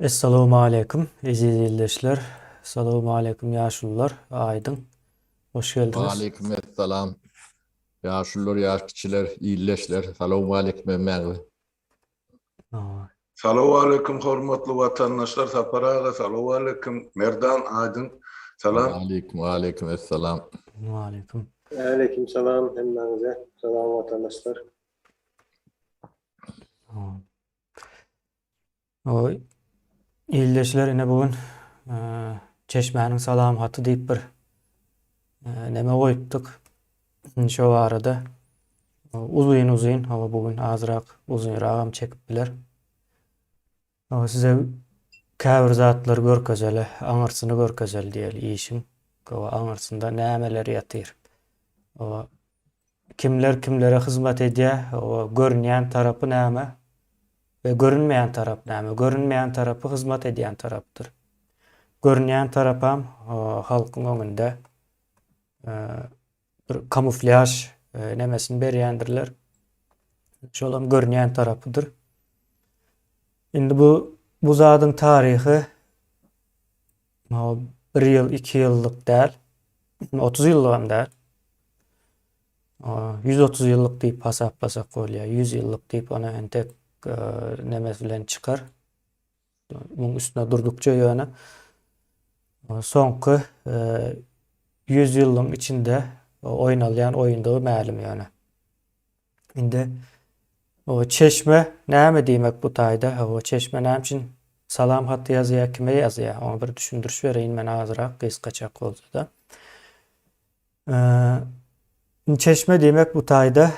Esselamu aleyküm izleyiciler. Esselamu aleyküm yaşlılar. Aydın. Hoş geldiniz. Aleykümselam. Yaşlılar, yaşlılar, iyileşler. Selamun aleyküm emmeği. Aa, Salamu aleyküm hormatly vatandaşlar. Saparaga salamu aleyküm. Merdan Aydın. Salam. Aleykümselam. aleyküm. Aleykümselam hemmenize. Selam vatandaşlar. Aa. O iyileşler yine bugün Çeşme'nin salam hatı deyip bir neme koyuptuk. Şu arada uzun ama bugün azırak uzunrağım çekip biler. Ama size käbir zatlar görkezeli, aňyrsyny görkezeli diýeli işin. O aňyrsynda nämeler ýatyr. O kimler kimlere hizmet edýär, o görünýän tarapy näme we görünmeýän tarap näme? Görünmeýän tarapy hizmet edýän tarapdyr. Görünýän tarapam halkyň öňünde bir kamuflaj nemesini berýändirler. Şolam görünýän tarapydyr. Indi bu zadyň tarihi 1 ýyl, 2 ýyllyk däl, 30 ýyllyk hem däl. 130 ýyllyk diýip hasaplasak bolýar. 100 ýyllyk diýip ona entek nemes bilen çykar. Muň üstüne durdukça ýöne soňky 100 ýylyň içinde oýnalýan oýundagy mälim ýöne. Indi o Çeşme näme diýmek bu taýda? O Çeşme näme üçin salam haty ýazýar, kime ýazýar? Onu bir düşündürüş bereýin men azyrak gysgaçak bolsa da. Çeşme diýmek bu taýda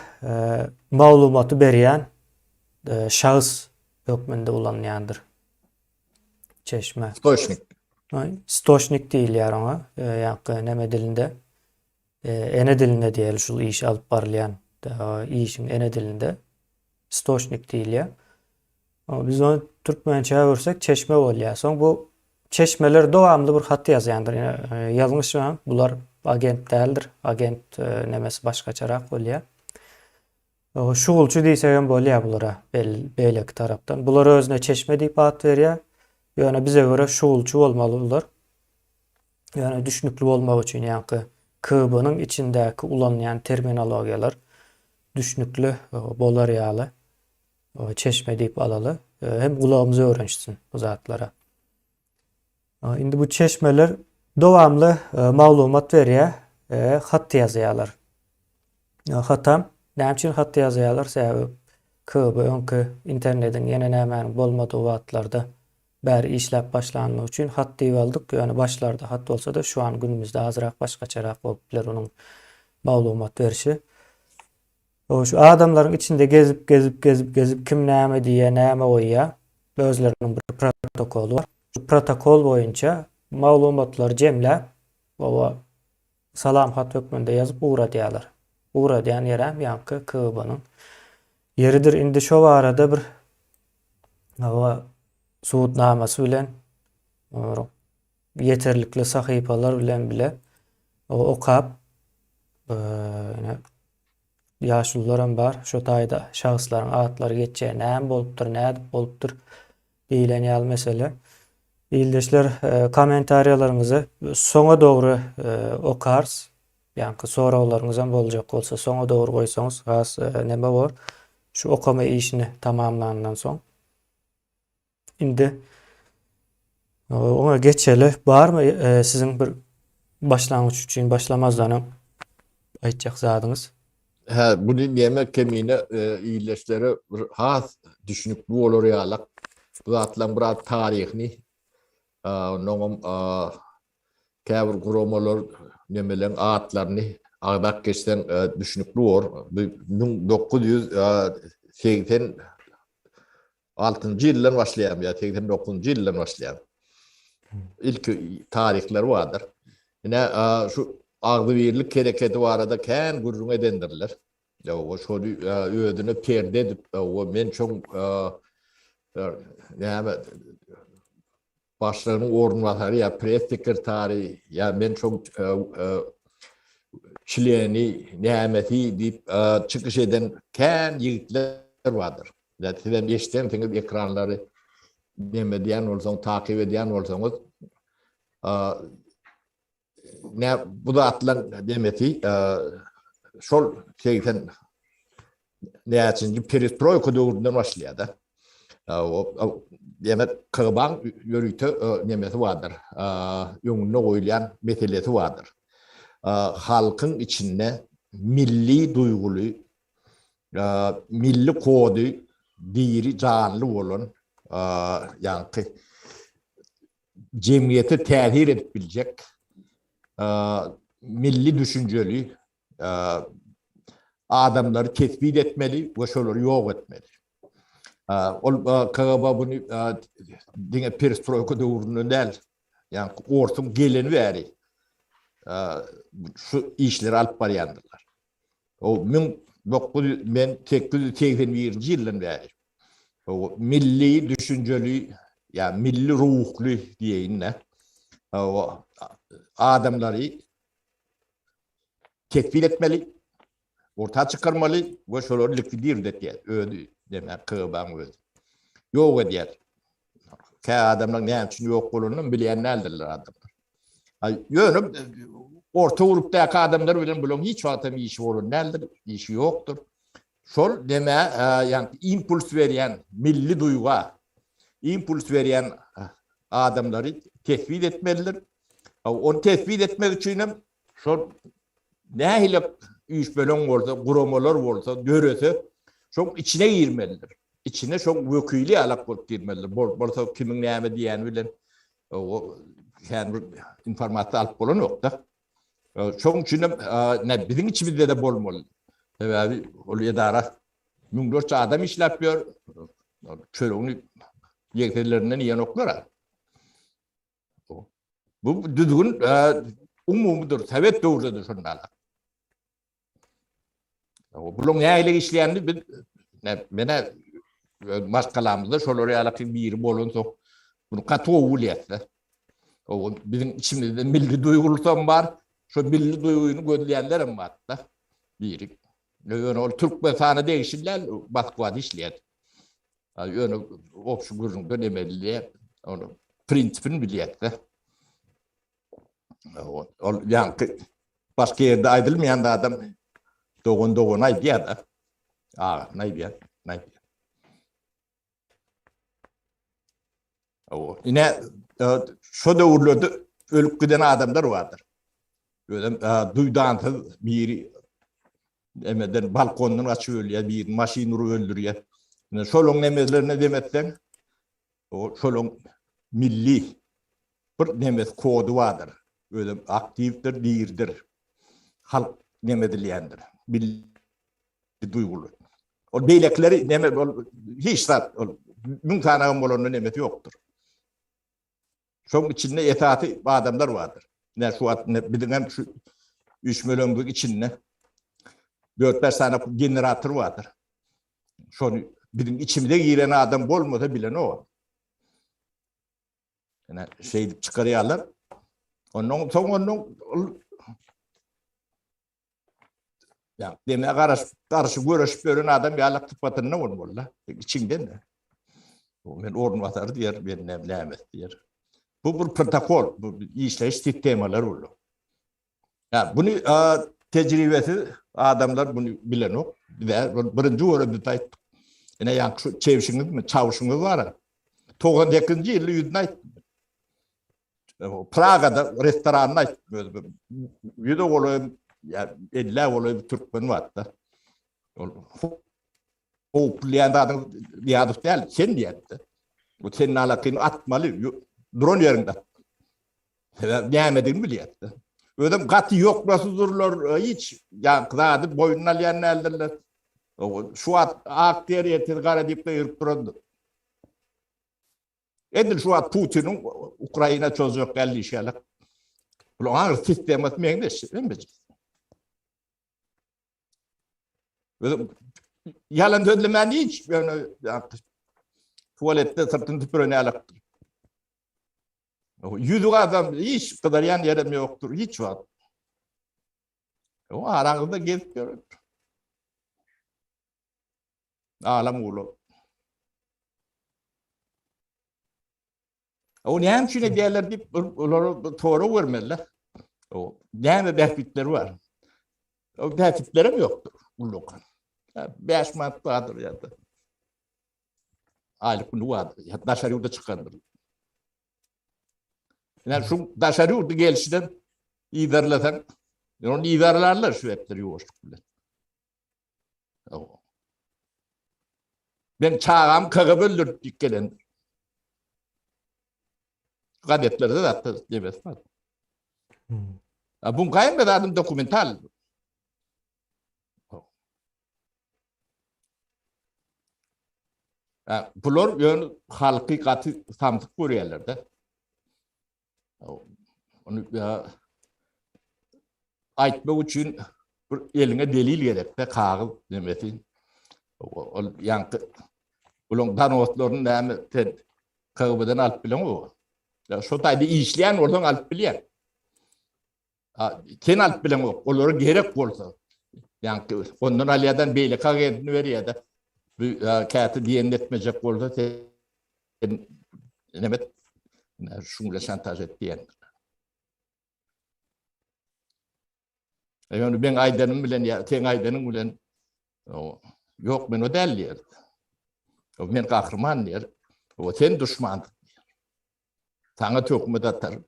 maglumaty berýän şahys hökmünde ulanýandyr. Çeşme. Stoşnik. Stoşnik diýilýär ona. Ýa-ni neme dilinde? Ene dilinde diýeli şol iş alyp barylýan işin ene dilinde stoşnik diýilýär. Biz onu türkmençe görsek çeşme bolýar. Soň bu çeşmeler dowamly bir hat ýazýandyr. Ýalňyşmy bular agent däldir. Agent nemesi başgaçarak bolýar. Şugulçy diýsek hem bolýar bulara beýleki tarapdan. Bular özüne çeşme diýip at berýär. Ýöne bize göre şugulçy bolmaly bular. Ýöne düşnükli bolmak üçin ýa-ni KB'nyň içindäki ulanýan terminologiýalar düşnükli bolar ýaly. Çeşme diýip alaly. Hem gulagymyza öwrençsin bu zatlara. Indi bu çeşmeler dowamly maglumat berýär, hat ýazýarlar. Hatam näme üçin hat ýazýarlar? Sebäbi KB öňkü internetiň ýene nämäniň bolmady wagtlarda bäri işläp başlanmak üçin hat diýip aldyk. Ýöne başlarda hat bolsa-da şu an günümizde azyrak başgaçarak bolup biler onuň maglumat berişi. Şu adamların içinde gezip kim näme diýär, näme goýýar, özleriniň bir protokolu var. Şu protokol boýunça maglumatlar jemläp, o salam hat hökmünde ýazyp ura diýerler. Ura diýen ýerem ýa-ni KB'nyň ýeridir. Indi şo arada bir suwutnamasy bilen ýeterlikli sahypalar bilen bile okap ýaşlylaram bar. Şo taýda şahsyslaryň atlary geçýär, näme bolupdyr, näde bolupdyr diýilen ýaly mesele. Ildeşler kommentariýalaryňyzy soňa dogry okars. Ýa-ni sorawlaryňyz hem boljak bolsa soňa dogry goýsaňyz has neme bar? Şu okama işini tamamlanandan soň. Indi ona geçeli barmy siziň bir başlangyç üçin başlamazdan aýtjak zadyňyz? Bu yemek kemine iyileşleri has düşünükli olur ýalak. Bu atlan bir tarihini noňum käbir gurumalar nemelen atlaryny agdak geçsen düşünükli olur. 1986 ýyldan başlaýan ýa 89 ýyldan başlaýan. İlk tarihler vardır. Yine şu agdy birlik kereketi barada kän gurrun edendirler. Ya o şo ödünü perde edip o men çok näme başlaryň ornwatary ya press sekretary ya men çok şileni nämeti diýip çykyş eden kän ýigitler bardyr. Zaten eşden teňe ekranlary deme diyen olsanız, takip ediyen olsanız ne bu da atılan demeti şol şeyden ne açınca perestroika dövründen başlıyor da. O demek kırban yürütü nemesi vardır. Yönünü koyulayan meselesi vardır. Halkın içinde milli duygulu, milli kodu, diri canlı olan, yani cemiyeti tehir edebilecek, milli düşünceli adamları tespit etmeli ve şöyle yok etmeli. KGB bunu dine perestroika dövrünün değil, yani ortam geleni veri şu işleri alıp barıyandırlar. O men 881 yılın veri. O milli düşünceli, yani milli ruhlu diyeyim ne, o adamları tespit etmeli, ortaya çıkarmalı ve şöyle likvidir diye ödü demek KGB'nin ödü. Yok ediyor. Adamlar ne için yok olduğunu bilenlerdirler adamlar. Yönüm orta gruptaki adamlar bilen bulun hiç vatam işi olur nedir? İşi yoktur. Şol deme yani impuls veren milli duyguya impuls veren adamları tespit etmelidir. Onu tespit etmek için şol ne ile üç bölüm olsa, kurumalar olsa, görese çok içine girmelidir. İçine çok vekili alak bulup girmelidir. Borsa kimin neyme diyen bilen o yani informatı alıp bulan yok da. Çok içinde ne bizim içimizde de bolmalı. Tabii oluyor da müngörçe adam iş yapıyor. Çölünü yeterlerinden iyi noktalar. Bu düzgün umumudur. Sebep doğrudur şunlarla. Bunun neyle işleyendi bir ne maskalamızda şöyle alakalı bir yeri bolunsa bunu katı uğuliyetle. O bizim içimizde milli duygulusan var. Şu milli duygunu gözleyenlerim var da. Biri. Yani Türk mesanı değişirler baskıvadı işleyen. Yani opsiyon grubunda demeliye onu prensipini biliyette. Yani başka yerde ayrılmayan da adam doğun ay diye de. Ne diye. Yine şu dövrlerde ölüp giden adamlar vardır. Böyle duyduğun biri emeden balkonunu açıyor ya bir maşinuru öldürüyor. Yani şolun nemezlerine demekten o şolun milli bir nemez kodu vardır. Böyle aktiftir, değildir. Halk nemediliyendir. Milli duygulu. O beylekleri nemez hiç mümkün olan nemez yoktur. Çok içinde etaati adamlar vardır. Ne şu an ne bilinen şu 3 milyonluk içinde 4-5 tane generatör vardır. Şu bizim içimde giren adam olmasa bilen o. Yani şey çıkarıyorlar. Onun ya demeye karşı görüşüp gören adam bir alak tıpatın ne olmalı? İçinden de. Ben orun atar diyor, ben nemlemet diyor. Bu bir protokol, bu işleyiş sistemalar olur. Yani bunu tecrübesi adamlar bunu bilen o. Birinci olarak bir tayt. Yine yani çevşiniz mi, çavuşunuz var. 92. yılı yüzüne Praga'da restoranına yüzde olayım, yani 50 olayım Türkmen var da. O playan adam diyadık değil, sen diyetti. O senin alakını atmalı, drone yerinde. Diyemediğini biliyetti. Öyle katı yok nasıl dururlar hiç. Yani kızadı boynuna liyanını eldirler. Şu an akdiyeri yetir gara deyip de yürüp dururdu. Edil şu an Putin'in Ukrayna çözüyor 50 işlerle. Bunun hangi sistemat meyleşir, değil mi? Yalan döndümen hiç böyle tuvalette sırtını tüpürüne alaktır. Yüzü adam hiç kadar yan yerim yoktur, hiç var. O aranızda gezip görür. Ağlam oğlu. O näme üçin diýerler diýip olary toora vermeliler. O näme tähditleri var. O tähditlerim ýokdur ulukan. 5 manat vardır ya da. Aylık bunu vardır. Ya daşary ýurda çykandyr. Yani şu daşary ýurda gelişden iýerlesen, onu iýerlerler şu hepleri ýoşluk bilen. Ben çağam KGB öldürüp gelen. Gadetlerde de hatta demez mi? Bu kayın bir adım dokumental. Bular yön halkı katı samtık görüyorlar. Onu aytmak için eline delil gerek de kağıt demesin. Yankı ulan danotlarının näme KGB'den alıp bilen o. Şu taýda işleyen oradan alıp bilen. Sen alıp bilen o. Olary gerek bolsa. Yankı ondan alýadan beýle kagedini berýär-de. Bu käti diýen etmejek bolsa sen nemet şuňla şantaj etdiýen. Yani ben Aydan'ım bilen ya sen Aydan'ın bilen yok men o dälýär. O men gahrman diýer. O sen düşman. Sana tökme datar.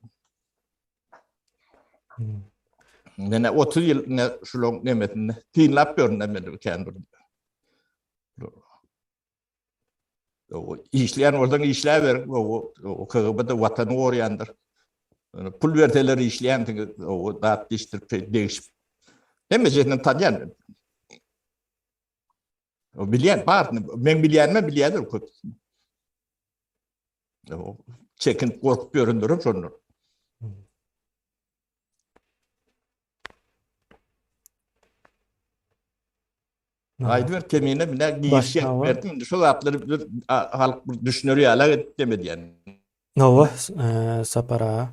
Nene 30 ýyl ne şulon nemetini tinlap görnämedi kendim. O işleyen oradan işler o KGB'de vatanı oryandır. Pul verteleri işleyen o dağıt diştir değişip. Demeyeceğinden tanıyan. O bilen var. Ben bilenme biliyordur. O çekin korkup göründürüm sonra. Aydın kemiğine bile giyişi verdim. Şu atları halk düşünürüyor hala demedi yani. Nova sapara.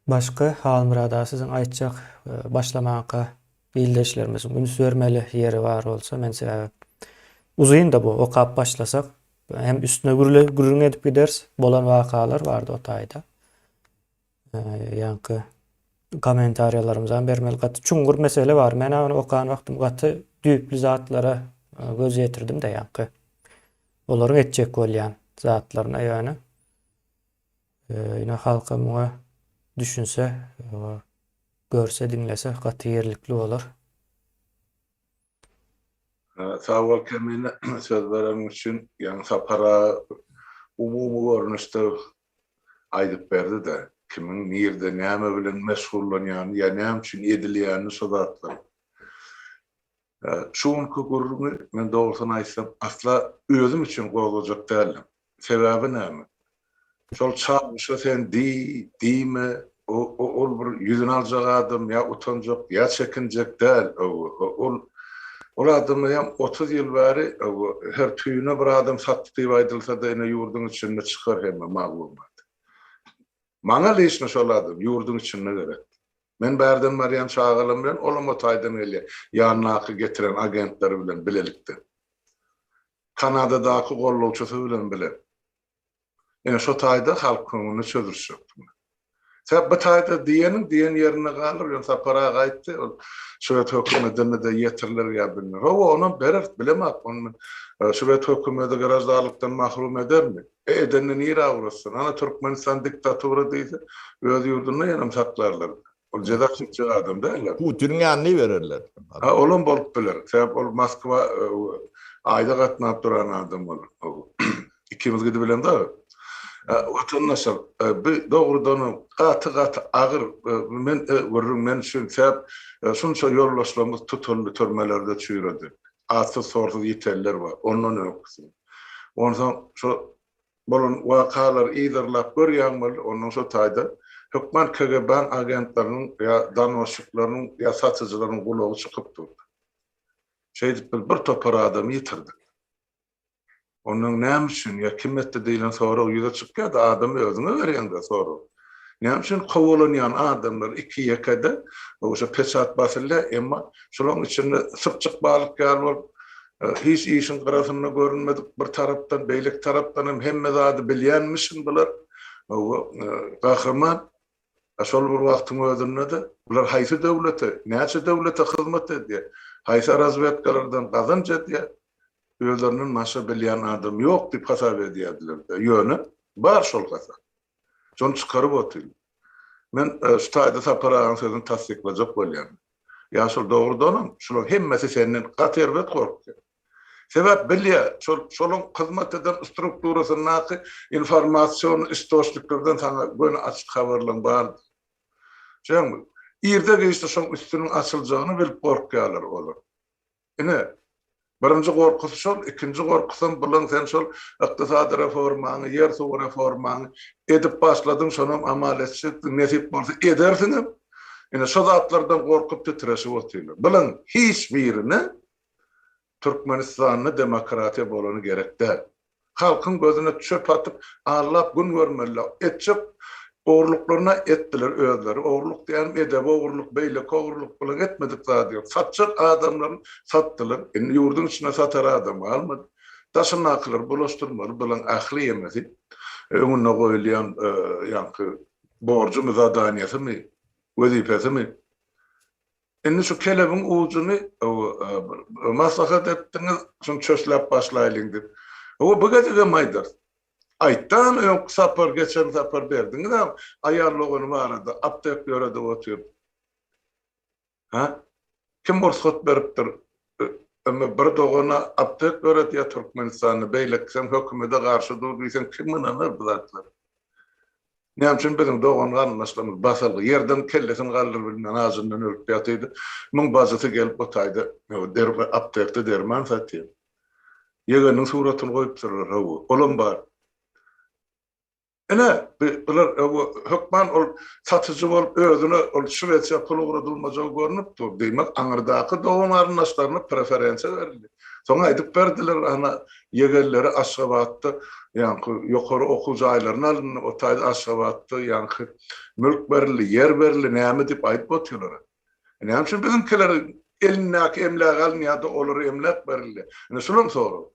Başka halmyrada sizin aýtjak başlamaňa bildeşlerimiz üns bermeli ýeri bar bolsa mense uzyň da bu okap başlasak hem üstüne gürüň edip giders bolan wakalar bardy o taýda. Ýa-ni komentariýalarymyzdan bermeli gaty çuňgur mesele bar. Men onu okan wagtym gaty düýpli zatlara göz ýetirdim de ýa-ni. Olaryň etjek bolýan zatlaryna ýa-ni. Ýa halkymyňa düşünse, görse, dinlese gaty ýerlikli bolar. Sağ ol Kemine söz veren için yani sapara umumu görünüşte aydıp berdi de kimin nerede näme bilen meşgullanýany ya näme üçin edilýäni sodatlar. Şuňky gurrumy men dogrusyny aýtsam asla özüm üçin gowulajak dälim. Sebebi näme? Şol çağmışa sen diýme ol bir ýüzüni aljak adam ya utanjak ya çekinjek däl. Ol adamy hem 30 ýyl bäri her tüýüne bir adam satdy diýip aýdylsa da ene ýurdun içinde çykar hemme maglumat. Maňa leýişne şol adam ýurdun içinde gerek. Men bärden Maryam Çağalym bilen olam o taýdan gelýär. Ýanyna getiren agentler bilen bilelikde. Kanadadaky gollawçysy bilen bilen. Ene şo taýda halk köňüni çözürşük. Sen bu taýda diýenin ýerine galyr, ýa-da para gaýtdy. Şöwet hökümetine de ýetirler ýa bilmem. O onu berer bilemok. Onu şöwet hökümeti garajdalykdan mahrum edermi? Edenini niýe awrasyn? Ana Türkmenistan diktatura diýse, öz ýurduny ýanam saklarlar. Ol jadakçy adam däl. Putin'in ýanyny bererler. Olum bolup biler. Sebäp ol Moskwa aýda gatnap duran adam bolar. İkimiz gidip bilen da. Vatandaşlar doğrudan katı ağır men görürüm men şun sebep şunça yollaşmamız tutuldu törmelerde çüýredi. Asıl sordu yeterler var. Ondan öňkisi. Ondan şu bolan wakalar iýdirlap görýärmi? Ondan şu taýda hökmen KGB agentlerinin ya danışıklarının ya satıcıların kulağı çıkıp durdu. Bir topar adam yitirdi. Onun näme üçin ya kim etdi diýilen sonra ýüze çykýar da adam özüne berýän de sonra. Näme üçin kowalanýan adamlar iki ýekede oşa peçat basyldy emma şolaryň içinde sypçyk balyk ýar bolup hiç işin qarasyna görünmedik bir tarapdan, beýlik tarapdan hemme zady bilýänmişin bular. Gahrman şol bir wagtyň özünde de bular haýsy döwlete, näçe döwlete hyzmat edýär, haýsy razvedkalardan gazanç edýär. Özlerinin maşa bilýän adam ýok diýip hasap edýärdiler. Ýöne bar şol gasa. Şonu çykaryp otyl. Men şu taýda saparagyň sözüni tasdiklajak bolýan. Ya şol dogrudan şol hemmesi senden gaterbet gorkdy. Sebäp bilýär, şoluň hyzmat eden strukturasyny, informasiýon istoşlyklardan sana göni açyk habarlar bar. Şeňmi? Ýerde geçdi şol üstüniň açyljagyny bilip gorkýarlar olar. Ine birinci gorkusy şol, ikinci gorkusy bilen sen şol ykdysady reformany, ýer suw reformany edip başladyň, şonu amal etjek, nesip bolsa edersiň. Ine şol zatlardan gorkup titreşip otylar. Bilen hiç birini Türkmenistanyny demokratiýa bolany gerekdir. Halkyň gözüne çöp atyp, allap gün görmeliler. Etjek oğurluklaryna etdiler özleri. Oğurluk diýen edep oğurluk, beýlik oğurluk bilen etmedik zady. Satçak adamlaryny satdylar. Ýurdun içine satar adam almady. Taşynaklar bulaşdyrmaly bilen ahly emesi. Öňüne goýulýan ýanky borjymy, zadaniýasymy, wezipesimi. Indi şu kelebiň ujuny maslahat etdiňiz, şunu çöşläp başlaýlyň diýip. Bu gazete maýdar. Aytdan öňki sapar, geçen sapar berdiňiz, aýarlygyny barada, aptek ýörede otyr. Kim borsat beripdir? Ama bir dogana aptek ýörede ýa Türkmenistanyny beýlik sen hökümete garşy durýsan kim menar bu zatlar? Näme üçin bizim dogan garnaşlarymyz basaly ýerden kellesin galdyr bilmän ağzyndan ölüp ýatydy. Muň bazasy gelip otaýdy. Derbe aptekde derman satýar. Ýegeniň suratyny goýup durlar hawa. Olam bar. Ene bular hökman ol satyjy bolup özüne ol Şwetsiýa puly guradylmajagy görnüp dur. Demek aňyrdaky dogan garnaşlaryna preferensiýa berildi. Soňa aýdyp berdiler ana ýegerleri Aşgabatda ýanky ýokary okuw jaýlaryna alındy, o taýda Aşgabatda ýanky mülk berildi, ýer berildi, näme diýip aýdyp otýarlar. Näme üçin bizimkiler elinäki emlak alynýardy, olary emlak berildi. Şolum sorup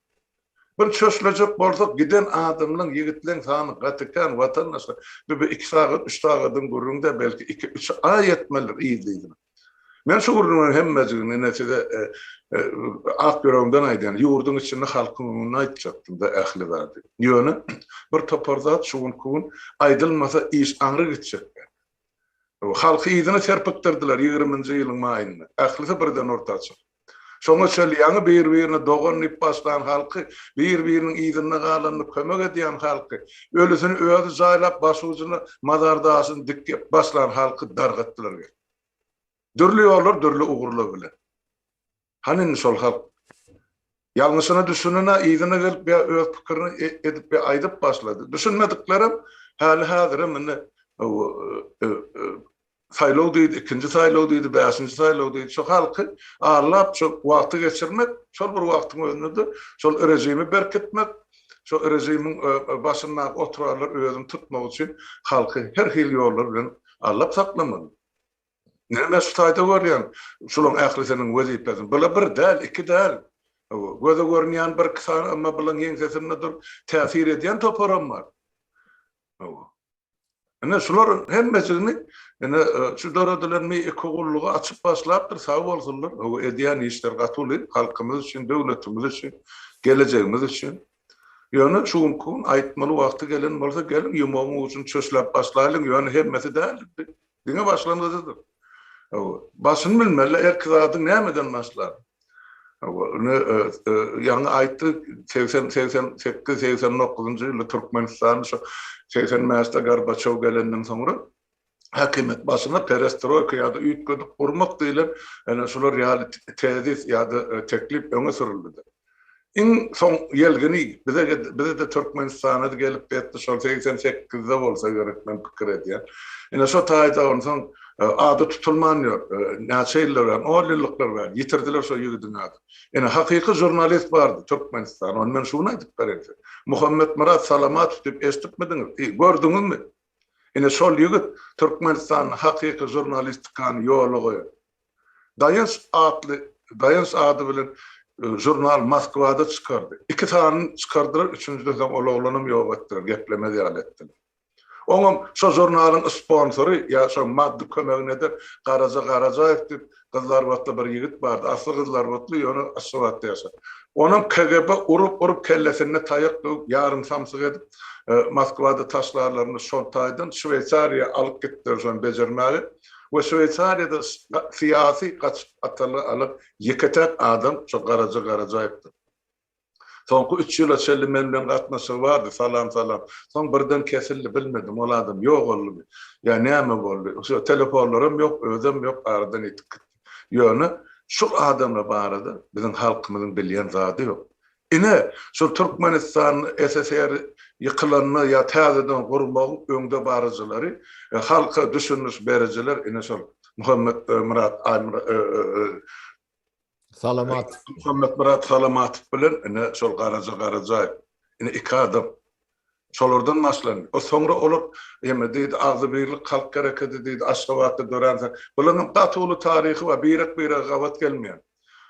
bir çöşlejek bolsak giden adamlaryň, ýigitleň sany gatykan watandaşlar bir 2 saat, 3 saatdan gurrunda belki 2-3 ay etmeler iýdi. Men şu gurrunun hemmesini netide ak görevden aýdan, ýurdun içinde halkyny aýtjakdym da ähli bardy. Ýöne bir toparzat şuň kun aýdylmasa iş aňry gitjek. Halky ýygyny serpikdirdiler 20-nji ýylyň maýynda. Ählisi birden ortaga çykdy. Şoňa şolýany bir-birini doganyp başlan halky, bir-biriniň ýygyny galanyp kömek edýän halky, ölüsini öýüp jaýlap başugyny mazardaşyny dikip başlan halky dargatdylar. Dürli ýollar, dürli ugurlar bilen. Hanin şol halk ýalňyşyna düşünene ýygyny gelip öz pikirini edip aýdyp başlady. Düşünmediklerim hali hazır mene saylaw diýdi, ikinji saylaw diýdi, beşinji saylaw diýdi. Şol halky arlap şol wagty geçirmek, şol bir wagtyň özünde şol rejimi berkitmek, şol rejimiň başynda oturarlar özüni tutmak üçin halky her hil ýollar bilen arlap saklamaly. Näme şu taýda görýän, şolaň ählisiniň wezipesi. Bula bir däl, iki däl. Göze görünýän bir kısa ama bilen ýeňsesinde dur täsir edýän toparam bar. Ene şular hemmesini ene şu döredlermi ekogullugy açyp başlapdyr, sag bolsunlar. O edýän işler gatyly halkymyz üçin, döwletimiz üçin, geleceğimiz üçin. Ýöne şuň kun aýtmaly wagty gelen bolsa gelin ýumagy üçin çöşläp başlaýlyň, ýöne hemmesi däl. Diňe başlandydyr. Başını bilmeli, erkek adı nämeden başlar? Ýa-ni aýtdy 88-89-njy ýylda Türkmenistan 80-nji Gorbaçow gelenden soňra hakimet başyna perestroika ýa-da üýtgüdük gurmak diýilen, ene şular ýaly tesis ýa-da teklip öňe sürildi. İň soň ýelgini bize de Türkmenistana gelip betdi, şol 88-de bolsa gerek men pikir edýär. Ene şo taýda onsoň adı tutulmanýar, näçe ýyllar bar, 10 ýyllyklar bar, ýitirdiler şo ýigidin ady. Ene hakyky jurnalist bardy Türkmenistan, onu men şunu aýdyp berýär. Muhammed Murat Salamat diýip eşitmediňiz, gördüňizmi? Ene şol ýigit Türkmenistan hakyky jurnalistikany ýoly goýar. Daýans ady bilen jurnal Moskvada çıkardı. 2 tane çıkardılar, üçüncüde de oğlanım yok ettiler, gepleme diyal ettiler. Oňam şu jurnalın sponsoru ya şu maddi kömegine de Garaca etdi. Kızlar vatlı bir yigit vardı. Aslı kızlar vatlı onu aşıvattı yaşa. Onun KGB urup kellesine tayaktı. Yarın samsık edip Moskvada taşlarlarını şontaydın. Şveysariya alıp gittiler son becermeli. Ve Şveysariyada siyasi kaç atalı alıp yıkıtak adam şu Garaca etdi. Soňky 3 ýyla çelli menden gatnaşy bardy, salam. Soň birden kesildi, bilmedim, ol adam ýok boldy. Ya näme boldy? Şu telefonlarym ýok, özüm ýok, aradan etdik. Ýöne şu adamla barada bizim halkymyzyň bilýän zady ýok. Ine şu Türkmenistan SSR ýykylanny ya täzeden gurmak öňde barajylary, halka düşünüş berejler ine şu Muhammed Murat Salamat. Muhammed Murat Salamatov bilen ine şol Garaca ine 2 adam şolardan başlandy. O soňra olar ýeme diýdi Agzy Birlik Halk Hareketi diýdi Aşgabatda dörense. Bularnyň gatyly taryhy we birek gawat gelmeýän.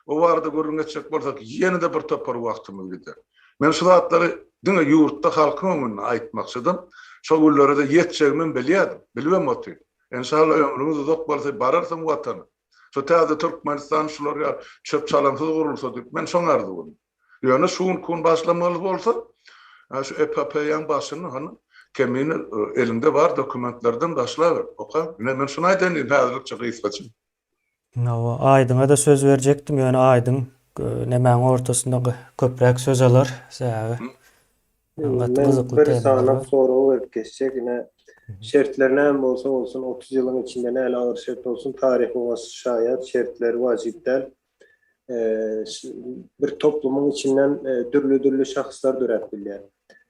O warda görüňçek bolsak ýene-de bir topar wagtymyz gider. Men şu zatlary diňe ýurtda halkyň öňüne aýtmaksydym. Şol günlerde ýetjegimi bilýärdim. Bilmem oty. İnşallah ömrümüz uzak bolsa bararsam watana. Şu täze Türkmenistan şular ya çöp çalamsız gurulsa diýip men şoňardy bunu. Ýöne şuň kun başlamaly bolsa, şu EPP-ýan başyny hany kemini elinde bar dokumentlerden başlar. Oka, men şunu aýdym, häzirlikçe gysgaça. Aýdyňa da söz berjekdim. Ýöne Aýdyň nemäň ortasynda köprek söz alar. Säbe. Men bir sana soru verip geçecek yine şertlerine hem olsun 30 yılın içinde ne ağır şert olsun tarih olması şayet şertler vacipler bir toplumun içinden türlü şahıslar dörebilýär.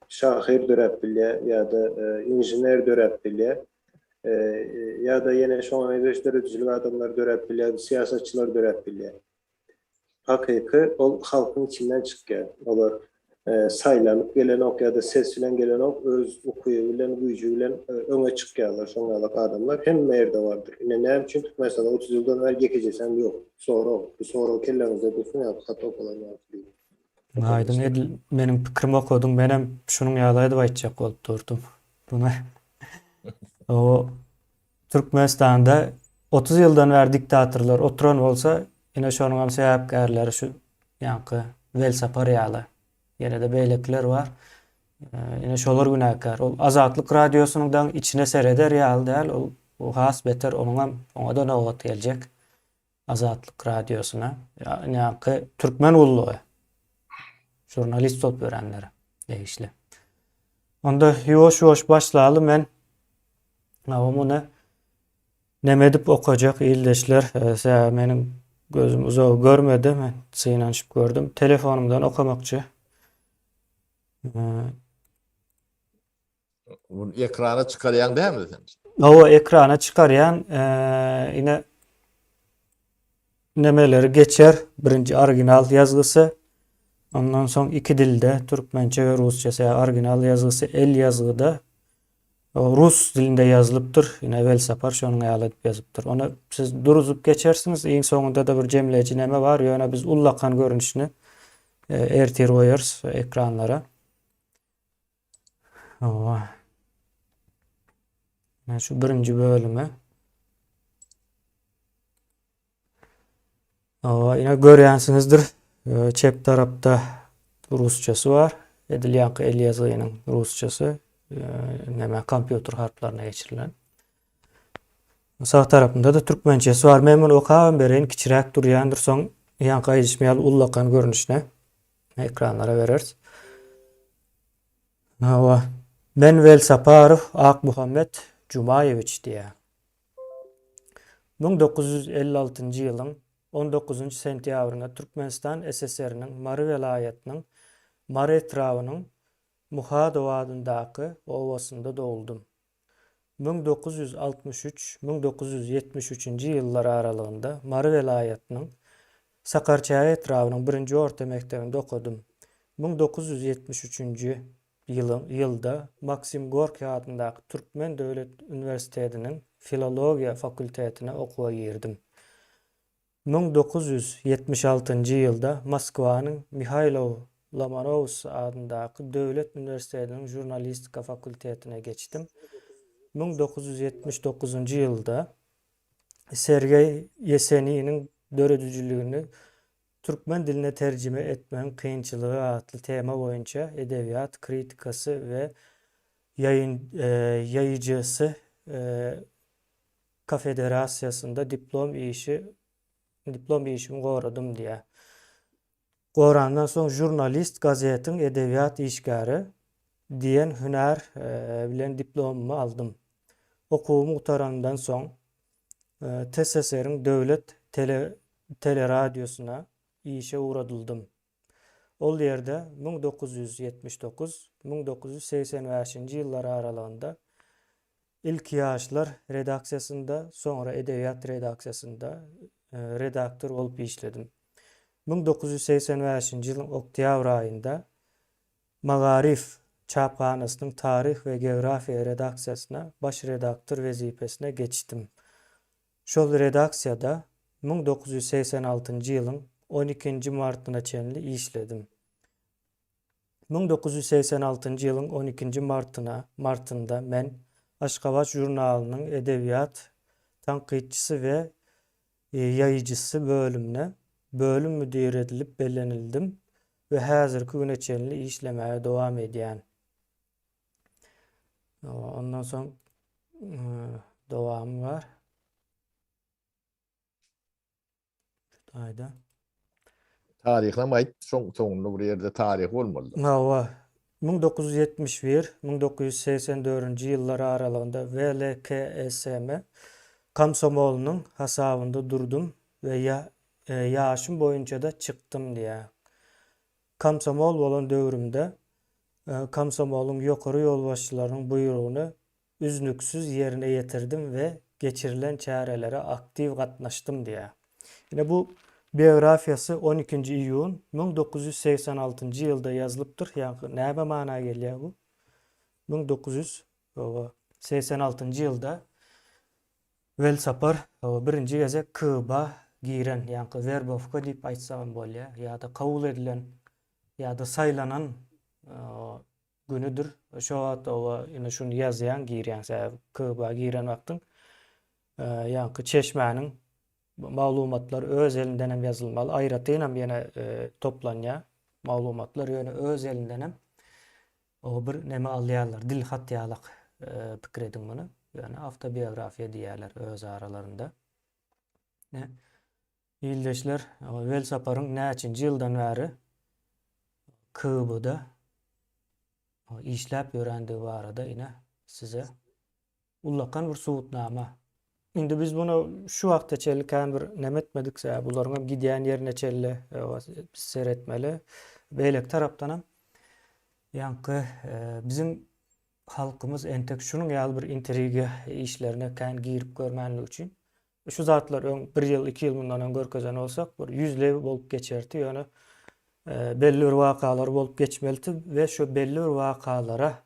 Şahir dörebilýär ya da injiner dörebilýär. Ya da yine şu an eleştirici adamlar dörebilýär, siyasetçiler dörebilýär. Hakiki o halkın içinden çıkýar. Olar saylanıp gelen ok ya da ses bilen gelen ok öz okuyu bilen güýjü bilen öňe çykýarlar şoňalyk adamlar hem merde bardyr. Näme üçin mesela 30 ýyldan beri geçejesem ýok. Sonra kelleňizde dursun ýa hatda okalar. Aýdym edil meniň pikirim okudum. Men hem şunuň ýaly edip aýtjak bolup durdum. Buna o Türkmenistanda 30 ýyldan beri diktatorlar oturan bolsa, ine şonuň sebäpkärleri şu ýanky Welsapar ýaly. Yine de beylekler var. Yine şolar günahkar. O Azatlyk radiosynyň içine sereder ýaly däl. O has beter oňa da nowat geljek. Azatlyk radiosuna. Ýa-ni Türkmen ullugy. Jurnalist bolup örenleri değişli. Onda ýoş başlaly men muny näme edip okajak ildeşler. Meniň gözüm uzak görmedi. Men synanyşyp gördüm. Telefonumdan okamakçy. Bunu ekrana çıkaryan değil mi sen? O ekrana çıkaryan yine nemeleri geçer. Birinci orijinal yazgısı. Ondan sonra 2 dilde Türkmençe ve Rusça orijinal yazgısı el yazgıda Rus dilinde yazılıptır. Yine Welsapar şonuň ýaly edip yazıptır. Onu siz duruzup geçersiniz. Iň soňunda da bir jemleýici neme var. Ýöne biz ullakan görünüşini ertir koyarız ekranlara. Şu birinci bölümü. Yine görýänsiňizdir. Çep tarapda Rusçası var. Edilýän el ýazynyň Rusçası. Näme kompýuter harflaryna geçirilen. Sağ tarapynda da Türkmençesi var. Men muny okabam bereň kiçirek durýandyr. Soň ýanky aýdyşmaýaly ullakan görünüşine ekranlara bereriz. Ben Welsaparov Ak Muhammed Jumayeviç diye. 1956 ýylyň 19 sentýabrynda Türkmenistan SSR-niň Mary welaýatynyň Mary etrawynyň Muhad owadyndaky owasynda dowuldum. 1963-1973 ýyllar aralygynda Mary welaýatynyň Sakarçay etrawynyň 1-nji orta mektebinde okudum. 1973 ýylda Maksim Gorky adyndaky Türkmen Döwlet Üniversitetiniň Filologiýa fakultetine okuwa girdim. 1976 ýylda Moskwanyň Mihailo Lomonosov adyndaky Döwlet Üniversitetiniň jurnalistika fakultetine geçdim. 1979 ýylda Sergey Yeseniyň döredüjligini Türkmen diline terjime etmeň kynçylygy adly tema boýunça edebiyat kritikasy we yayıcısı Konfederasiýasynda diplom işimi goradym diye. Gorandan soň jurnalist, gazetin edebiyat işgärı diyen hüner bilen diplomumu aldım. Okuwumy utarandan soň TSSR'ın döwlet teleradyosuna işe uğradyldım. Ol ýerde 1979-1985 ýyllar aralygynda ilk ýaşlar redaksiýasynda, sonra edebiyat redaksiýasynda redaktor bolup işledim. 1985 ýylyň oktyabr aýynda Magarif çapxanasynyň tarih we geografiýa redaksiýasyna baş redaktor wezipesine geçdim. Şol redaksiýada 1986 ýylyň 12 martyna çenli işledim. 1986 ýylyň 12 martynda men Aşgabat jurnalynyň edebiyat tanqidçisi we ýaýyjysy bölümine bölüm müdiri edilip bellenildim ve häzirki güne çenli işlemäge dowam edýän. Ondan soň dowam var. Ayda. Tarihlam aýt, soňunda bir ýerde tarih bolmaly. Hawa 1971-1984 ýyllar aralygynda VLKSM Komsomolunyň hasabynda durdum we ýaşym boýunça da çykdym diýär. Komsomol bolan döwrümde komsomoluň ýokary ýolbaşçylarynyň buýrugyny üznüksiz ýerine ýetirdim we geçirilen çärelere aktiv gatnaşdym diýär. Ýene bu biografiýasy 12 iýun 1986 ýylda ýazylypdyr. Ýani näme mana gelýär bu? 1986 ýylda Welsapar birinji geze Kyba giren, ýani Verbowka diýip aýtsam bolýar, ýa-da kabul edilen ýa-da saýlanan günüdür. Şo wagt ýene şunu ýazýan girýän, Kyba giren wagtyň ýani çeşmäniň maglumatlar öz elinden hem yazılmalı. Aýratyn hem ýene toplanýa maglumatlar ýöne öz elinden hem o bir näme alýarlar, dil hatýalyk pikir ediň muny. Ýani awtobiografiýa diýerler öz aralarynda. Ýyldaşlar, Welsaparyň näçinji ýyldan bäri Kybyda işläp ýörendigi barada ine size ullakan bir subutnama. Indi biz bunu şu wagtda çellik bir näme etmedik, bularyň gidýän ýerine çelle seretmeli. Beýlek tarapdan hem ýanky bizim halkymız entek şunuň ýaly bir intriga işlerine kän girip görmänligi üçin şu zatlar 1 ýyl 2 ýyl mundan öň görkezen bolsak bir yüzlebi bolup geçerdi. Ýöne belli bir wakalar bolup geçmeldi we şu belli bir wakalara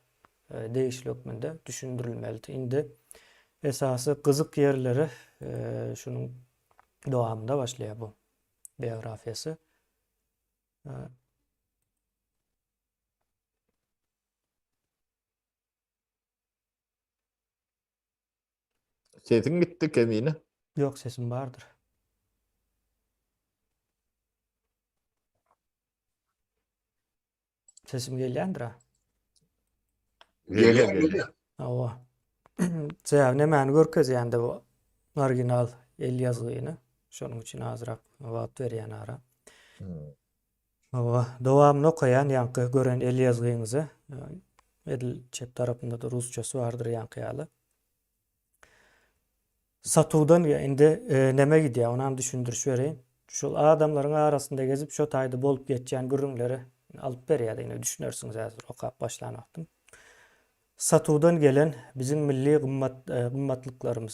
değişiklikmende düşündirilmeli. Indi esasy gyzyk ýerleri şunun dowamında başlaýar bu biografiýasy. Sesin gitdi kemine. Yok, sesim bardyr. Sesim gelýändir ha? Gelýär. Awa. Sebäbi nämäni görkezýändi bu original el ýazgyny. Şonuň üçin azyrak wagt berýän ara. Awa, dowamyny okaýan ýanky gören el ýazgyňyzy edil çep tarapynda da rusçasy bardyr ýanky ýaly. Satowdan indi näme gidýär, onu düşündürüş bereyim. Şol adamlaryň arasynda gezip şo taýda bolup geçýän gürrüňleri alıp berýär diýeni düşünersiňiz häzir okap başlanakdym. Satowdan gelen bizim milli gymmatlyklarymy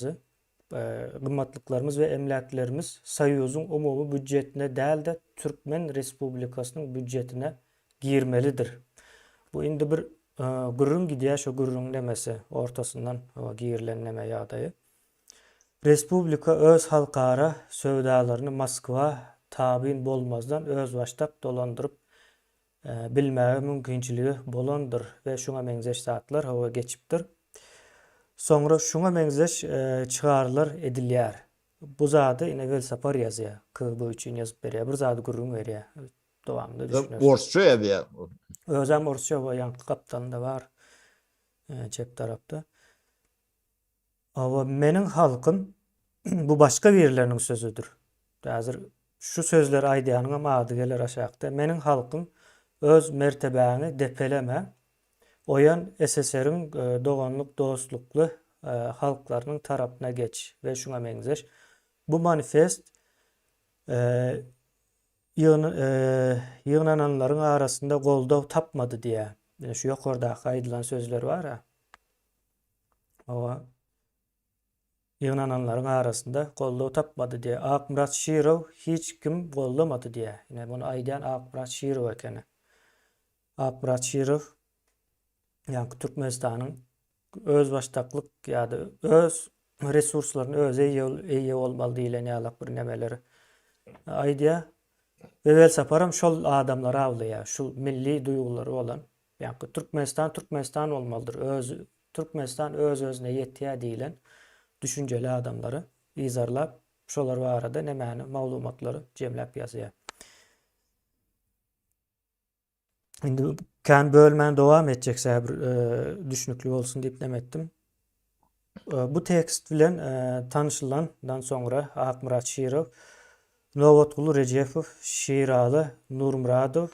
we emlaklarymız Soýuzyň umumy büdjetine däl-de Türkmen Respublikasynyň büdjetine girmelidir. Bu indi bir gürrüň gidýär, şo gürrüň nemesi ortasyndan girilen neme ýagdaýy. Respublika öz halkara sövdalaryny Moskwa tabin bolmazdan öz başlap dolandırıp bilmäge mümkinçiligi bolandyr we şuňa meňzeş zatlar hawa geçipdir. Soňra şuňa meňzeş çygarlar edilýär. Bu zady ine Velsapar ýazýar. KGB üçin ýazyp berýär. Bir zady gurrun berýär. Dowamly düşünür. Borsçu edi. Özem Orsça we ýanky kapitanda bar. Çep tarapda. Ama meniň halkym bu başga birileriniň sözüdür. Häzir şu sözler aýdýanyň ady geler aşagda. Meniň halkym öz mertebäni depeleme. Oyan SSR'in doganlyk dostlukly halklarynyň tarapyna geç we şuňa meňzeş. Bu manifest ýygnananlaryň arasynda goldaw tapmady diýä. Şu ýokardaky aýdylan sözler bar ha. Owa ýygnananlaryň arasynda goldaw tapmady diýä. Akmurat Şirow hiç kim gollamady diýä. Ine bunu aýdýan Akmurat Şirow ekeni. Akmurat Şirow ýa-ni Türkmenistanyň öz başdaklyk ýa-da öz resurslaryny öz eýe bolmaly diýilen ýalak bir nemeleri aýdýa. We Velsaparam şol adamlara awlýar. Şu milli duýgulary bolan. Ýa-ni Türkmenistan bolmalydyr. Türkmenistan öz-özüne ýetýär diýilen düşünjeli adamları izarlap şolar barada nemäni maglumatlary jemläp ýazýar. Indi kan bölmän dowam etjek säbir düşnükli bolsun diýip demetdim. Bu tekst bilen tanışylandan soňra Akmurat Şirow, Nowotguly Rejepow, Şiraly Nurmuradow,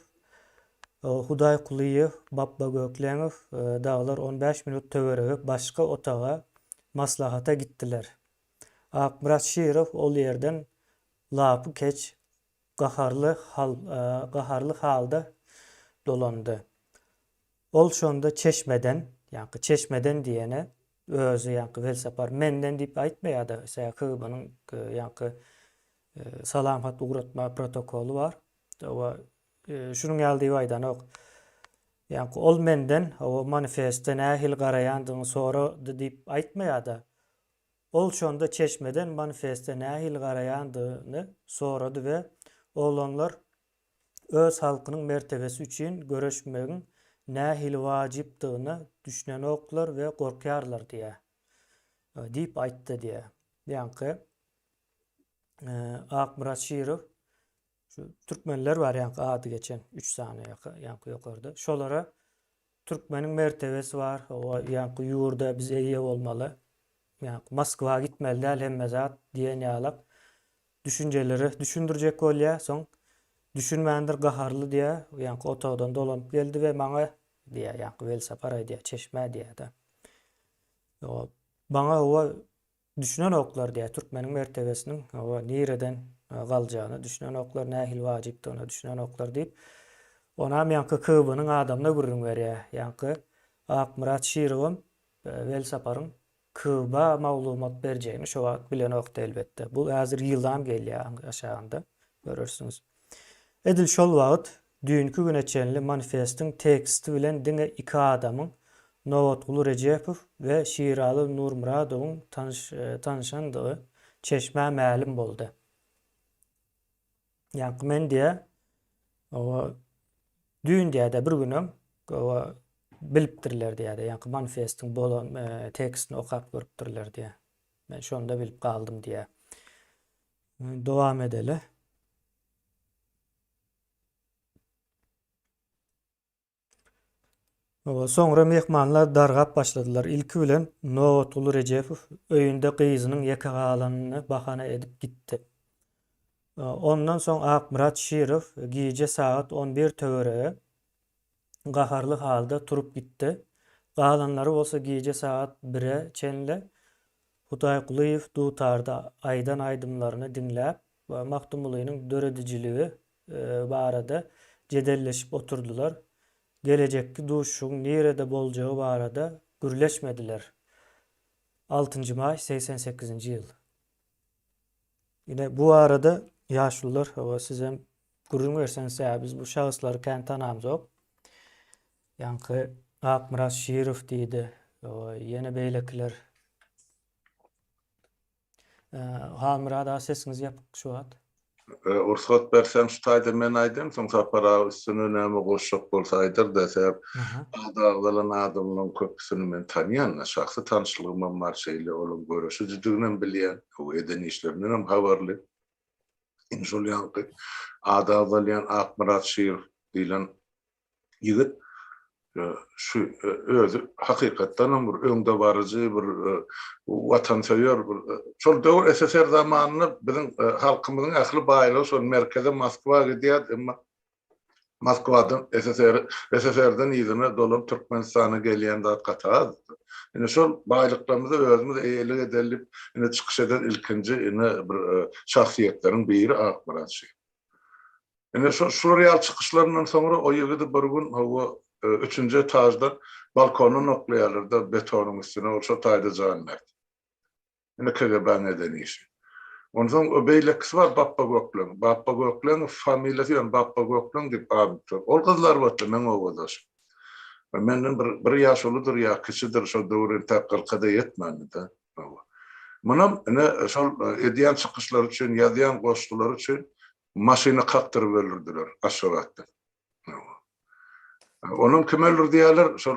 Hudaý Kuliýew, Babba Gökleňew daglar 15 minut töweregip başga otaga maslahata gittiler. Akmurat Şirow ol ýerden lapy keç gaharly halda dolandy. Ol şonda çeşmeden, ýa-ni çeşmeden diýene özü ýa-ni Velsapar menden diýip aýtmaýardy. KGB'nyň ýa-ni salamat ugratma protokolu bar. Owa şunuň ýaldy aýdan ok. Ýa-ni ol menden o manifestde nähil garaýandygyny sorady diýip aýtmaýardy. Ol şonda çeşmeden manifestde nähil garaýandygyny sorady we olanlar öz halkynyň mertebesi üçin göreşmegiň nähil wajypdygyny düşünen oklar we gorkýarlar diýär. Diýip aýtdy diýär. Ýa-ni Akmurat Şirow şu türkmenler bar ýa-ni ady geçen 3 sany ýa-ni ýokarda. Şolara türkmeniň mertebesi bar. Ýa-ni ýurda biz eýe bolmaly. Ýa-ni Moskwa gitmeli däl hemme zat diýen ýalak düşünjeleri düşündirjek bolýar. Soň düşünmändir gaharly diýä. Ýa-ni otagdan dolanyp geldi we maňa diýä ýa-ni Velsapar diýä, çeşme diýä da. Baňa owa düşünen oklar diýä türkmeniň mertebesiniň owa nireden galjagyny düşünen oklar, nähil wajypdygyny düşünen oklar diýip onam ýa-ni KGB'nyň adamyna gurrun berýär. Ýa-ni Akmurat Şirow Velsaparyň KGB maglumat berjegini şo wagt bilen okdy elbetde. Bu häzir ýyldam gelýär aşagynda görürsüňiz. Edil şol wagt dünkü güneçenli manifestiň teksti bilen diňe iki adamyň Nowotguly Rejepow we Şiraly Nurmuradowyň tanışandygy çeşme mälim boldy. Ýa-ni men diýe owa dün diýe bir günem owa bilipdirler diýe. Ýa-ni manifestiň bolan tekstini okap görüpdirler diýe. Men şonda bilip galdym diýe. Dowam edeli. Soňra mehmanlar dargap başladylar. İlki bilen Nowotguly Rejepow öýünde gyzynyň ýekagalanyny bahana edip gitdi. Ondan soň Akmurat Şirow gije saat 11 töwerege gaharly halda turup gitdi. Galanlary bolsa gije saat 1'e çenle Hudaý Kuliýew dutarda aýdan aýdymlaryny dinläp Mahtumlynyň döredijiligi barada jedelleşip oturdular. Gelecekki duşuň nerede boljagy barada gürleşmediler. 6 may 88-nji ýyl. Yine bu arada ýaşlylar hawa siz hem gurrun berseňiz biz bu şahsyslary kän tanamyz. Ýa-ni Akmurat Şirow diýdi. Ýene beýlekiler. Hamira da sesiniz yapık şu an. Ursat bersem şu taýda men aýdym, soň sapara üstüne näme goşşak bolsaýdyr desem, Aha. adaglanan adamlaryň köpüsini men tanıyan, şahsy tanışlygym bar şeýle olam görüşüjüdiginem bilýän, o eden işlerinden hem habarly. Şol ýanky adaglanan Akmurat Şiir diýilen ýigit şu özü hakykatdan bir öňde barjy bir watansewer bir şol döwür SSR zamanyny biziň halkymyzyň ähli baýly şol merkeze Moskwa gidýär, emma Moskwadan SSR'den ýygyna dolup Türkmenistana gelýän zat gatar. Ine şol baýlyklarymyzy özümiz eýelik edelim, ine çykyş eden ilkinji ine bir şahsiýetleriň biri Akmurat Şiir. Ine şu real çykyşlaryndan soňra o ýigidi bir gün hawa 3-nji etajda balkonyny nokleýarlarda betonyň üstüne orşa taýda janlar. Ine KGB eden işi. Ondan o beýlekisi var Bappa Göklen. Bappa Göklen familiýasy ýa Bappa Göklen diýip aýdypdyr. Ol gyzlar boldy men owadaş. Menden bir ýaş uludur ýa kiçidir şo döwrün taqqalqada ýetmedi de. Munam ine şol edýän çykyşlar üçin, ýazýan goşgular üçin maşyna kaktyryp öldürdiler aşagatda. Onun kimeler diýerler, şol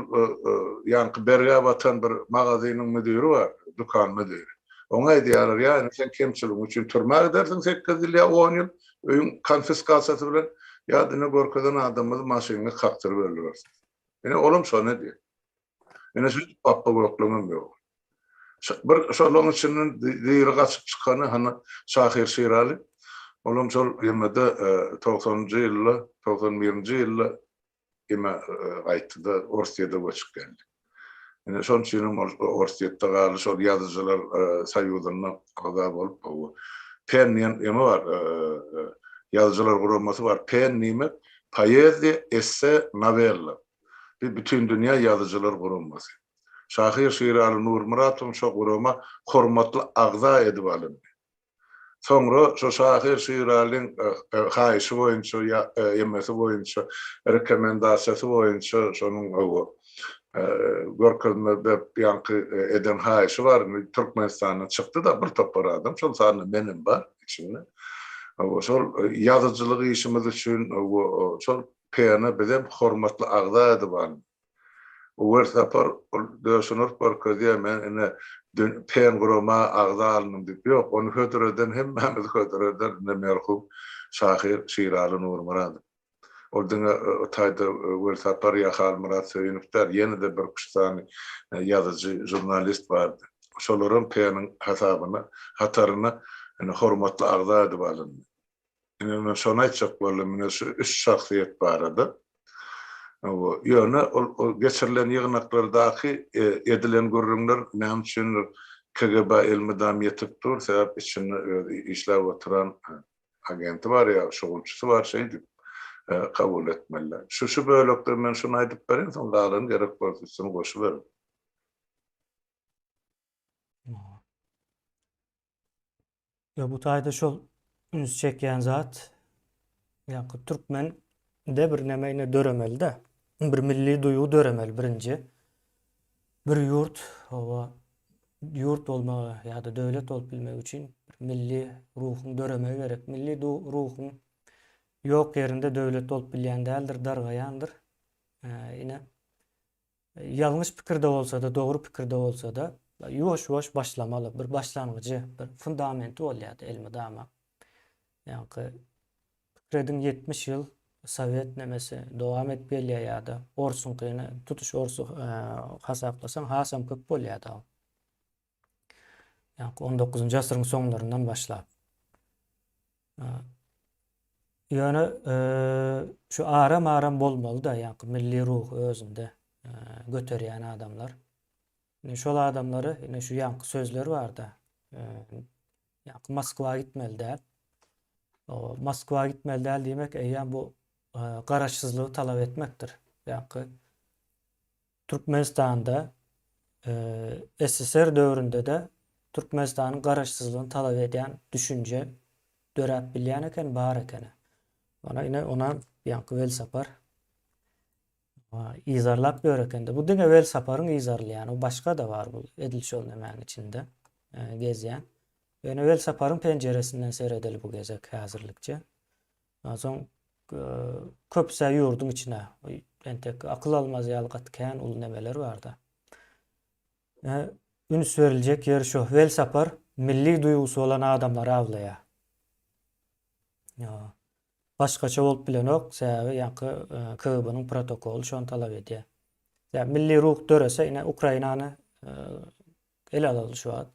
ýanky berge batan bir magazynyň müdiri bar, dukan müdiri. Ona diýerler, ýa sen kemçilik üçin türmäge edersiň 8 ýyl ýa 10 ýyl, öýüň konfiskasiýasy bilen ýa dine gorkadan adamyny maşyna kaktyryp öldürersiň. Ine olam şonu diýer. Ine şu Bappa Göklen'im ýok. Bir şolun içinden diýeri gaçyp çykany hana Şahir Şirali. Olam şol ýemede 90-njy ýylda, 91-nji ýylda ime aýtdy Orsiýada göçüp geldi. Ine şol üçin Orsiýetde galy şol ýazyjylar saýudyna gaza bolup o Penniýan eme bar, ýazyjylar guramasy bar. Penniýme poeziýa, esse, novella. Bütün dünýä ýazyjylar guramasy. Şahir Şirali Nurmuratow şo gurama hormatly agza edip alyndy. Soňra şo Şahir Şiraliň haýşy boýunça ýemesi boýunça rekomendasiýasy boýunça şonuň görkezmede ýanky eden haýşy bar. Türkmenistana çykdy da bir topar adam. Şol sany menim bar içinde. Şol ýazyjylyk işimiz üçin şol peyana bizem hormatly agza edip alyndy. O sapar döşünür barkadiya men ene pen gurama agza alınım diýip ýok, onu hödüreden hemmemiz hödüreden ne merhum Şahir Şirali Nurmuratow. Orada taýda sapar ýa Murat Söýünewler ýene-de bir kuştany ýazyjy jurnalist bardy. Şolaryň peňiň hasabyna, hataryna ene hormatly agza edip alyndy. Ene şonu aýtjak boldum, mene şu üç şahsiýet barada. Ýöne o geçirilen ýygnaklardaky edilen görüňler näme üçin KGB elmidam ýetip dur, sebäp içinde işläp oturan agenti bar ýa şogulçysy bar şeýdi kabul etmeliler. Şu bölekde men şunu aýdyp berýän, soň galan gerek bolsa goşup berin. Ya bu taýda şol üns çekýän zat ýa Türkmen de bir nemeýine döremeli de. Bir milli duýgu döremeli birinji. Bir ýurt bolmagy ýa-da döwlet bolup bilmek üçin milli ruhyň döremegi gerek. Milli ruhyň ýok ýerinde döwlet bolup bilýän däldir, dargaýandyr. Ine ýalňyş pikirde bolsa da, dogry pikirde bolsa da ýoş-ýoş başlamaly, bir başlangıcı, bir fundamenti bolýar elmidama. Ýa-ni pikirden 70 ýyl Sovet nemesi dowam etýär ýa-da orsunkyny tutuş orsu hasaplasaň hasam köp bolýar da. Ýa 19-njy asyryň soňlaryndan başlap. Ýöne şu aram bolmaly da ýa milli ruh özünde göterýän adamlar. Şol adamlary ine şu ýanky sözleri bar da. Ýa Moskwa gitmeli däl. O Moskwa gitmeli däl diýmek eýýan bu garaşsyzlygy talap etmekdir. Ýa Türkmenistanda SSR döwründe de Türkmenistanyň garaşsyzlygyny talap edýän düşünje dörep bilýän eken, bar eken. Ona ýanky Welsapar izarlap görəkende. Bu diňe Welsaparyň izarlaýany o başga da bar bu edilşol nemäň içinde gezýän. Vel Sapar'ın penceresinden seyredeli bu gezek hazırlıkça. Soň köpse yurdun içine. Entek akıl almaz ýalgatken ul nemeler barda. Üns veriljek yer şu. Vel Sapar milli duygusu olan adamları avlaya. Ya, başkaça bolup bilenok, sebäbi ýa-ni KGB-nyň protokolu şonu talap edýär. Ya milli ruh dörese ine Ukrainany ele alışýar.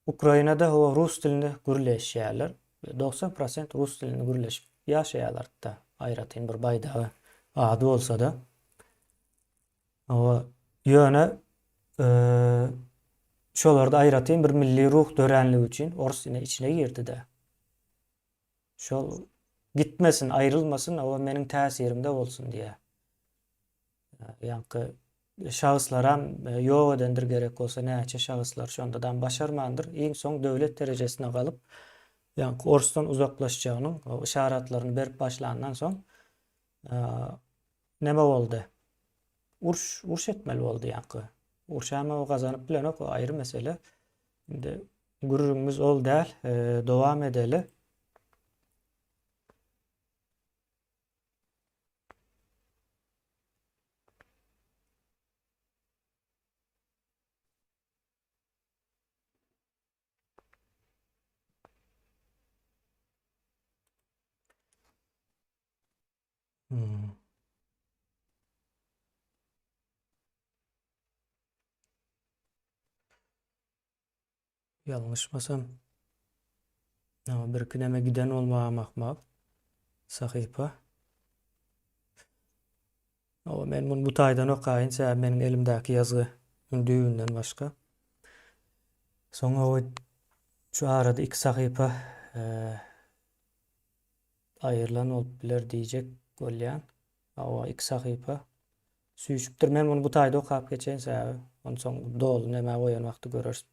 Ukrainada o rus dilini gürleşýärler. 90% rus dilini gürleşip ýaşaýarlar da. Aýratyn bir baýdagy ady bolsa da. O ýöne şolarda aýratyn bir milli ruh dörenligi üçin Orus içine girdi de. Şol gitmesin, ayrılmasın, o menin täsirimde bolsun diye. Ýa-ni şahıslara ýok edendir gerek bolsa näçe şahıslar şondadan başarmandyr. Iň soň döwlet derejesine galyp ýa-ni Orusdan uzaklaşjagynyň o işaratlaryny berip başlandan soň neme boldy? Urş etmeli boldy ýa-ni. Urşama gazanyp bilenok o aýry mesele. Indi gururumyz ol däl, dowam edeli. Ýalňyşmasam bir kineme giden olmamak sahypa. O men bunu bu taýdan okaýyn, sebäbi meniň elimdäki ýazgy düýünden başga. Soňra o şu arada 2 sahypa aýrylan bolup biler diýjek bolýan. O 2 sahypa süýşüpdir. Men bunu bu taýda okap geçen sebäbi onu soň dolu näme goýan wagty görürüz.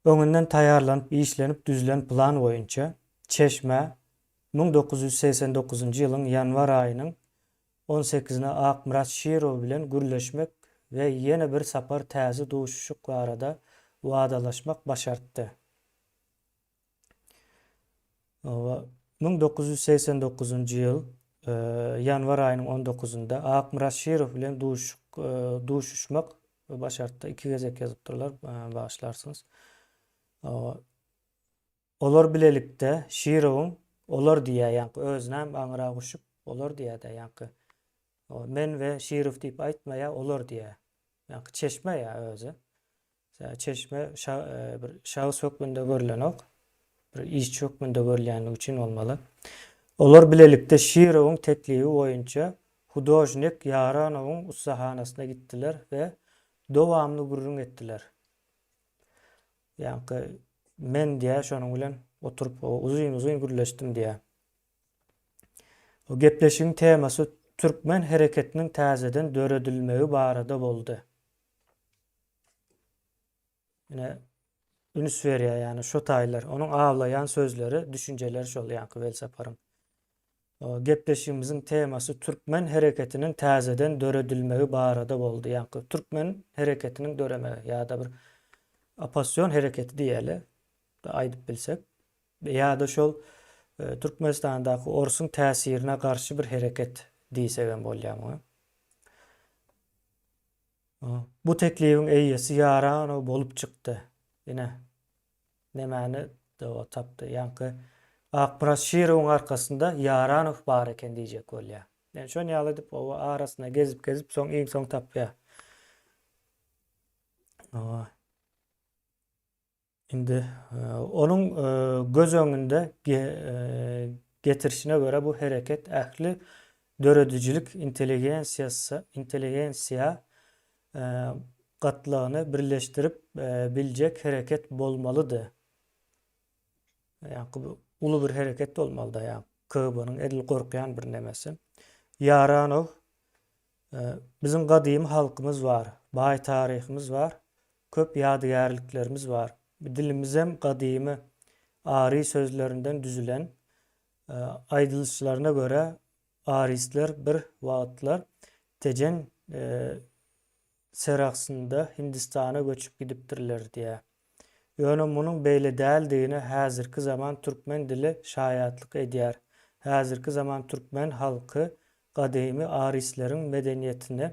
Öňünden taýarlanyp, işlenip düzülen plan boýunça Çeşme 1989-njy ýylyň ýanwar aýynyň 18-ine Akmurat Şirow bilen gürleşmek we ýene bir sapar täze duşuşyk barada wadalaşmak başartdy. 1989-njy ýyl ýanwar aýynyň 19-ynda Akmurat Şirow bilen duşuşmak başartdy. 2 gezek ýazypdyrlar, başlarsynız. Olar bilelikde Şirowyň olar diýä ýa-ni özünem aňyra guşup olar diýä-de ýa-ni men we Şirow diýip aýtmaýa olar diýä. Ýa-ni Çeşme ýa özü. Çeşme bir şahys hökmünde görülenok, bir iş hökmünde görülýänligi üçin bolmaly. Olar bilelikde Şirowyň teklibi boýunça hudojnik Yaranowyň ustahanasyna gitdiler we dowamly gurrun etdiler. Yani men diye şonun bilen oturup uzun gürleşdim diye. O gepleşiň temasy Türkmen hereketiniň täzeden döredilmegi barada boldy. Ine üns berýär, yani şu taýlar, onuň awlayan sözleri, düşünjeleri şol ýa-ni Vel Saparyň. O gepleşigimiziň temasy Türkmen hereketiniň täzeden döredilmegi barada boldy. Ýa-ni Türkmen hereketiniň döremegi ýa-da bir opozisiýon hereketi diýeli, aýdyp bilsek. Ýa-da şol Türkmenistandaky Orusyň täsirine garşy bir hereket diýsegem bolýar. Bu teklibiň eýesi Yaranow bolup çykdy. Ine nemäni dawa tapdy. Ýa-ni Akmurat Şirowyň arkasynda Yaranow bar eken diýjek bolýar. Yani şonu ýaly edip o arasyna gezip soň iň soň tapýar. Indi onuň göz öňünde getirişine göre bu hereket ähli döredijilik inteligensiýa gatlagyny birleşdirip biljek hereket bolmalydy. Ýa-ni bu ulu bir hereket bolmaly da, ýa-ni KGB-nyň edil gorkýan bir nemesi. Yaranow bizim gadymy halkymyz bar, baý taryhymyz bar, köp ýadygärliklerimiz bar. Dilimiz hem gadymy ary sözlerinden düzülen aýdylışlaryna göre arisler bir wagtlar tejen seraksynda Hindistana göçüp gidipdirler diye. Ýöne munuň beýle däldigine häzirki zaman türkmen dili şaýatlyk edýär. Häzirki zaman türkmen halky gadymy arisleriň medeniýetine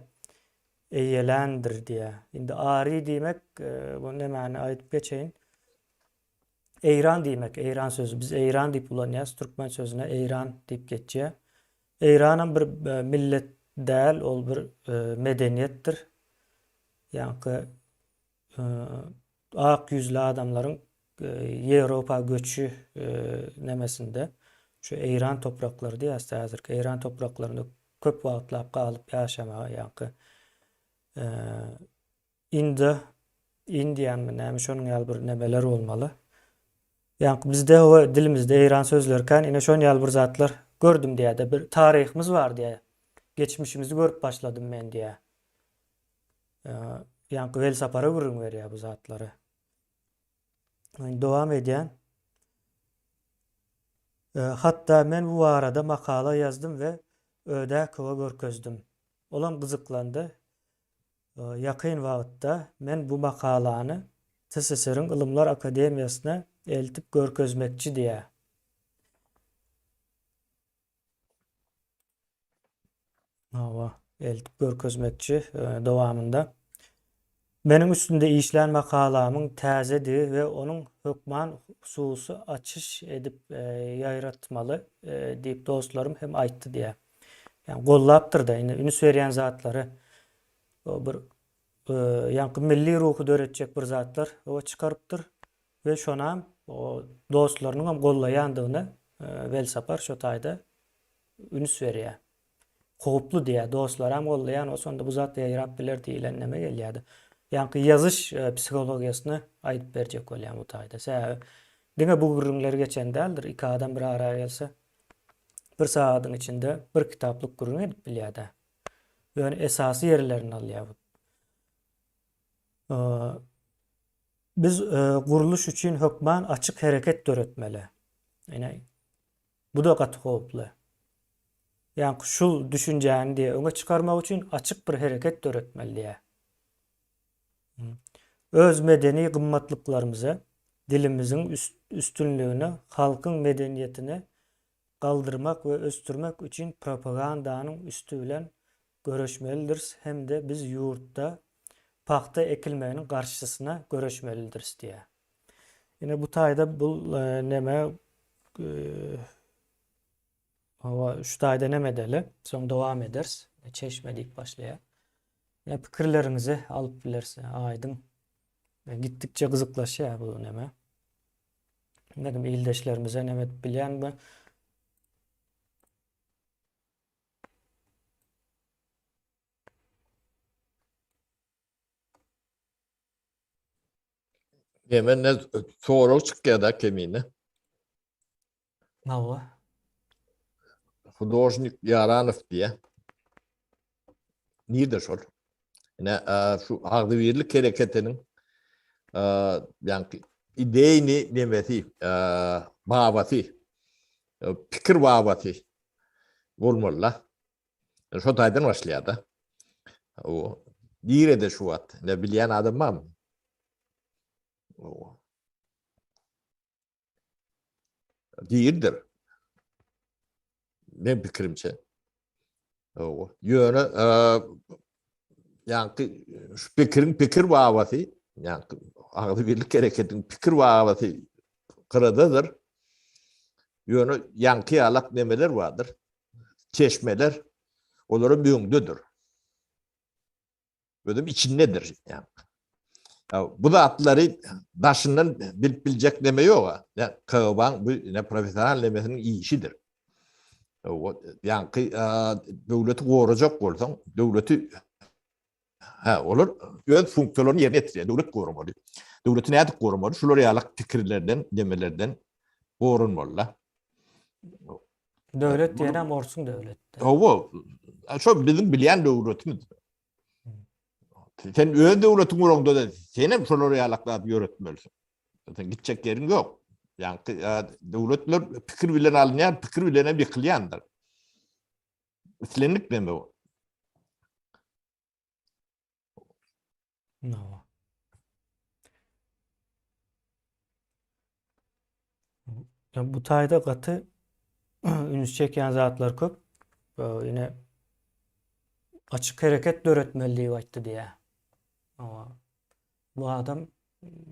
eýelendir diýär. Indi ari diýmek bu nämäni aýdyp geçeýin. Eýran diýmek, eýran sözü. Biz eýran diýip ulanýas, türkmen sözüne eýran diýip geçýär. Eýranam bir millet däl, ol bir medeniýetdir. Ýani ak yüzlü adamların Ýewropa göçü nemesinde şu eýran toprakları diýär häzirki eýran topraklarynda köp wagtlap galyp ýaşamaga ýani Indian näme şonuň ýaly bir nemeler bolmaly. Ýani bizde o dilimizde eýran sözlerken ine şoň ýaly bir zatlar gördüm diýär, bir taryhymyz bar diýär. Geçmişimizi görüp başladım men diýär. Ýani wel sapara gürrüň berýär bu zatlary. Dowam edýän. Hatta men bu arada makala yazdım ve öde köwe görkezdim. Olam gyzyklandy. Yakyn wagtda men bu makalany TSSR'ın Ilymlar Akademiýasyna eltip görkezmekçi diýär. Eltip görkezmekçi dowamında. Benim üstünde işlen makalamın täzedi ve onun hökman hususy açış edip ýaýratmaly diýip dostlarım hem aýtdy diýär. Yani gollapdyr da üns berýän zatlary o bir ýani milli ruhy döretjek bir zatlar o çykarypdyr ve şonam o dostlarynyň hem gollaýandygyny belsapar şo taýda üns berýär. Hoplu diýär, dostlar hem gollaýan o sonda bu zat ýaýrap biler diýilen neme gelýärdi. Yani yazış psikologiýasyny aýdyp berjek bolýan bu taýda. Sebäbi diňe bu gürrüňler geçen däldir. Iki adam bir araya gelse bir saatyň içinde bir kitaplyk gürrüň edip bilýär-de. Ýöne esasy ýerlerini alýar. Biz guruluş üçin hökman açyk hereket döretmeli. Ýani bu da gaty hoply. Yani şul düşünjäni diýe öňe çykarmak üçin açyk bir hereket döretmeli diýär. Öz medeni gymmatlyklarymizy, dilimizin üstünlüğünü, halkyň medeniýetini galdyrmak we östürmek üçin propagandanyň üstü bilen göreşmelidir hem de biz ýurtda paxta ekilmeginiň garşysyna göreşmelidir diýär. Ýene bu taýda bu neme şu taýda neme deli, soň dowam ederiz. Çeşme diýip başlaýar. Pikirlerinizi alıp bilerse aydın. Gittikçe gyzyklaşýar bu neme. Nägim ildeşlerimize neme bilýän mi? Hemen ne soru çykýar-da kemine. Nawa. Hudожник Yaranow diye. Nirde şol? Şu agdybirlik hereketiniň yani ideýini demesi, babaty, pikir babaty bolmaly. Şo taýdan başlaýar-da. O direde şu wat. Ne bilýän adam barmy? Değildir. Ben pikirimçe. Ýöne ýani şu pikir babaty, ýani agdybirlik hereketiň pikir babaty kıradadır. Ýöne ýanky alak nemeler vardır. Çeşmeler olaryň büyüňdedir. Ödüm içindedir yani. Bu da atlary daşından bilip biljek neme ýok. Yani Kağban bu ne profesional nemesinin iyi işidir. Yani döwleti gorajak bolsaň, döwleti olur. Öz funksiyonlaryny ýerine ýetirýär. Döwlet goramaly. Döwleti näde goramaly? Şolary ýaly pikirlerden, demelerden gorunmaly. Döwlet diýen morsun döwletde. Şo bizim bilýän döwletimiz. Sen öz döwletiň guragynda da sen hem şolary ýalaklap ýöretmelisin. Sen gitjek ýeriň ýok. Yani döwletler pikir bilen alınýar, pikir bilen ýykylýandyr. Islenlik deme o. No. Ya bu tayda katı ünüs çeken zatlar köp. Yine açık hareket öğretmenliği vaçtı diye. Ama bu adam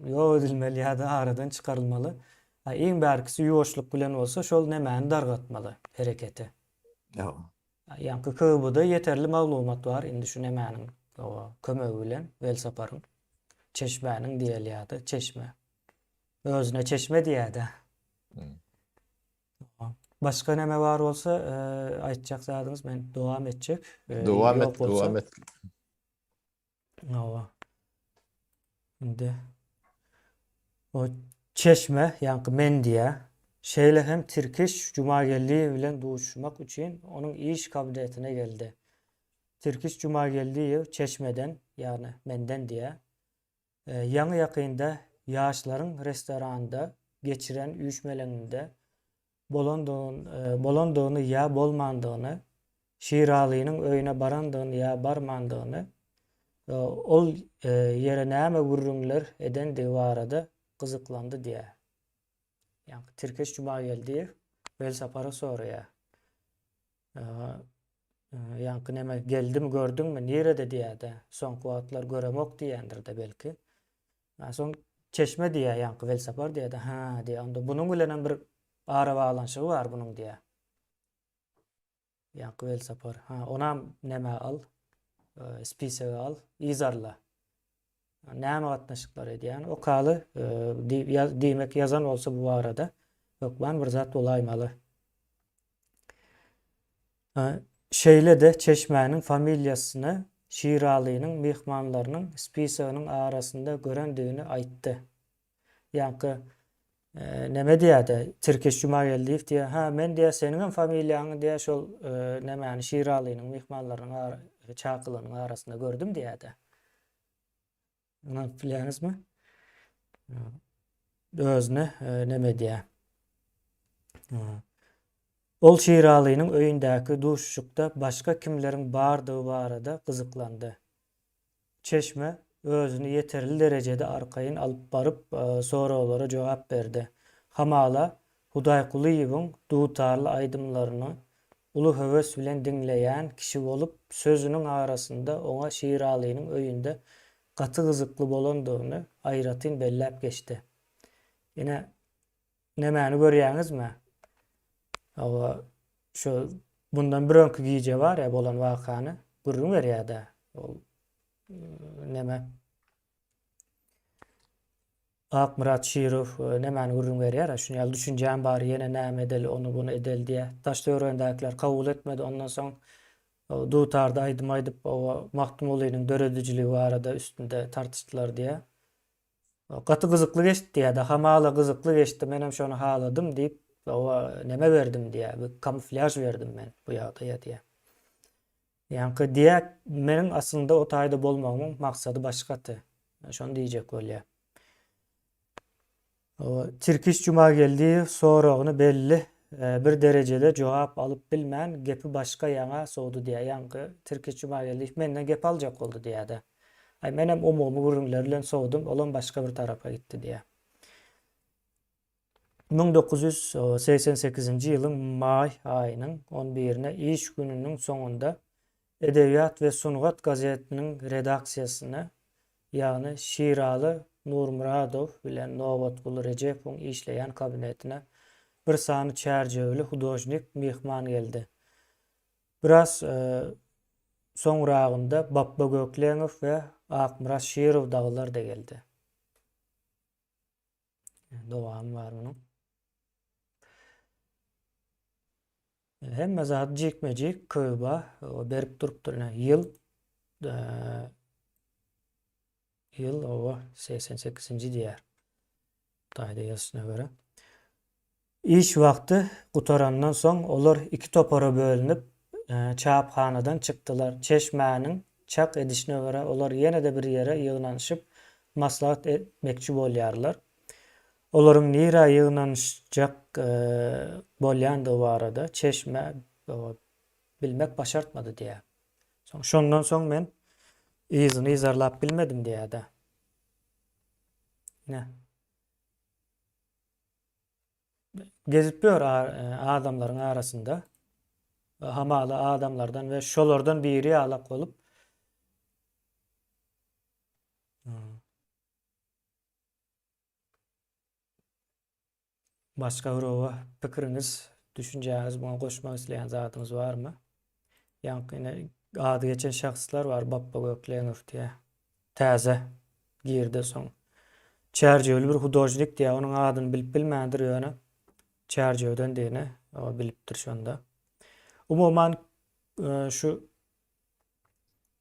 yol edilmeli ya da aradan çıkarılmalı. En berkisi yoğuşluk bilen olsa şol nemäni dargatmalı hareketi. Ya. Yankı KB'da yeterli maglumat var. Indi şu nemäniň kömegi bilen Welsaparyň çeşmäniň diýelýärdi. Çeşme. Özüne çeşme diýärdi. Başka neme var olsa aýtjak zadyňyz men dowam etjek. Devam et, Ýok bolsa- devam et. Ova. Indi o çeşme yankı men diye şeýle hem Tirkiş Jumagelliği bilen duşmak üçin onun iş kabiliyetine geldi. Tirkiş Jumagelliği Çeşmeden yani menden diye yanı yakında yaşların restoranında geçiren üyüşmelerinde bolondığını ya bolmandığını Şiraly'nın öyüne barandığını ya barmandığını ol yere näme gurrunlar eden diwarada kızıklandı diye. Yani Tirkiş Jumagelliği Welsapara soruyor. Yankı neme geldim gördün mü nerede diye de son kuatlar göremok diyendir de belki. Son çeşme diye yankı Welsapar diye de ha diye onda bunun bilen bir ara bağlanışı var bunun diye. Yankı Welsapar ha ona neme al spisege al izarla. Näme gatnaşyklar edýän o kaly diýmek yazan olsa bu arada yok ben bir zat olaymaly. Şeýle de Çeşmäniň familýasyny Şiraly'nyň mehmanlarynyň spisegiň arasynda görendigini aýtdy. Ýa-ni neme diýärdi? Tirkiş Jumagelliği diýär. Ha men diýär seniň familýaňy diýär şol nemäni Şiraly'nyň mehmanlarynyň çakylynyň arasynda gördüm diýärdi. Onu bilýäňizmi? Özüne neme diýär? Ol Şiraly'nyň öýündäki duşşukda başga kimleriň bardygy barada gyzyklandy. Çeşme özüni yeterli derecede arkaýyn alyp baryp soraglary jogap berdi. Hamala Hudaýkulyýewiň dutarly aýdymlaryny uly höwes bilen diňleýän kişi bolup sözüniň arasynda oňa Şiraly'nyň öýünde gaty gyzykly bolandygyny aýratyn belläp geçdi. Ýene nemäni görýäňizmi? Awa şu bundan bir öňkü giýje var ya bolan wakany gurrun berýärdi. Ol neme Akmurat Şirow nemäni gurrun berýär? Şuny ýaly düşünjäm bar ýene näme edel onu bunu edel diýe. Taşdöwrendäkiler kabul etmedi. Ondan soň dutarda aýdym aýdyp o Mahtumoğlu'nun dörediciliği barada üstünde tartıştılar diye. Gaty gyzykly geçdi diýär. Hamala gyzykly geçdi. Menem şonu haladym diýip o neme verdim diye, bir kamuflaj verdim men bu ýagdaýa diye. Yankı diýär, meniň aslında o taýda bolmagyň maksady başgaty. Şonu diýjek bolýar. O Tirkiş Jumagelliği soragyny belli bir derecede jogap alyp bilmän gepi başga ýaňa sowdy diýär. Yankı Tirkiş Jumagelliği menden gep aljak boldy diýärdi. Ay menem umumy gurrunlar bilen sowdum, olan başga bir tarapa gitdi diýär. 1988-nji ýylyň may aýynyň 11-ine iş gününiň soňunda Edebiýat we Sunugat gazetiniň redaksiýasyna ýagny Şiraly Nurmuradow bilen Nowatguly Rejepowiň işleýän kabinetine bir sany çärjewli hudojnik mehman geldi. Biraz soňragynda Bappa Gökleňow we Akmurat Şirow daglar da geldi. Dowam bar munyň. Hemme zat jikmejik köýba berip durupdyr. Ýyl o 88-nji diýär. Taýda ýazyna görä. İş wagty gutarandan soň olar iki topara bölünip çapxanadan çykdylar. Çeşmäniň çak edişine görä olar ýene-de bir ýere ýygnanyşyp maslahat etmekçi bolýarlar. Olaryň nira ýygnanyşjak bolýandygy barada Çeşme bilmek başartmady diýär. Şondan soň men izyny izarlap bilmedim diýär-de. gezipýör adamlaryň arasynda. Hamaly adamlardan we şolardan biri alak bolup başga birowa pikiriňiz, düşünjäňiz, buňa goşmak isleýän zatyňyz barmy? Ýani ady geçen şahslar var, Bappa Gökleňew diýe. Täze girdi soň. Çerjewli bir hudojnik diýe, onuň adyny bilip bilmändir ýöne. Çerjewden diýene, o bilipdir şonda. Umuman şu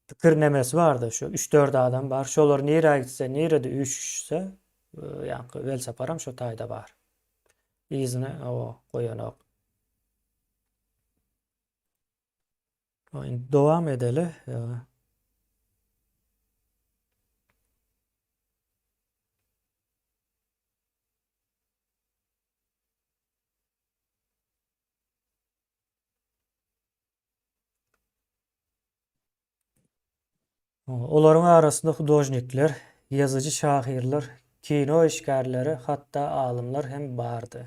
pikir nemesi bardy, şu 3-4 adam bar. Şolar nire gitse, nirede üşüşse, ýani welsaparam şo taýda bar. İzine o koýanok. Dowam edeli. Olaryň arasynda hudojnikler, ýazyjy şahirler, kino işgärleri, hatda alymlar hem bardy.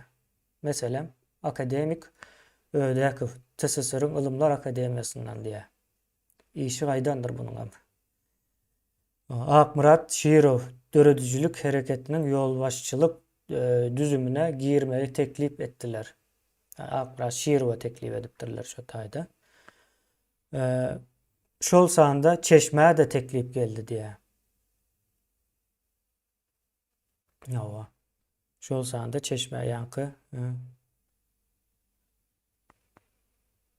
Meselem, akademik Ödäkiw TSSR-ın Ilymlar Akademiýasyndan diýe. İşi gaýdandyr bunuň hem. Akmurat Şirow döredüjülük hereketiniň ýolbaşçylyk düzümine girmeli teklip etdiler. Akmurat Şirow'a teklip edipdirler şo taýda. Şol sanda Çeşme'ye de teklip geldi diye. Ýa. Şol sanda Çeşme ýanky.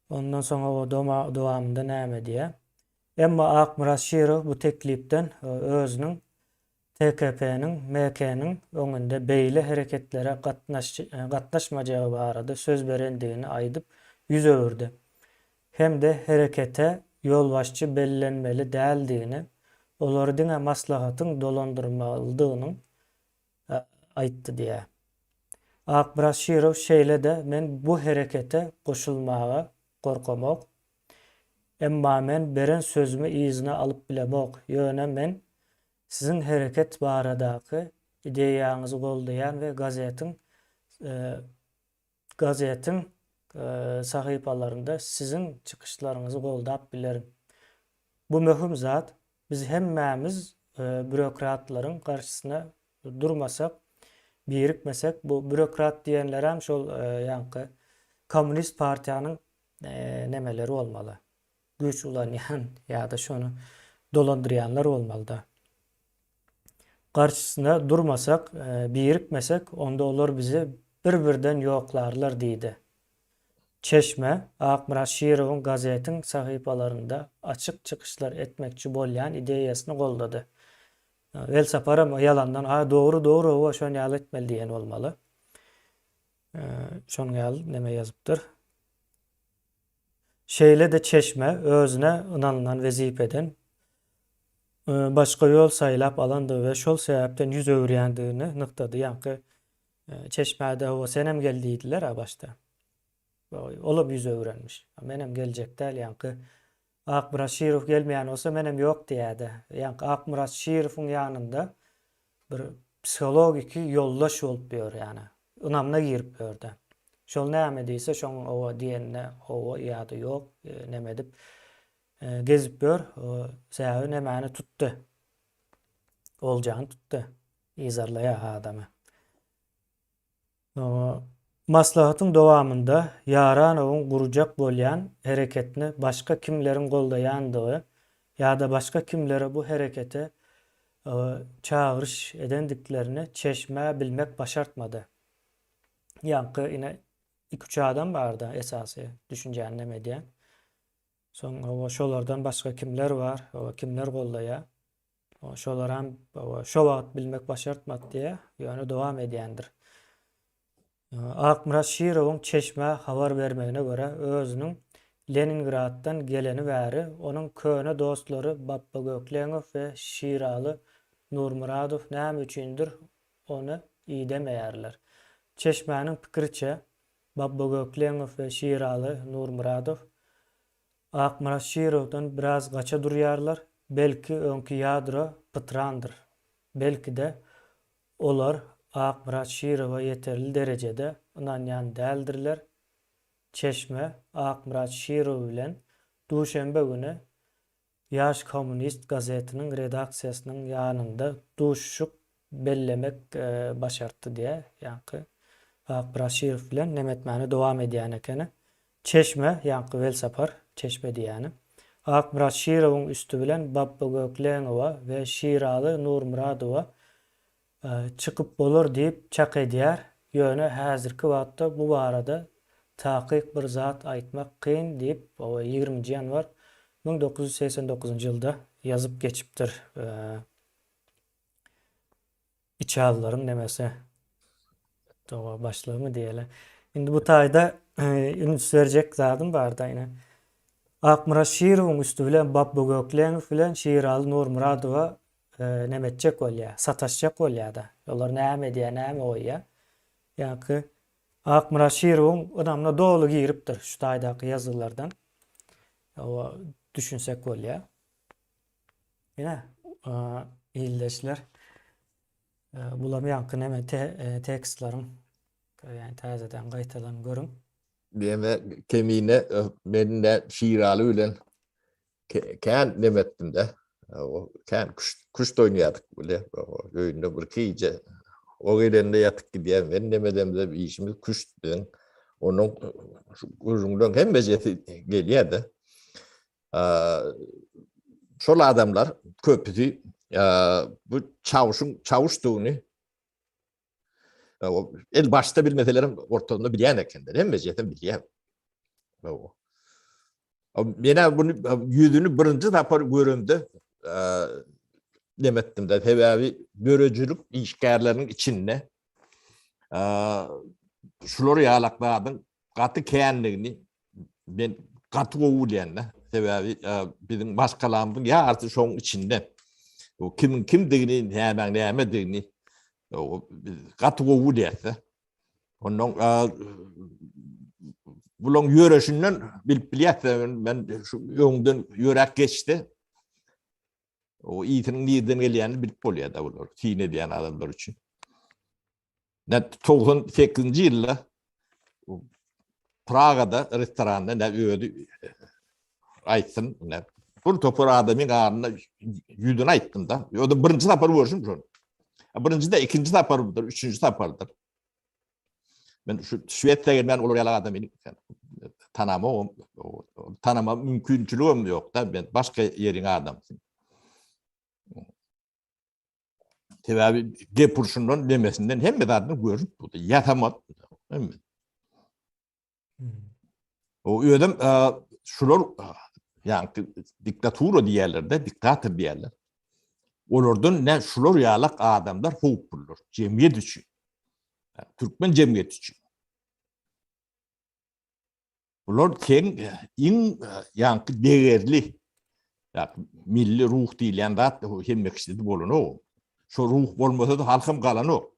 Ondan soňra o dowamında näme diye. Emma Akmurat Şirow bu teklipden özüniň TKP'niň, MK'niň öňünde beýle hereketlere gatnaşmajagy barada söz berendigini aýdyp ýüz öwürdi. Hem de herekete ýolbaşçy bellenmeli däldigini, olary diňe maslahatyň dolandyrmaldygyny aýtdy diye. Akmurat Şirow şeýle de men bu herekete goşulmaga gorkamok. Emma men beren sözümi izine alıp bilemok. Ýöne men sizin hereket baradaky ideýaňyzy goldaýan we gazetin sahypalarynda sizin çykyşlaryňyzy goldap bilerim. Bu möhüm zat. Biz hemmämiz bürokratlaryň garşysyna durmasak, birikmesek, bu bürokrat diýenler hem şol ýanky Komünist partiýanyň nemeleri olmaly. Güç ulanýan ýa-da şonu dolandyrýanlar olmaly da. Garşysyna durmasak, birikmesek, onda olar bizi bir-birden ýoklarlar diýdi. Çeşme, Akmurat Şirow'un gazetin sahypalarynda açyk çykyşlar etmekçi bolýan ideýasyny goldady. Welsaparam yalandan, doğru, o şonu ýaly etmeli diýen olmaly. Şonu ýaly neme ýazypdyr. Şeýle de Çeşme özüne ynanylan wezipeden başga ýol saýlap alandy we şol sebäpden ýüz öwürýändigini nyktady. Ýanky Çeşmäde o senem geldiýdiler başda. Olap ýüz öwürenmiş. Menem geljek däl, ýanky Akmurat Şirow gelmeýän bolsa menem ýok diýädi. Ýanky Akmurat Şirowyň ýanynda bir psikologiki ýoldaş bolup ýör ýani. Ynamna girip ýördi. Şol näme diýse şoň owa diýenne owa ýa-da ýok neme dip gezip ýör. Sähä nämäni tutdy. Oljany tutdy. Izarlaýa adamy. Maslahatyň dowamında Yaranowyň gurjak bolýan hereketini başga kimleriň goldaýandygy ýa-da başga kimlere bu herekete çağırış edendiklerini Çeşme bilmek başartmady. Ýanky ine 2-3 adam bardy esasy düşünjäň neme diýen. Soň şolardan başga kimler var, kimler goldaýar. Şolar hem şo wagt bilmek başartmady diýe ýöne dowam edýändir. Akmurat Şirowyň Çeşme habar bermegine göre özüniň Leningraddan geleni bäri onuň köne dostlary Bappa Gökleňew we Şiraly Nurmuradow näme üçindir onu iýdemeýärler. Çeşmäniň pikiriçe Bappa Gökleňew we Şiraly Nurmuradow Akmurat Şirowdan biraz gaça durýarlar. Belki öňkü ýadro pytrandyr. Belki de olar Akmurat Şirow'a yeterli derecede ynanýan däldirler. Çeşme Akmurat Şirow bilen duşembe güni Ýaş Kommunist gazetiniň redaksiýasynyň ýanynda duşuşyk bellemek başartdy diýe ýa-ni Akmurat Şirow bilen nemetmäni dowam edýän ekeni. Çeşme ýa-ni Welsapar Çeşme diýäni. Akmurat Şirowyň üstü bilen Babba Gökleňowa we Şiraly Nurmuradowa çykyp bolar diýip çak edýär. Ýöne häzirki wagtda bu barada takyk bir zat aýtmak kyn diýip 20 ýanwar 1989 ýylda ýazyp geçipdir. İçallaryň nemesi. Doğa başlygy diýeler. Indi bu taýda ünüs berjek zadym bar da ýene. Akmurat Şirowyň üstü bilen Babba Gökleňow bilen Şiraly Nurmuradowa nemetjek bolýar, sataşjak bolýar da. Olar näme diýär, näme oýýar. Ýa-ni Akmurat Şirowyň adamna dolu giripdir şu taýdaky ýazylardan. O düşünsek bolýar. Ýene ildeşler bulam ýaňky näme tekstlaryň ýani täzeden gaýtadan görüň. Deme kemine benimle Şiralı bilen kän demetdim de. O kän kuş oynayardık böyle. O öýünde bir kıyıca. O gelende yatık gidýän ben demedimde bir işimiz kuş diýen. Onun gurrundan hem bezeti gelýärdi. Şol adamlar köpüsü bu çavuşduğunu el başta bilmeselerim ortadan bilýän ekenler. Hem bezeten bilýän. Mena bunu yüzünü birinci tapar görümde demetdim de sebebi böröcülük işgärleriniň içinde şuları ýalakladyn gaty känligini ben gaty gowy diýende sebebi bizim başkalarymyň ýarty şoň içinde o kimdigini näme digini o gaty gowy diýse onuň bulan ýöreşinden bilip bilýärsen ben şu ýöňden ýörek geçdi. O ýitiniň nirden gelýäni bilip bolýar da bular. Tine diýen adamlar üçin. 98-nji ýylda Pragada restoranda öýdi aýtsyn, bir topar adamyň garnyna ýüdüni aýtdym da. O da birinji tapar görüşüm şonu. Birinji de ikinji tapardyr, üçüncü tapardyr. Ben şu Şwediýa gelýän olar ýaly adam tanama mümkinçiligim ýok da ben başga ýeriň adamsyn. Sebebi gepurşundan demesinden hemme zaten görüp bu yatamad. O ödem şular yani diktatura diýerler, diktatör diýerler. Olardan ne şular ýalak adamlar howp bulur. Jemgyýet üçin. Türkmen jemgyýeti üçin. Bular keng ýa-ni değerli milli ruh diýilen zat hemme kişide bolany o. Şu ruh bolmasa da halkym galan o.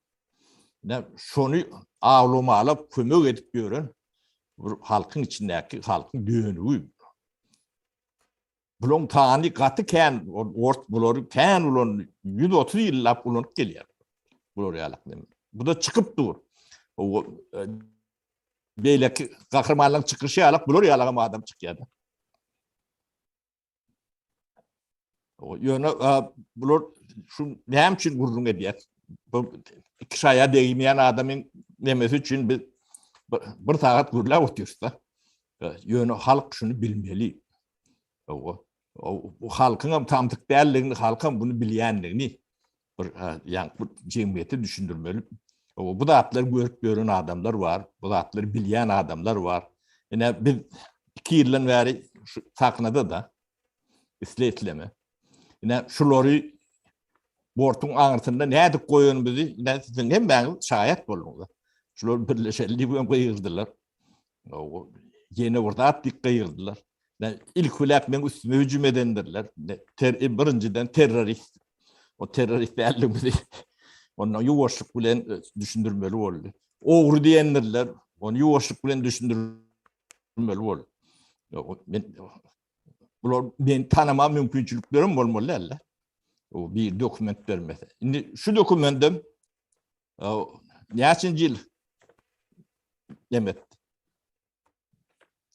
Şonu ağlama alıp kömek edip ýören halkyň içindäki halkyň dönügi. Bulun tany gaty kän bulary kän ulan 130 ýyllap ulanyp gelýär. Bular ýalak deme. Bu da çykyp dur. O beýleki gahrmanlyk çykyşy ýalak bular ýalagam adam çykýar. O ýöne bular şu näme üçin gurrun edýär? Bu iki şaya değmeyen adamın nemesi için bir saat gürle otuyorsa yönü halk şunu bilmeli. O halkın tamtık değerlerini halkın bunu bilyenlerini yani bu cemiyeti düşündürmeli. Bu da atları görüp gören adamlar var. Bu da atları bilyen adamlar var. Yani biz 2 yıldan beri saknadı da isletleme. Yani şuları bortun ağırtında ne dik koyun bizi sizin hem ben şayet bolunlar. Şular birleşelli bu koyurdular. O yeni orada attık koyurdular. İlk hulak men üstüme hücum edendirler. Birinciden terörist. O terörist belli bizi. Ondan yuvaşlık bilen düşündürmeli oldu. Oğru diyendirler. Onu yuvaşlık bilen düşündürmeli oldu. Ben tanıma mümkünçülüklerim olmalı. O bir dokument vermesi. Şimdi şu dokumentim neçinci yıl demet.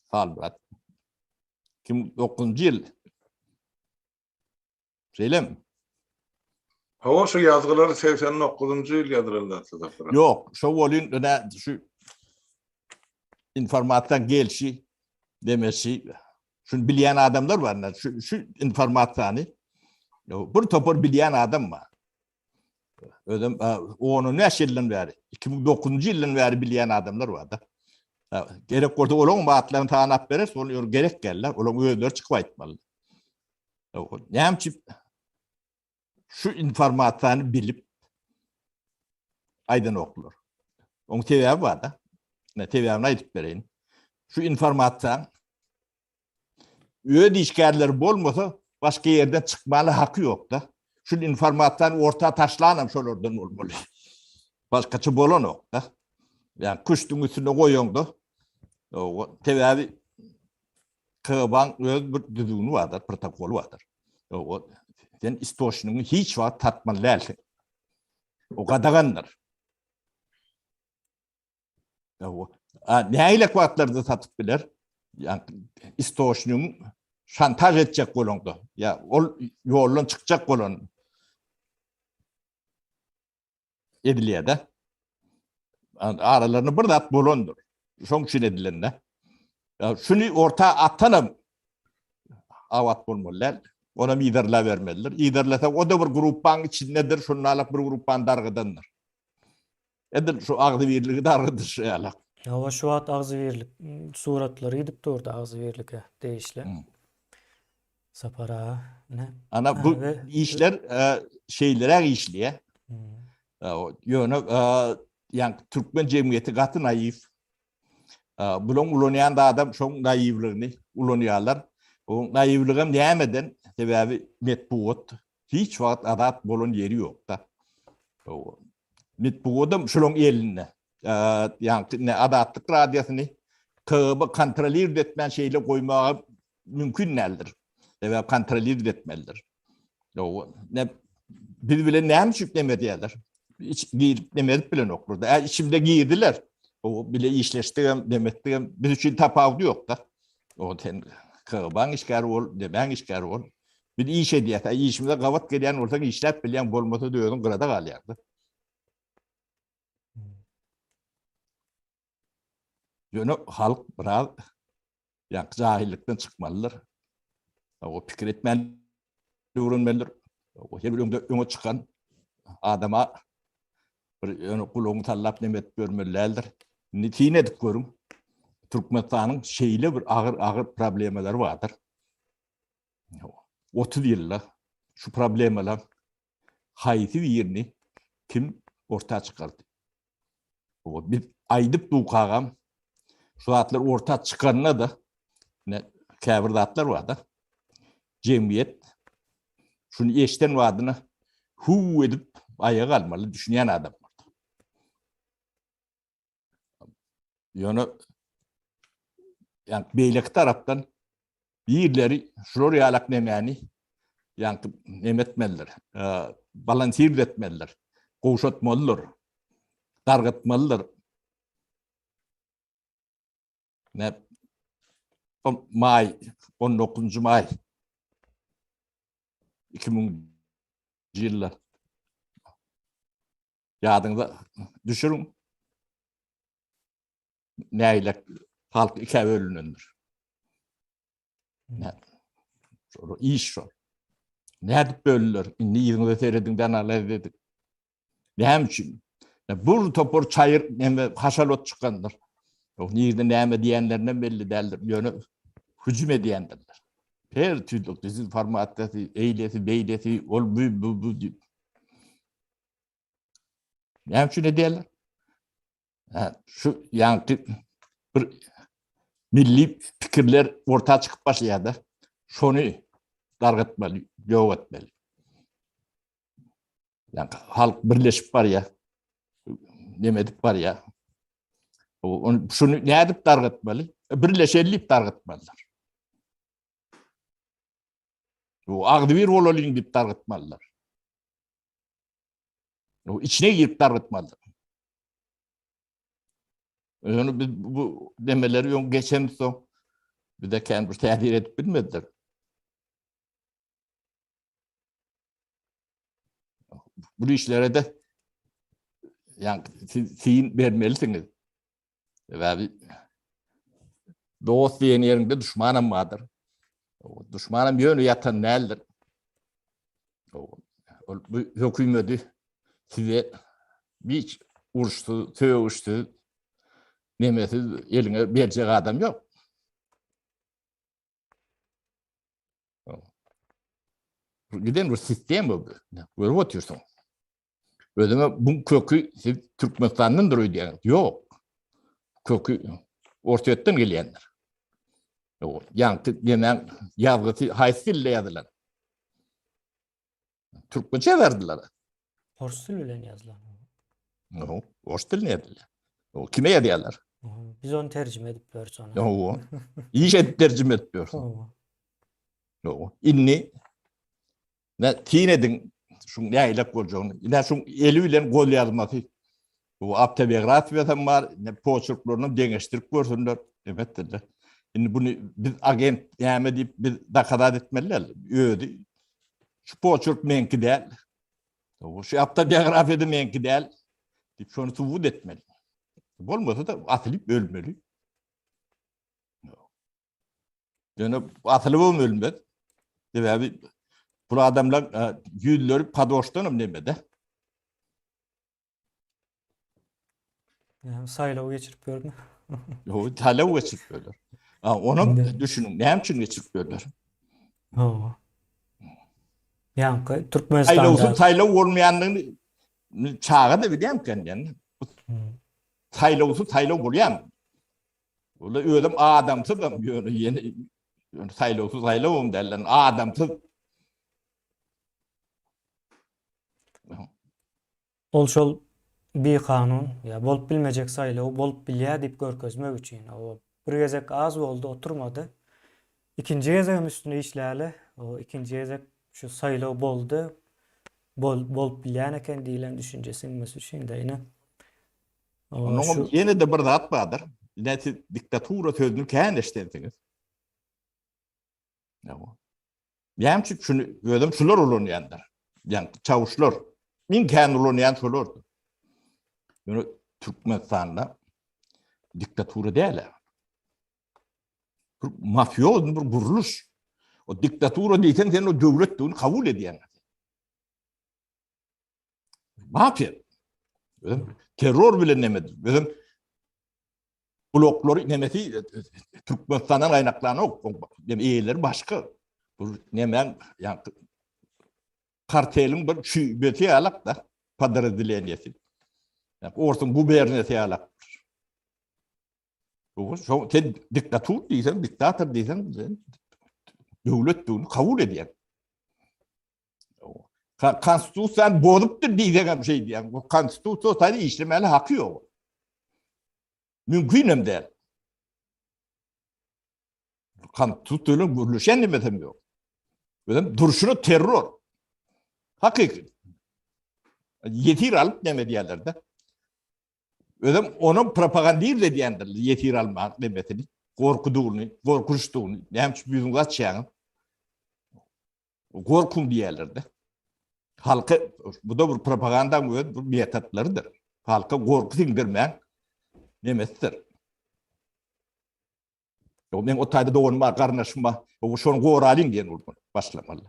Halburat. 2009 yıl. Söylem. Hawa şu yazgıları 89-njy ýyl ýazyldy Zafer. Yok, şu volün öne şu informasiyon gelişi demesi, şunu bilen adamlar var. Şu informasyonu, bir topor bilen adam var. Ödüm, onu ne yıldan beri, 2009 yıldan beri bilen adamlar var da. Gerek orada olan vaatlarını tanap verir, sonra gerek gelirler, olan öğüdür çıkıp etmeli. Neymiş şu informasyonu bilip aydın okulur. Onun TV'ye var da. TV'ye aydıp vereyim. Şu informasyon öğüd işgərleri bolmasa başka yerden çıkmalı hakkı yok da. Şu informasyon orta taşlanam şolordan olmalı. Başkaçı bolan yok da. Yani kuştun üstüne koyuyordu. TV'ye kıban öz bir düzgünü vardır, protokolü vardır. Sen istoşunun hiç var tatman lelsin. O kadağındır. Neyle kuatlarda satıp bilir? Yani istoşunun şantaj edecek olundu. Ya yolun çıkacak olun. Ediliye de. Aralarını bir dat bolondur. Son için edilende. Şunu orta atanım. Avat bulmalılar. Ona liderle vermeliler. Liderlese o da bir gruppan içindedir. Şunlarla bir gruppan dargıdandır. Edil şu ağzı birliği dargıdır şeyler. Hawa şu wagt agzybirlik suratları gidip durdu agzybirlike değişle. Sapara ne? Ana bu ve- işler şeylere işliye. Yönü yani Türkmen cemiyeti katı naif. Bulun ulanayan da adam çok naivliğini ulanayalar. O naivliğim diyemeden sebebi metbuat. Hiç vakit adat bolun yeri yok da. Metbuadım şunun eline. Yani ne adatlık radyasını kıbı kontrol etmen şeyle koymaya mümkün nedir? Sebebi kontrol etmelidir. Ne birbirine neyim şüplemediler. Hiç giyip demedik bile yok burada. İçimde giydiler. O bile işleştiğim, demettiğim bir için tapavdu yok da. O ten kıban işgar ol, demen işgar ol. Bir iş ediyet. İşimde kavat gelen ortak işler bilen bolmasa diyordum kırada kalıyordu. Yönü halk biraz yani cahillikten çıkmalıdır. O fikir etmeli, öğrenmelidir. O her bir öne çıkan adama bir kulağını tallap demet görmelilerdir. Nitine edip görün. Türkmenistan'ın şeyle bir ağır problemler vardır. 30 yılda şu problemler hayati yerini kim ortaya çıkardı? O bir aydıp dukağam şu atlar ortaya çıkanına da ne kâbirdatlar vardı. Cemiyet şunu eşten vadını hu edip ayağa kalmalı düşünen adam. Yani beylik taraftan birileri şuraya alak nemeni yani nemetmelidir. Balansir etmelidir. Koşatmalıdır. Dargıtmalıdır. Ne 19 May 2000 yıllar yadınıza düşürün. Neyle halk iki bölünündür. Sonra iş var. Nerede bölünür? İnni yığında seyredin alay dedik. Ne için? Bu topor çayır haşalot çıkandır. O nirde neyme diyenlerden belli değildir. Yönü hücum ediyendirler. Her türlü dizi formatı, eylesi, beylesi, bu. Ne için ne diyorlar? Şu yani bir milli fikirler ortaya çıkıp başlayadı. Şunu dargıtmalı, yok etmeli. Yani halk birleşip var ya, demedik var ya, şunu ne edip dargıtmalı? Birleşelip dargıtmalılar. O ağdı bir olalım deyip dargıtmalılar. O içine girip dargıtmalılar. Onu biz bu demeleri yok geçen son bir de kendi bir tehdir edip bilmediler. Bu işlere de yani siz vermelisiniz. Ve bir dost diyen yerinde düşmanım vardır. O düşmanım yönü yatan nedir? Bu hükümeti size bir uçtu, söğüştü, nemesiz eline verecek adam yok. Giden bir sistem bu. Böyle oturuyorsun. Ödeme bu kökü siz Türkmenistan'dan duruyor diyen. Yok. Kökü ortadan geliyenler. Yani denen yazgısı haysille yazılan. Türkmençe verdiler. Fors bilen yazılan. Orta ne yazdılar? O kime yazıyorlar? Biz onu tercüme edip ver sonra. O iyi şey tercüme etmiyorsun. O inni ne tinedin şu ne aylak olacağını. Ne şu eliyle gol yazması. Bu autobiyografi var. Ne poçurklarını dengeştirip görsünler. Evet dediler. Şimdi bunu biz agent yani deyip biz dakadat etmeliler. Öyle. Şu poçurk menki değil. Şu autobiyografi de menki değil. Deyip şunu tuvud etmeli. Olmasa da atılıp ölmeli. Yani atılıp ölmedi. Ve bu adamlar yüzleri padoştanım demedi. Yani saylav geçirip gördüm. O talav geçirip onu düşünün. Ne için geçirip Yani Türkmenistan'da Saylav olmayanlığını çağa da bileyim kendini. Saylav bulayım. Öyle adamsız da yeni saylav derler. Adamsız. olşol bir kanun ya bolup bilmeyecek saylav bolup bilýär diýip görkezmek üçin. O bir gezek az boldy, oturmadı. İkinci gezegim üstüne işläli. O ikinci gezek şu saylaw boldy. Bolup bilýän eken diýilen düşünjesi mesela ine. Onun yeni de bir zat vardır. İleti diktatura sözünü kendi işlensiniz. Yani çünkü şunu gördüm, şular olun yandır. Yani çavuşlar. Min kendi olun yan şulardı. Yani Türkmenistan'da diktatura değil. Mafyoz bir kuruluş. O diktatura değilsen sen o devletliğini kabul ediyen. Mafya. Terör bile nemedi. Blokları nemesi Türkmenistan'dan kaynaklanı yok. Eğileri başka. Nemen yani kartelin bir şubeti alak da padar edileniyesi. Yani orsun gubernesi alak. Sen diktatör değilsen, diktatör değilsen devletliğini kabul ediyen. Konstitüsyon bozuptur diyecek bir şey diyen. Bu konstitüsyon sadece işlemeli hakkı yok. Mümkün hem değil. Konstitüsyonun kuruluşan demetem yok. Duruşunu terör. Hakiki. Yetir alıp demedi yerlerde. Onun propagandayı da diyendir. Yetir almak demetini. Korkuduğunu, korkuştuğunu. Hem bizim kaçacağını. Korkun diyerlerde. Halka, bu da bir propaganda mı? Bu metatlarıdır. Halka korku sindirmeyen demesidir. Ben o tayda doğunma, karnaşma, o şunu koralin diyen olur başlamalı.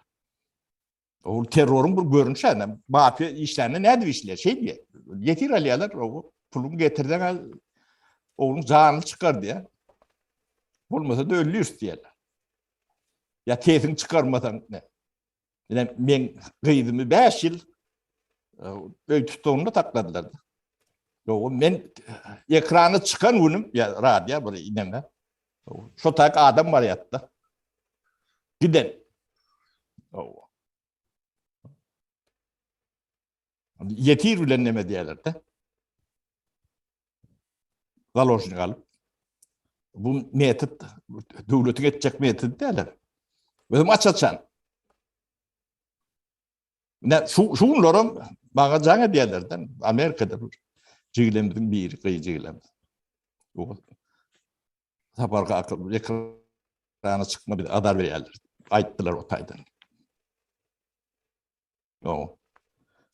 O terörün bir görünüşü. Mafya işlerine nedir işler? Şey diye. Yetir alıyorlar. O pulunu getirden oğlum canını çıkar diye. Olmasa da ölüyüz diyorlar. Ya tezini çıkarmadan ne? Yani ben kıydımı 5 yıl öyle tutuğunu takladılar. Ben ekranı çıkan günüm ya radyo böyle ineme. Şu tak adam var yattı. Giden. Yetir bile neme diyorlar da. Galojunu alıp. Bu metot, devletin edecek metot derler. Benim açaçan. Şunlarım bana canı diyorlardan. Amerika'da bu. Ciglemdin bir kıyı ciglemdin. O sabarga akıl ekrana çıkma bir adar verýärler. Aýtdylar o taýdan. O.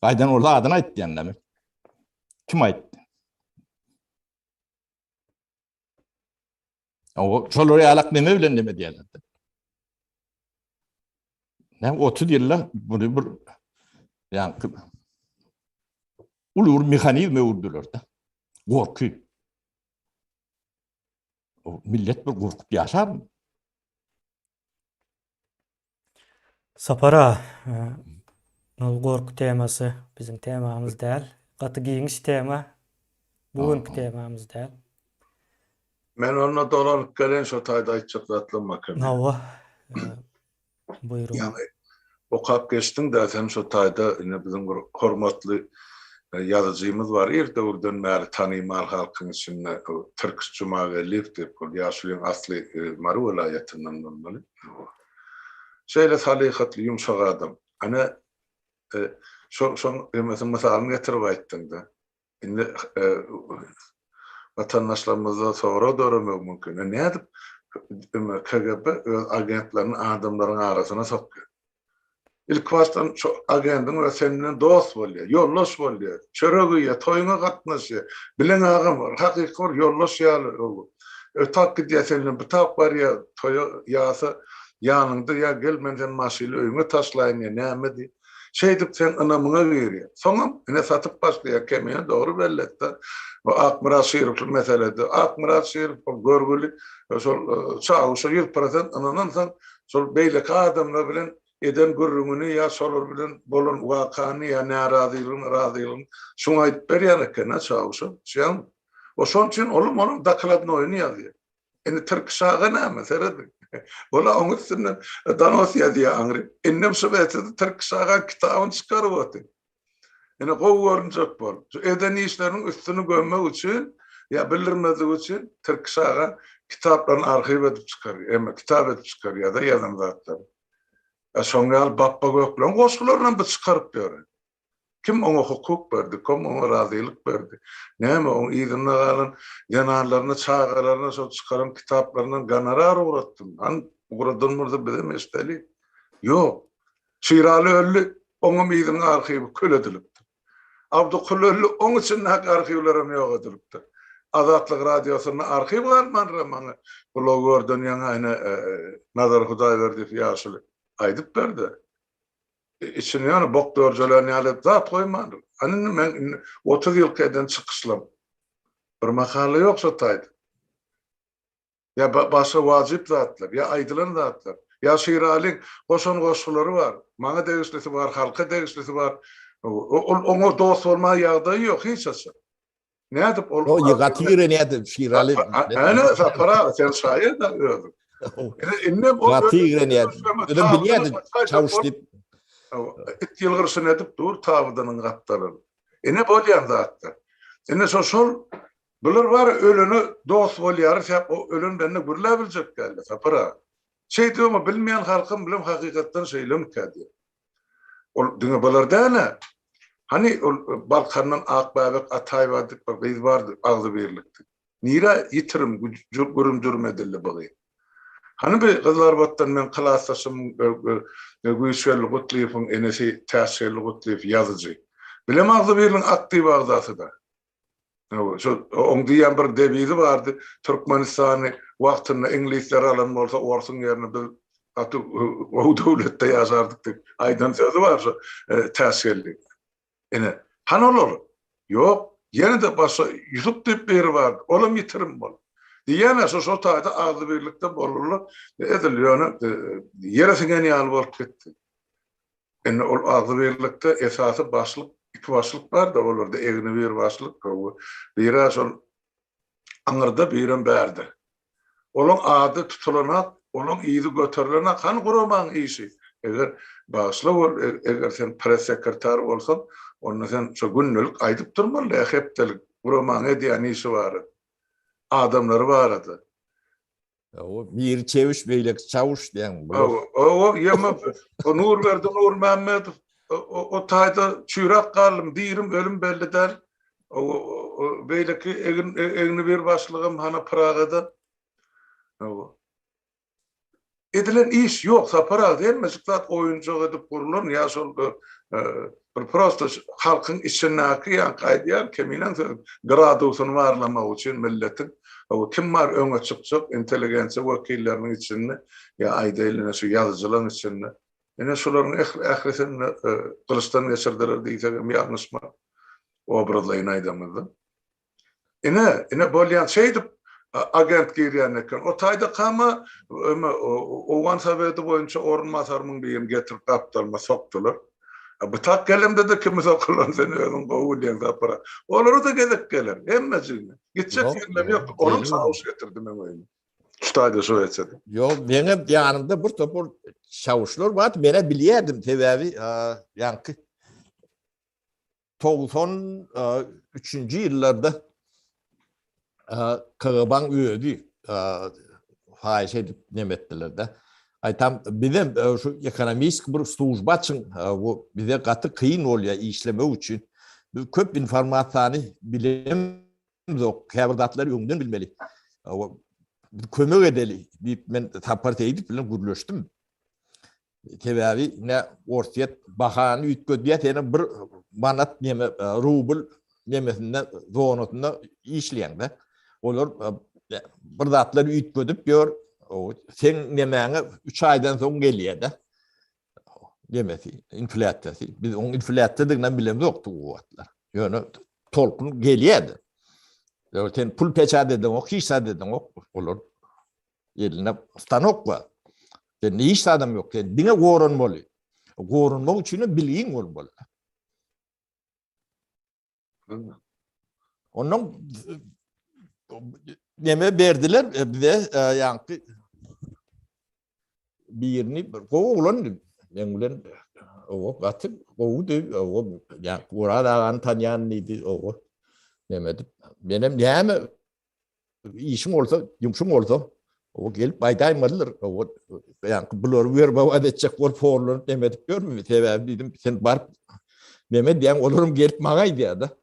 Aýdan orada adyny aýtdy ýanlamy. Kim aýtdy? O şolary alak neme bilen neme diýerler. Ne 30 ýylla bunu bir ýa ulur mehanizme urdular da. Gorky. O millet bir gorkup ýaşar. Sapara, ol gorku teması bizim temamız däl. Gaty giňiş tema bugünkü temamız däl. Men ona dolanyp gelen şo taýda aýtjak zatlanmak. Hawa, buyurun. Yani okap geçtin de sen şo taýda ine bizim bir hormatly ýazyjymyz var. Erde urdan mäli tanymal halkyň içinde Türk Cumageliýew diýip bol ýaşulyň asly Mary welaýatynyň bolmaly. Şeýle salihatly ýumşak adam. Ana şo mesalyny getirip aýtdyň da. Indi vatandaşlarımıza sonra döremek mümkün. Ne edip KGB öz agentlerin adamların arasına soktu. İlk baştan şu agentin ve seninle dost bolýar, yollaş bolýar, çöregiye, toýuna gatnaşy, bilen agam var, hakyky var, yollaş ýaly. Ötak diýe seninle bir tap var ya, toýa ýasa ýanynda ya gel men sen maşyny öýüňe taşlaýyn ya näme di. Şey dip sen anamyna berýär. Soňam ine satyp başlaýar kemiýe dogry belletde. O Akmurat Şerifli meselede. Akmurat Şerif görgüli şol çağuşa 100% ananan sen şol beýleki adamlar bilen eden gürrüňüni ya şolar bilen bolan wakany ya narazylygyny şoňa aýdyp berýär eken çağuşa. Şeň o şoň üçin onun dakladny oýuny ýazýar. Indi Türk şahy näme seredi? Ola oňa üstünden danos ýazýar aňry. Innem şeýle Türk şahy kitabyny çykaryp otdy. Ene gowurunjak bol. Şu eden işlerin üstünü gömmek için ya bildirmezlik için Türk şahy kitaplarını arşiv edip çykarýar. Emma kitap edip çykarýar da ýazan zatlar. Şoňal bappa göklen goşgularla bir çykaryp berýär. Kim ona hukuk berdi, kim ona razylyk berdi. Näme o ýygyna galan ýanarlaryny, çağalaryny şol çykaran kitaplaryndan gonorar uratdym. An uradymyzda bize meseli. Ýok. Şiraly öldü, oňa ýygynyň arşiwi köl edilipdi. Abdullah onun için hak arşivlerim yok edilipdi. Azatlyk radiosynyň arşiwi var manramany. Blogordan ýa ayna Nazar Hudaýberdi ýaşuly aýdyp berdi. İçine yani boktorjalaryny alyp zat goýmandy. Anyny men 30 ýyl keden çykyşlam. Bir makale ýok şo taýda. Ya başga wajyp zatlar, ya aýdylan zatlar. Ya şiralyň goşan goşgulary var. Maňa degislisi var, halka degislisi var. Oňa dost bolma ýagdaý ýok hiç açy. Nädip ol? O ýagatyr näde şiraly. Ana sapara sen şaýer da öldü. Inne bol. Gatyr näde. Ödüm bilýärdi çavuş diýip. It ýylgyrsyn edip dur tabydynyň gatdary. Ene bolýan zatlar. Ene şol bular var ölünü dost bolýar, şäp o ölün bende gürläp biljek geldi sapara. Şey diýme bilmeýän halkym bilen hakykatdan şeýlem kädi. Ol diňe bularda ne? Hani Balkandan Akbabak Ataýbadyk biz bardy agzy berlikdi. Nira ýitirim gürümdürmedildi buly. Hani bir Gyllarbatdan men klasaşym Güýşel Gutliýewiň enesi Täsir Gutliýew ýazyjy. Bilem agzy berliň aktyw agzasy da. Şu oň diýen bir debizi bardy. Türkmenistany wagtyny inglizler alan bolsa orsun ýerine bir aty o döwletde ýaşardyk diýip aýdan sözi bar şu täsirli. Ene hanolor. Ýok, ýene de başga ýutup diýip beri bar. Olam ýitirim bol. Diýene şo taýda agzy birlikde bolurlar. Edilýär, ýeresine ýaly bolup getdi. Ene ol agzy birlikde esasy başlyk, iki başlyk bar da bolardy. Egni bir başlyk, biri şol aňyrda biren berdi. Olaň ady tutulanak, olaň ýyzy göterilenak han guramaň işi. Eger başlyk bol, eger sen pres sekreter bolsaň, onu sen şo günlük aýdyp durmaly, hepdelik guramaň edýän işi bar. Adamları barady. O bir çeviş beýlek çavuş diýen. O ýema o Nur Mehmet o taýda çüýrak galym diýirim ölüm belli der. beýleki egni bir başlygym hana Pragada. Edilen iş yok, sapara değil mi? Zat oyuncu edip kurulur ya şol bir prosto halkın içindeki yan kaydiyan kemilen gradusunu varlamak için milletin kim var öňe çykjak inteligensiya wakillerinin içinde ya aýdaýlyna şu yazıcıların içinde. Ene şolaryň ähresini kılıçdan geçirdiler diýsegem ýalnysmy obrazlaýyn aýdamyzda. Ene bolýan şeydi agent girýän eken. O taýda kama o wan sebäbi boýunça orunmasarmyň diýen getirip kapdalma sokdular. Bu tak gelemde de kim sokulan seni özün gowy diýen zapara. Olary da gezip geler. Hemmejini. Gitjek Yok, ýerler ýok. yok, Onuň gelir. sağuş getirdi men oýny. Şu taýda şu etsedi. Yo, benim yanımda bir topur çavuşlar var. Mene bilýärdim tebebi yankı 93-nji ýyllarda Kırban öýdi. Fahiş edip nemetdiler de. Aytam bizim şu ekonomik bir slujba için bu bize gatı kıyın bolýar işlemek üçin. Köp informasiýany bilim yok. Habardatlar öňden bilmeli. Kömek edeli. Men taparty edip bilen gürleşdim. Tebebi ne ortiýet bahany ütgödýät ene bir manat neme rubl nemesinden zonasında işleyen de. Olar bir zatları ütgödüp gör sen nemäňe 3 aýdan soň gelýär de. Demesi inflasiýasy. Biz oň inflasiýa diýenden bilemiz ýokdy bu wagtlar. Ýöne tolkun gelýärdi. Sen pul peçat edin, o hisa dedin, olar eline stanok var. Sen ne iş adam yok. Sen dine gorunmaly. Gorunmak üçin bilgiň bolmaly. Onun neme berdiler bize yankı birini goğulan yangulen o gatıp goğudu o ya orada antanyan neydi o nemedi benim neme işim olsa yumuşum olsa o gelip baydaymadılar o yankı bulur ver baba edecek var forlun nemedi görmüyor sebep dedim sen bar Mehmet diyen olurum gelip mağa diye da.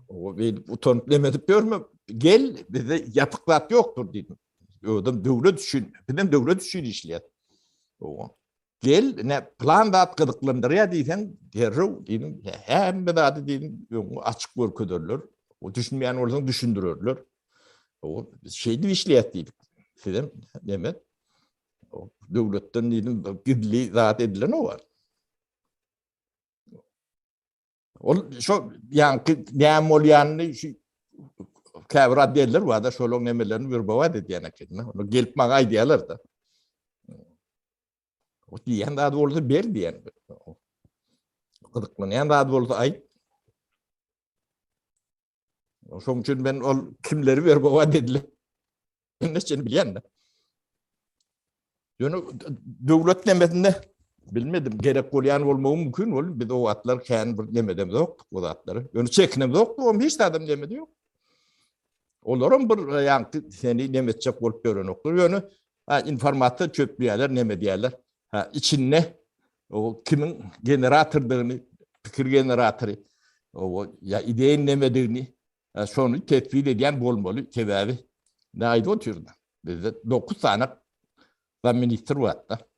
O bir utanıp demedip görme. Gel bize yatıklat yoktur dedim. Ödüm devlet düşün. Benim devlet düşün işleyet. O. Gel ne plan da atkıdıklandır ya diysen derru dedim. Hem de adı dedim açık görküdürler. O düşünmeyen olsan düşündürürler. O şeydi işleyet dedik. Dedim Mehmet. O devletten dedim gidli zat edilen o var. Şu yankı neyem olyanını şu kavrat derler var da şolong nemelerini bir bava dedi yana kendine. Onu gelip mağa diyorlar da. O diyen daha doğrusu ber diyen. Kıdıklanan daha doğrusu ay. Şunun için ben o kimleri ver bava dediler. Ne için bilen de. Yani devlet nemesinde bilmedim. Gerek olyan olmağı mümkün olur. Bir de o atlar kendi bir demedem yok. O atları. Yani çekinem yok. O hiç de adam demedi yok. Onların bir yankı seni nemetecek olup gören okur. Yani informatör çöplüyorlar, nemediyorlar. İçinde o kimin generatörlerini, fikir generatörü, o ya ideyin nemediğini sonra tespit eden olmalı. Sebebi ne aydı o türden. Bizde 9 tane minister var da.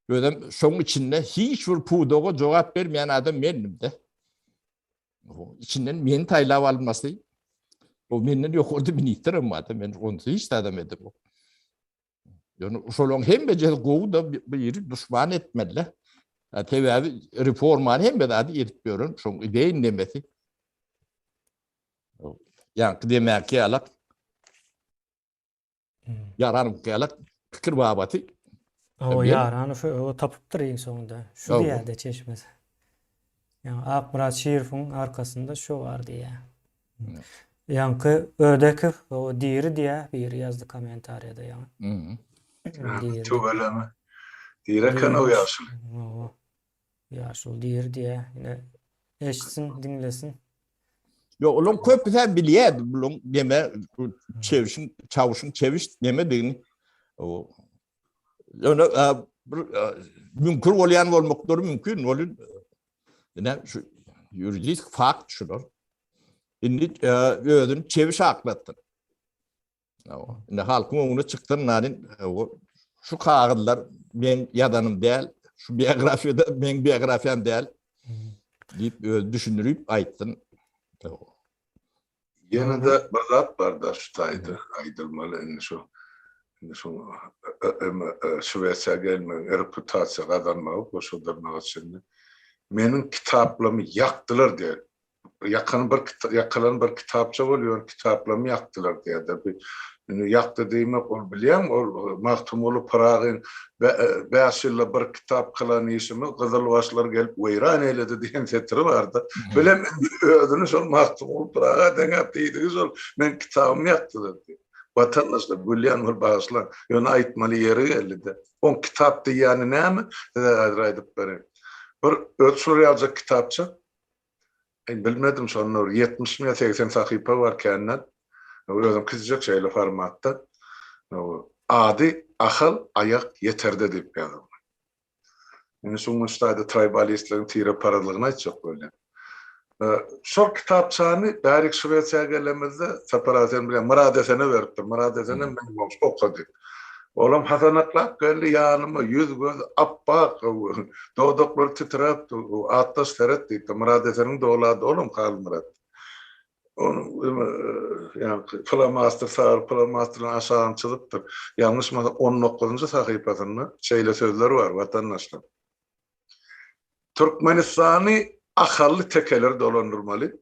Öyle şunun içinde hiçbir pudoğa cevap vermeyen adam benim de. İçinden men taylav alması. O menden yok orada ministrim vardı. Ben onu hiç tanımadım. Yani şolong hem becel goğu da bir düşman etmediler. Tabii reformanı hem de adı yetmiyorum. Şunun ideyin demesi. Yani demek ki alak. Yaranım ki alak. Fikir babatı. O yaranı o tapıptır en sonunda. Şu yerde çeşmesi. Yani Akmurat Şerif'in arkasında şu vardı ya. Yankı ödeki o diğeri diye bir yazdı komentariyada ya. Çok öyleme. Direken o yaşıl. Yaşıl diğeri diye yine eşitsin dinlesin. Yo oğlum köp güzel biliyedi. Oğlum yeme çavuşun çeviş yemediğini. O yani mümkün olyan olmakları mümkün olun. Yani şu Juridik fakt şudur. Indi özünü çeviş aklatdın. Indi halkın oňuna çykdyn narin şu kağıtlar men yadanım değil, şu biyografiyada men biyografiyam değil deyip düşünürüp aýtdyn. Yine de bir zat var da şu taydı aydılmalı şu Şüvesiya gelmeyin, reputasiya kazanmağı, koşuldurmak için. Menin kitaplamy yaktılar diye. Yakılan bir kitapça oluyor, kitaplamy yaktılar diye de bir yaktı diýmek ol bilýän ol Mahtumulu Prag'ın 5 ýylda bir kitap kılan işimi Kızılbaşlar gelip weýran eýledi diýen setiri bardy. Bilem özüni şol Mahtumulu Prag'a deňep diýdi şol men kitabamy yakdylar diýip. Vatandaşlar bilýän ol başlar ýöne aýtmaly ýeri geldi. O kitap diýýäni näme? Aýdyp berýär. Bir ölçüli ýazak kitapça. Bilmedim sonra 70 mi 80 sahipa var kendinden. Özüm kızacak şeyle formatta. Adi, akıl, ayak yeterdi deyip yazdım. Yani sonuçta tribalistlerin tire paradılığına hiç yok böyle. Şol kitapçanı Bärik Şüvesiya gelemizde separasyon bilen Murad Esen'e verdi. Murad Esen'e ben okudu. Oğlum Hasan Aklak geldi yanıma, yüz göz appak, doğdukları titrep, atlas seret deyip, Murad Esen'in doğuladı oğlum Kal Murad. Yani Flamaster sağır, Flamaster'ın aşağıdan çılıptır. Yanlış mı 19. sahipasında şeyle sözleri var vatandaşlar. Türkmenistan'ı akıllı tekeler dolandırmalı.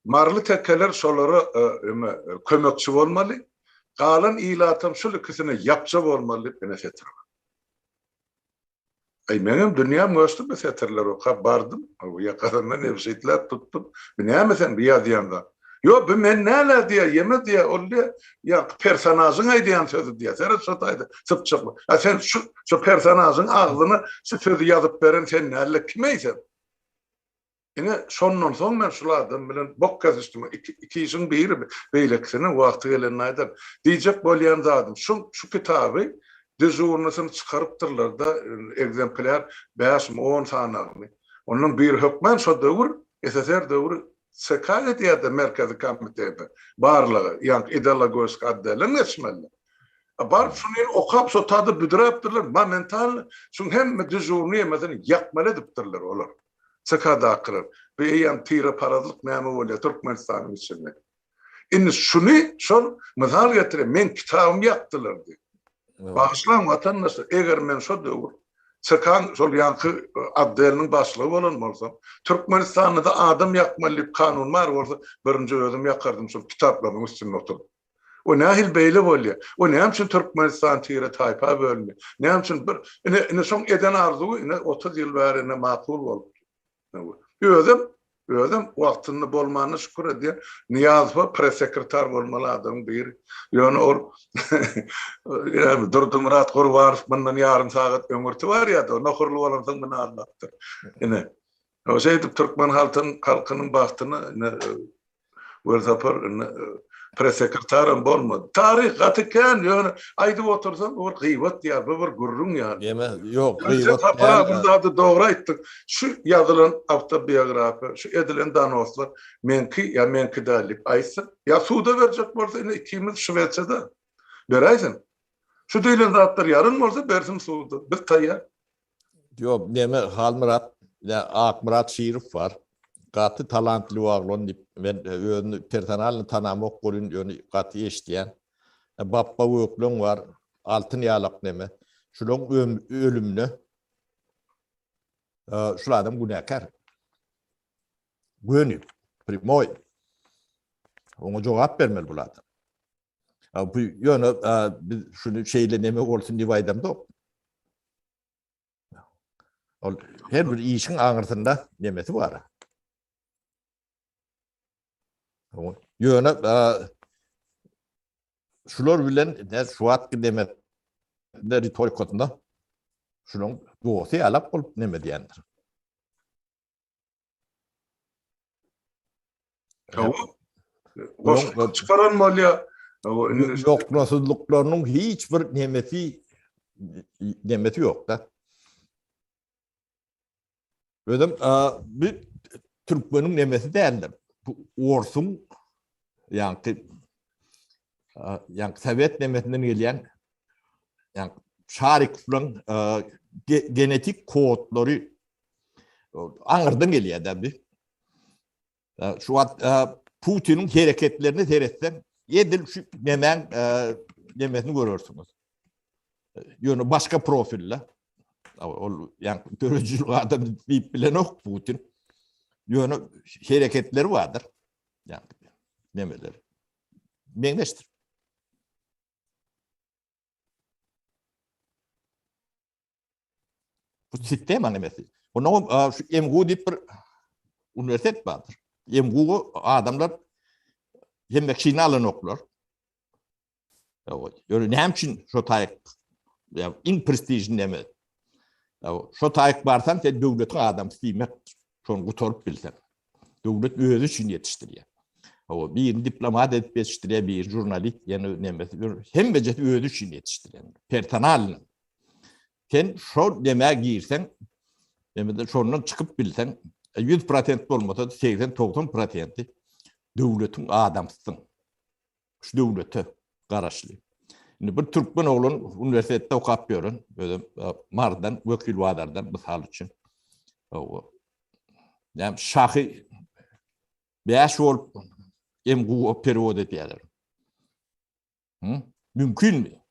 Marlı tekeler şoları kömekçi olmalı. Kalan ilatam şu ikisini yapacak olmalı bana setir. Benim dünyam göçtü bir setirler o bardım. Yakarından evşitler tuttum. Ne mesela bir yazıyanda. Yo bu men neler diye yeme diye oldu ya personajın aydiyan sözü diye. Sen sotaydı sıpçık mı? Sen şu personajın ağzını şu sözü yazıp veren sen neler kimeysen? Yine sondan son ben şuladım bilen bokkaz üstüme iki işin biri beyleksinin vakti gelenine eder. Diyecek bolyan zadım. Şu kitabı düzurnasını çıkarıptırlar da egzempler 5-10 sanağını. Onun bir hükmen şu dövür, SSR dövür sekalet ya da merkezi komitede barlığı, yani ideologik addeler nesmeli. Bar şunu okap so tadı büdüraptırlar, momental, şun hem düzurnuya mesela yakmalı ediptırlar olur. Sekada akılır. Bir yan tire parazlık näme bolýar Türkmenistan'ın içinde. Indi şunu şol misal getirip men kitabım yaktılar diye. Başlan vatandaşlar eger men şo döwür Sekan şol yankı addelinin başlığı bolan bolsam Türkmenistan'da da adam yakmaly kanun bar bolsa birinji özüm yakardım şol kitaplarymyň üstüne oturup. O nähil beýle bolýar. O näme üçin Türkmenistan tire taýpa bölünýär? Näme üçin bir ine şoň eden arzuwy ine 30 ýyl bäri makul bolup. Özüm wagtyny bolmanyna şükür edýär. Niýazow pres sekretar bolmaly adam bir. Ýöne ol yani Durdumurat Gurbarow bundan ýarym sagat öňürti var ýa-da nohurly bolansyň muny anlatdy. Ine o şeýdip Türkmen halkynyň bagtyny welsapar pres sekretarym bolmady. Taryh gatykän ýöne aýdyp otursam o gıýbat ýa bir gurrun ýa. Yeme yok Gıýbat. Bunda dogry aýtdyk. Şu ýazylan autobiografiýa, şu edilen danoslar menki dalip aýsyn. Ya suda berjek bolsa ine ikimiz Şüwesiýada beräýsin. Şu diýilen zatlar ýaryn bolsa bersin suda. Bir taýýar. Yok neme Halmurat ya Akmurat Şirif var. Gatı talantly oğlan dip ben özünü personalny tanamak golün ýöne gatı eşdiýän. Bappa öklüň var. Altyn ýalyk neme. Şunyň ölümini şulardan günäkär. Gönüp primoy. Oňa jogap bermeli bular. Bu ýöne biz şunu şeýle neme bolsun diýip aýdamda. Ol her bir işin aňyrtynda nemesi bar. Ýöne şular bilen şu wagtky demek retorikatynda şunyň doýsy alap bolup neme diýendir. Çıkaran malya Ýoknasyzlyklarynyň hiç bir nemesi ýok da. Ödüm bir Türkmenin nemesi değerler. Bu Orsun yani Sovet nemesinden gelen yani şarikların genetik kodları Ankara'dan geliyor tabii. Şu an Putin'in hareketlerini seyretsen yedil şu nemesini görürsünüz. Yani başka profille. Yani görücülük adam deyip bilen yok Putin. Yani hareketleri vardır. Yani nemeleri. Benleştir. Bu sistem anemesi. Onun şu MGU deyip bir üniversitet vardır. MGU adamlar yemek şeyini alın okular. Yani ne için şu tayik yani en prestijli neme. Şu tayik varsan sen devletin adam isteymek şunu kuturup bilsen. Devlet özü için yetiştiriyor. Bir diplomat edip yetiştiriyor, bir jurnalist yani nemesi. Hem becet özü için yetiştiriyor. Personalini. Sen şu demeye girsen, demeden şundan çıkıp bilsen, 100% olmasa 80-90% devletin adamsın. Şu devleti karşılıyor. Şimdi bir Türkmen oğlun üniversitede okuyup görün, böyle Mar'dan, Vekil Vadar'dan misal için. Yani şahı 5 olup MGU periyodu diyorlar. Mümkün mü?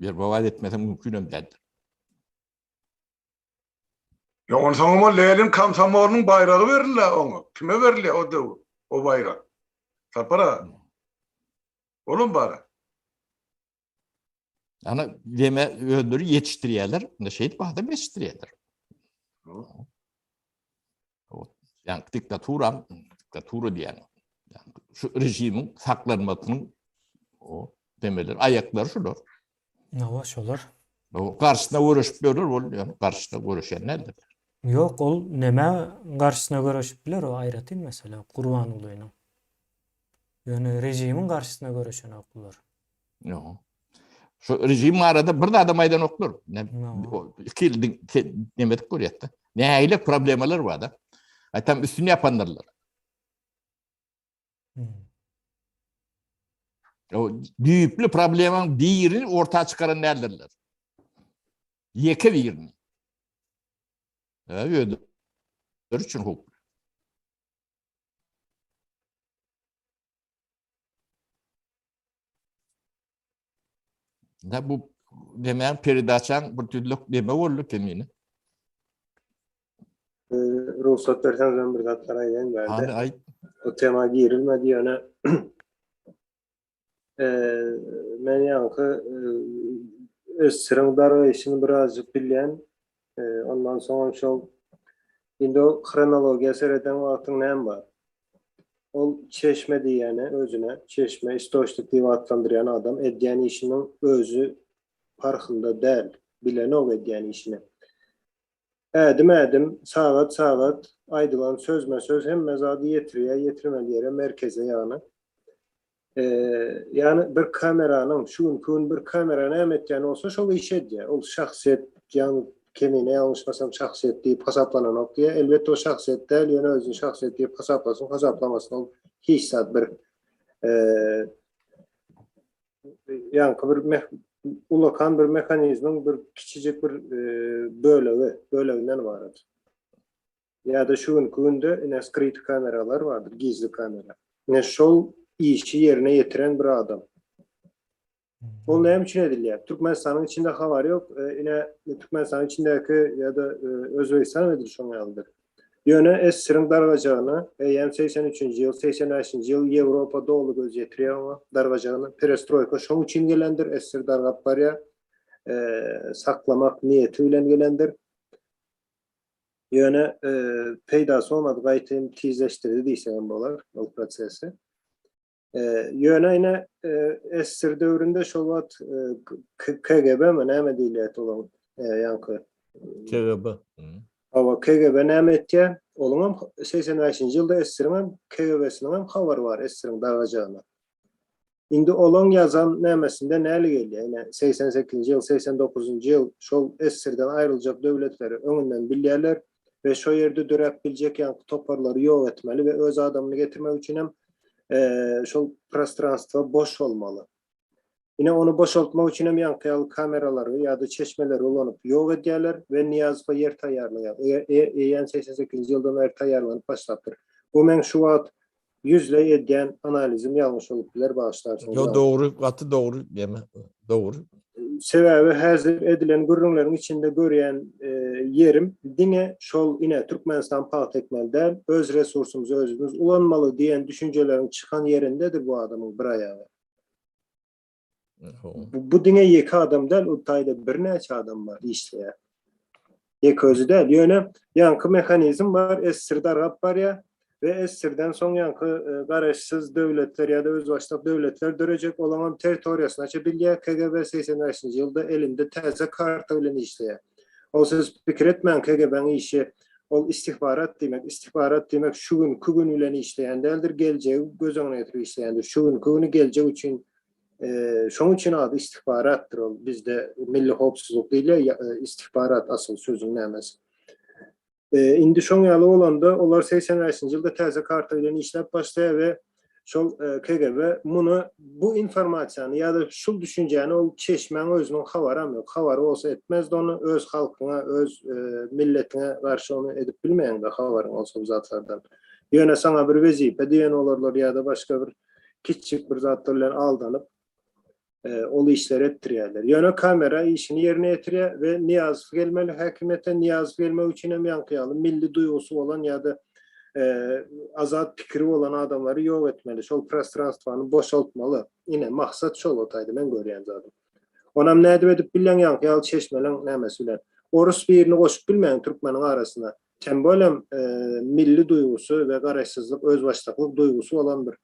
Bir vaat etmesen mümkün değildir. Ya on sonra Leylin Kamsamoğlu'nun bayrağı verirler onu. Kime verirler o bayrak? Sapara. Oğlum bari. Yani deme öndürü yetiştiriyorlar. Şehit bahane yetiştiriyorlar. Yani diktaturu diyen. Yani şu rejimin saklanmasının o demeler, ayakları şudur. Navaş olur. O karşısına uğraşıp görür, yani karşısına uğraşan nedir? Yok, ol neme karşısına görüşüp biler, o ayrı değil mesela Kurban Ulu'yla. Yani rejimin karşısına görüşen okullar. Yok. Şu rejim arada bir de adam aydan okulur. No. İki yıl demedik buraya. Ne aile problemler var da. Tam üstünü yapanlarlar. O büyüklü problemin birini ortaya çıkaran nelerler? Yeke birini. Evet. Için hukuk. Da bu demeyen peridaçan bir türlü deme oldu kendini. Ruhsat versen ben bir katlar aydan Hani verdi. ay O tema girilmedi yani. Men yankı öz sırıngdarı işini birazcık bilen ondan sonra şu indi o kronologiya seyreden vaktin nem var. O çeşme diyene özüne çeşme istoşluk diye adlandıran adam edyen işinin özü farkında değil. Bilen o edyen işini. Edim saat aydılan sözme söz hem mezadı yetirme yere merkeze yani. Yani bir kameranın şu bir kamera ne emetken olsa şol işe diye. O şahsiyet yani kendine yanlışmasam şahsiyet deyip hesaplanan noktaya elbette o şahsiyet değil yani özün şahsiyet deyip hesaplamasın hiç saat bir yani bir ulakan bir mekanizmanın bir küçücük bir bölümünden vardır. Ya da şu günde yine skrit kameralar vardır, gizli kamera. Yine şol işi yerine getiren bir adam. O ne için ediliyor? Türkmenistan'ın içinde havar yok. Yine Türkmenistan'ın içindeki ya da Özbekistan nedir şu andır. Yöne esirin dargacağını, 83. yıl, 85. yıl Avrupa doğulu göz getiriyor ama dargacağını perestroika şun için gelendir. Esir dargaplar ya saklamak niyetiyle gelendir. Yöne peydası olmadı gayet tizleştirdi diysen bolar o prosesi. Yöne yine esir dövründe şovat KGB mi ne diliyet olan yankı. KGB. Ama KGB ne ettiye olumam 85. yılda esirin KGB'sinin haber var esirin daracağına. Indi olan yazan nemesinde neyle geliyor? Yani 88. yıl, 89. yıl şol esirden ayrılacak devletleri önünden bilirler. ve şo yerde dörep bilecek yankı toparları yok etmeli ve öz adamını getirmek için hem şol prostranstva boş olmalı. Yine onu boşaltmak için hem yankıyalı kameraları ya da çeşmeleri olanıp yok ediyorlar ve Niyazov'a yer tayarlayan. Eğen 88 yıldan yer tayarlanıp başlattır. Bu men şu an yüzle ediyen analizim yanlış olup bilir bağışlarsın. Yo doğru, katı doğru deme. Doğru. Sebebi hazır edilen gurrunların içinde görüyen yerim dine şol yine Türkmenistan pahat etmelidir. Öz resursumuzu özümüz ulanmalı diyen düşüncelerin çıkan yerindedir bu adamın bir ayağı. Bu dine yeki adam değil, o tayda bir neçe adam var işte ya. Yeki özü değil. Yöne yankı mekanizm var, esirde Arap var ya ve esirden son yankı karışsız devletler ya da özbaşlık devletler dörecek olan teritoriyasını açabildiği KGB 80. yılda elinde teze karta ölen işte ya. O söz fikir etmeyen KGB'nin işi ol istihbarat demek şu gün kugün ülen işleyen değildir, geleceği göz önüne getiriyor işleyendir. Şu gün kugünü geleceği için şunun için adı istihbarattır. Bizde milli hopsuzluk değil ya, istihbarat asıl sözün nämesi. Indi şoň ýaly bolanda olar 80. yılda täze karta bilen işläp başlaýar ve şol KGB bunu bu informasiýany ýa-da şu düşünjäni ol çeşmeň özüniň habaram ýok. Habary bolsa etmezdi onu öz halkyna, öz milletine garşy onu edip bilmeýän-de habaryň bolsa bu zatlardan. Ýöne saňa bir wezipe diýen olarlar ýa-da başga bir kiçik bir zatlar bilen aldanyp ol işler ettirýärler. Ýöne kamera işini yerine ýetirýär we Niyazov gelmeli häkimete Niyazov gelmek üçin hem ýankyýaly milli duýgusy bolan ýa-da azat pikiri bolan adamlary ýok etmeli. Şol prostranstwany boşaltmaly. Ine maksat şol otaydy men görýän zadım. Onam näde edip bilen ýankyýaly çeşmeleň nämesi bilen orus birini goşup bilmeýän türkmeniň arasyna tembolem milli duýgusy we garaşsyzlyk, özbaşlyklyk duýgusy bolan bir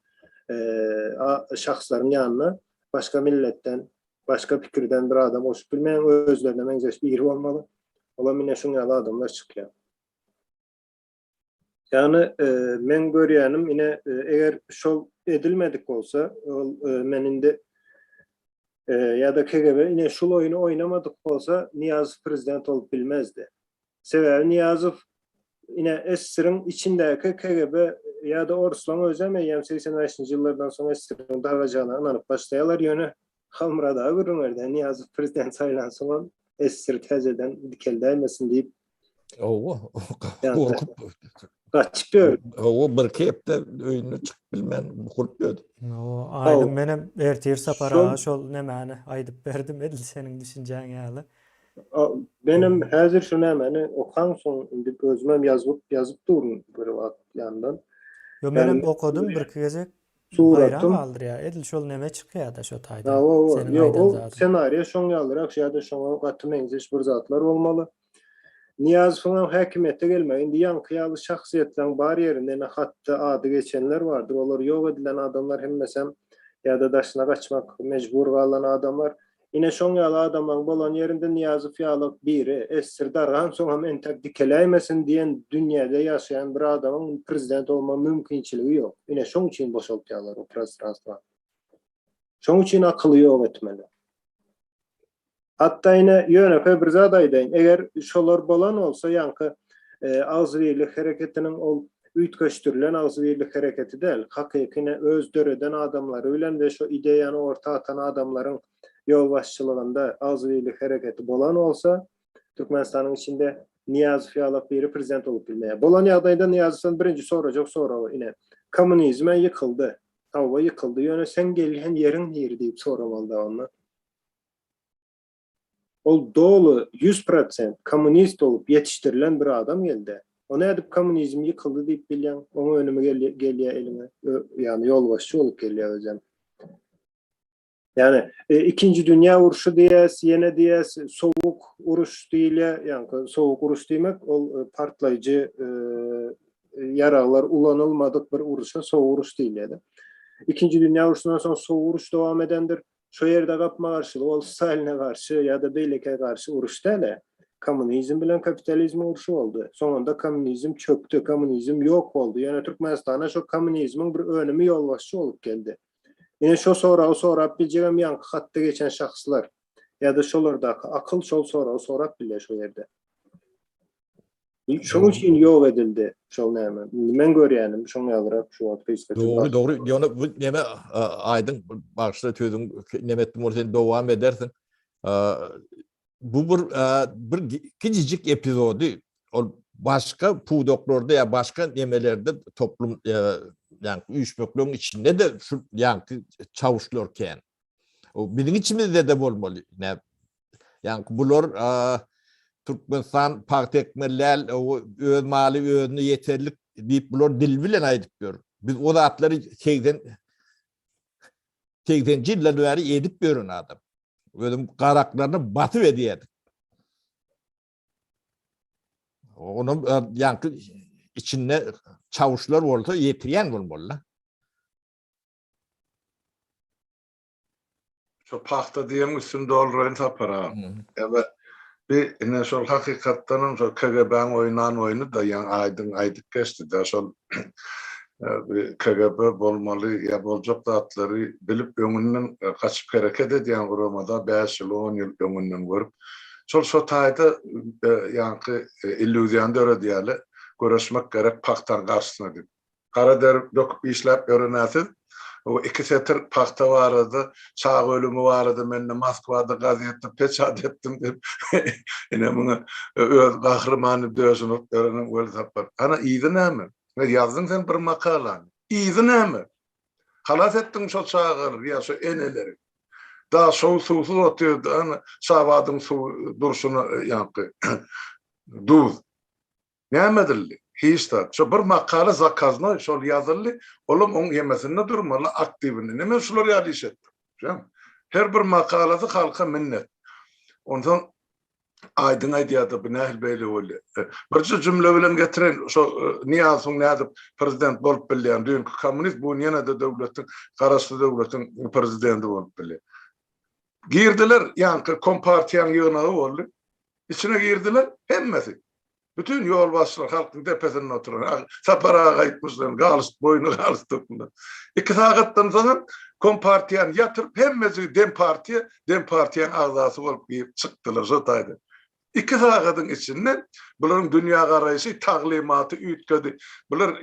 şahslaryň ýanyna başka milletten, başka pikirden bir adam oluşup bilmeyen özlerine menzeş bir iri olmalı. Ola mine şun yalı adamlar çıkıyor. Yani men görýänim yine eğer şol edilmedik olsa meninde ya da KGB yine şul oyunu oynamadık olsa Niyazov prezident olup bilmezdi. Sebebi Niyazov yine esirin içindeki KGB ya da Oruslan özlemeyen 80. yıllardan sonra esirin davacağına inanıp başlayalar yönü Hamra'da görünürde Niyazov prezident sayılansın esir tezeden dikeldeymesin deyip kaçıp o bir kepde öýüne çykyp bilmän gurupdy. O aýdym menem ertir sapara şol nämeni aýdyp berdim edil senin düşünjäň ýaly. Benim häzir şu nämeni okan soň indi gözümem yazıp durun bir wagt ýandan. Yo menem okudum bir gezek Suratım aldır ya. Edil şol neme çıkýar da şo taýda. O senariýa şoň ýalyrak ýa-da şoňa gaty meňzeş bir zatlar bolmaly. Niyazowyň häkimete gelmeginde ýankyýaly şahsiýetleň bar ýerinde hatda ady geçenler bardyr. Olar ýok edilen adamlar hemmesem ýa-da daşyna gaçmak mejbur galan adamlar. Ine şoň ýaly adamlaryň bolan ýerinde Niyazov ýalyk biri esir dargan soňam entek dikeläýmesin diýen dünýäde ýaşaýan bir adamyň prezident bolma mümkinçiligi ýok. Ine şoň üçin boşaltýarlar o prostranstwa. Şoň üçin akyly ýok etmeli. Hatta ine ýönepe bir zat aýdaýyn. Eger şolar bolan bolsa ýanky agzybirlik hereketiniň ol üýtgeçdirilen agzybirlik hereketi değil. Hakykine öz döreden adamlary bilen we şo ideýany orta atan adamlaryň yol başçılığında agzybirlik hereketi bolan olsa Türkmenistanyň içinde Niyazov ýalyk biri prezident olup bilmeýär. Bolan ýagdaýda Niyazowdan birinji sorajak soraw ine kommunizm ýykyldy. Tawa ýykyldy. Ýöne sen gelýän ýeriň ýeri diýip soramaly onda. Ol dolu 100% komünist olup yetiştirilen bir adam geldi. Ona edip komünizm yıkıldı deyip bilyen, onu önüme gelýär elime. Yani yol başçı olup gelýär özem. Yani ikinci dünya uruşu diýäs, ýene diýäs, soğuk uruş diýilýär. Yani soğuk uruş diýmek ol partlayıcı yaraglar ulanılmadık bir uruşa soğuk uruş diýilýär. İkinci dünya uruşundan sonra soğuk uruş devam edendir. Şu yerde kapma karşılığı ol Stalin'e karşı ya da Beylek'e karşı uruş değil. Komünizm bilen kapitalizm uruşu oldu. Sonunda komünizm çöktü, komünizm yok oldu. Yani Türkmenistan'a şu komünizmin bir önemi yolbaşçı olup geldi. Yine şu sorap bileceğim yankı hatta geçen şahslar ya da şolarda akıl şol sorap bile şu yerde. Şoň üçin ýok edildi şol näme? Men görýänim şoň ýazyrak şu wagt Facebook'ta. Doğru. Ýöne bu neme aýdyň başda tözüň nemetdim sen dowam edersin. Bu bir kicicik epizody. Ol başka pudoklarda ya başka nemelerde toplum yani uyuşmokluğun içinde de şu yani çavuşlarken o bizim içimizde de bolmaly. Ne yani bular Türkmenistan partekmeler o öz mali özüne yeterlik deyip bular dil bilen aýdyp ber. Biz o zatları 80 yıllar beri edip görün adam. Özüm karaklarını batı ediyordu. Onun yankı içinde çavuşlar olsa yetiren olmalı. Şu pahta diýen üstünde dolraýyn tapara. Evet. Bir ine şol hakykatdan şol KGB'nin oynan oyunu da yan aydyp geçdi de şol KGB bolmaly ya boljak zatları bilip öňünden kaçıp hareket edýän guramada 5 ýyl 10 ýyl öňünden görüp şol taýda ýanky illüziýan döre diýeli görüşmek gerek paktan garşysyna dip. Kara der döküp işläp öğrenäsiz. O 2 setir pakta vardı, çağ ölümü vardı, men Moskwada gazetde peçat ettim dep. Ine muňa öz gahrymany döşünüp öğrenen öl tapar. Ana iýdi näme? Ne ýazdyň sen bir makalan. İýdi näme? Halas etdiň şol çağır ýa şu eneleri. Da şol suwsuz otyrdy, ana şabadyň suw durşuny ýanky. Duz. Nämedirli? Hiçta. Şu bir makale zakazna şol yazılı, olum on yemesinde durmalı aktivini. Neme şular ýalyş etdi. Her bir makalası halka minnet. Ondan aydın aýdýardy bu nähil beýle boldy. Bir jümle bilen getiren şu niýasyň nädip prezident bolup bilýän dünkü kommunist bu ýene-de döwletiň garaşly döwletiň prezidenti bolup bilýär. Girdiler ýanky kompartiýanyň ýygynagy boldy. İçine girdiler hemmesi. Bütün yol başlar halkın tepesine oturan. Sapara gaytmışlar, galıst boynu galıst topunda. 2 saattan sonra kompartiyan yatırıp hemmesi dem partiyan ağzası olup çıktılar zotaydı. 2 saatın içinden bunların dünya garayışı taglimatı ütkedi. Bunlar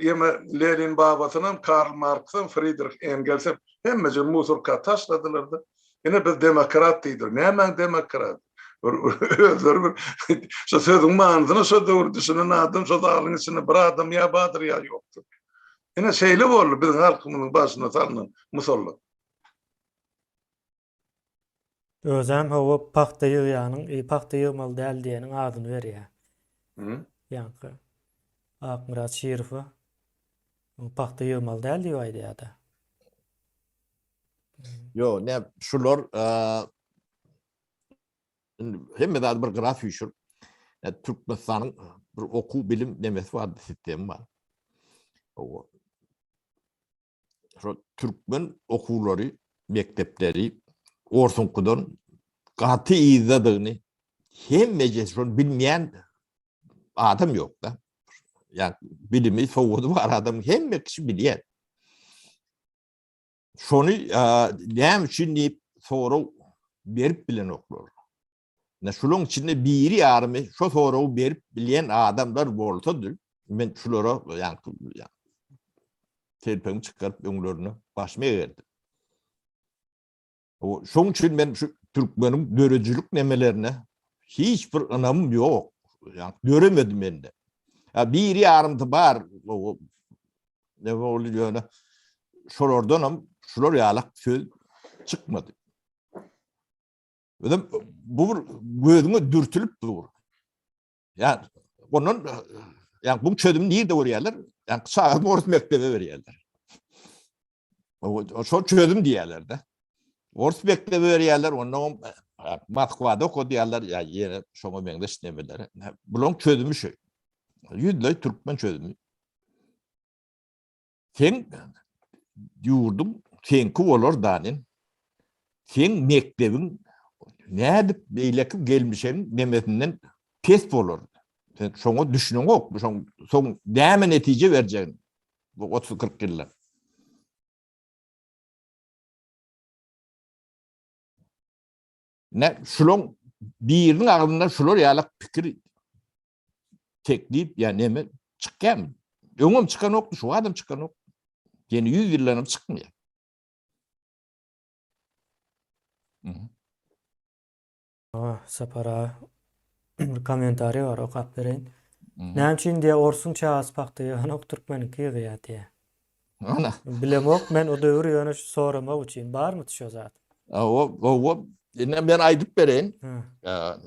Lenin babasının, Karl Marx'ın, Friedrich Engels'in hemmesi musurka taşladılar da. Yine biz demokrat değildir. Ne hemen demokrat? Şu sözün manzını şu doğru düşünün adım şu dağılın içinde bir adam ya badır ya yoktur. Yine şeyli oldu bizim halkımızın başına salınan musallat. Özem hawa paxta ýygyanyň, paxta ýygmaly däl diýeniň adyny berýär. Ýanky Akmurat Şerifow paxta ýygmaly däl diýip aýdýardy. Yo ne şular hemme de bir graf ýüşür. Türkmenistanyň bir oku bilim demesi var, sistemi var. O Türkmen okulary, mektepleri orsunkudan gaty izlediğini hemmece şol bilmeýän adam yok da. Yani bilimi soğudu var adam hemme kişi bilýär. Şonu näme üçin diýip soraw berip bilen oklar. Ne şulun içinde biri ýarmy şo soraw berip bilýän adamlar bolsadyr. Men şulara yani telpemi çıkarıp öňlerini başyma berdim. O şoň üçin men şu Türkmenin dörejilik nemelerine hiç bir anamım yok. Yani göremedim ben de. Ya biri ýarymdy bar. O ne bolýar? Şolardanam şular ýalak söz çıkmadı. Bu gözüme dürtülüp dur. Yani onun yani bu çözüm nerede görýärler? Yani sağ orta mektebe berýärler. O şol çözüm diýerler de. Orta mektebe berýärler, ondan Moskwada okuýarlar ya ýene şoňa meňde işlemeleri. Bulan çözümü şu. Ýüzle Türkmen çözümü. Sen ýurdum, senki bolar danin. Sen mektebiň nädip beýlekip gelmişen demesinden pes bolar. Sen şoňa düşüneň ok, şoň näme netije berjegin bu 30-40 ýyllar. Ne şulon birinin ağzından şular ýalak pikir teklip yani neme çıkken. Öňem çıkan okdu, şu adam çıkan ok. Yeni 100 yıllanıp çıkmıyor. Sapara bir komentari var, okap bereyin. Hı. Näçin diye Orsun Çağaspakty ýa-da Türkmeniki ýa diye. Ana. Bilemok, men o döwür ýöne şu soramak üçin barmy şo zat? O ben aydyp bereyin. Ha.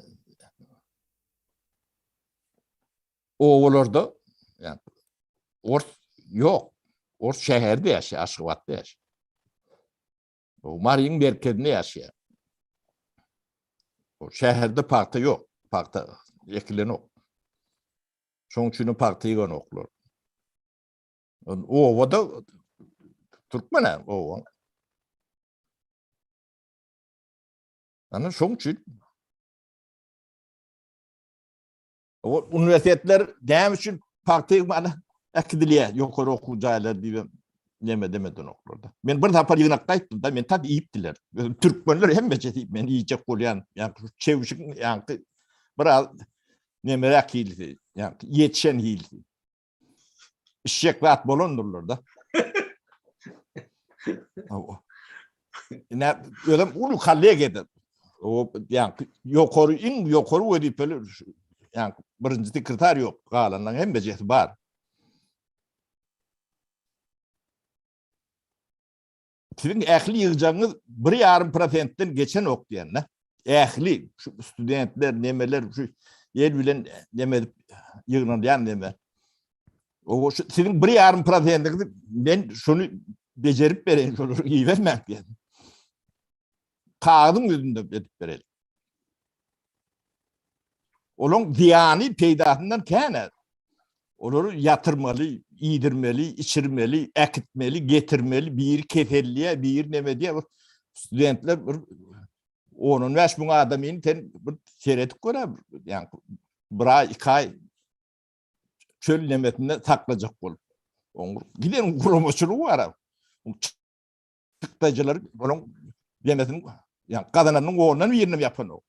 Oğullarda yani Ors yok. Ors şehirde yaşıyor, Aşgabat'ta yaşıyor. O Mary'nin merkezinde yaşıyor. O şehirde parti yok. Parti ekilen yok. Şoň üçin parti ýygan oklar. O da Türkmen o. Ana şoň üçin o üniversiteler däm üçin parti mana akdiliye ýokary okuw jaýlary diýip neme demeden oklarda. Men bir tapar ýygnak gaýtdym da men tabi iýipdiler. Türkmenler hemme jetip men iýjek bolýan, ýa-ni çewşik ýa-ni biraz nemerek hildi, ýa-ni ýetişen hildi. İşek wat bolondurlar da. Ne ödem ulu kalliye geder. O ýa-ni ýokary iň ýokary wedipeler ýa-ni birinji sekretar ýok, galandan hemme jeti bar. Sizin ähli ýygyjaňyz 1,5%den geçen ok diýende. Ähli şu studentler nemeler şu ýer bilen neme ýygnanan neme. O sizin 1,5%diňiz ben şunu bejerip bereň, şunu iýermek diýen. Kağıdın yüzünde edip berelim. Onun diyani peydahatından kâne. Onları yatırmalı, iyidirmeli, içirmeli, ekitmeli, getirmeli, bir kefelliye, bir neme diye studentler onun 5.000 adamın bir seyretip göre yani bir ay, 2 ay çöl nemetinde saklayacak bolup. Giden kurumoçuluğu var. Çıktacılar onun nemetinin yani kadınlarının oğlundan birini yapan o.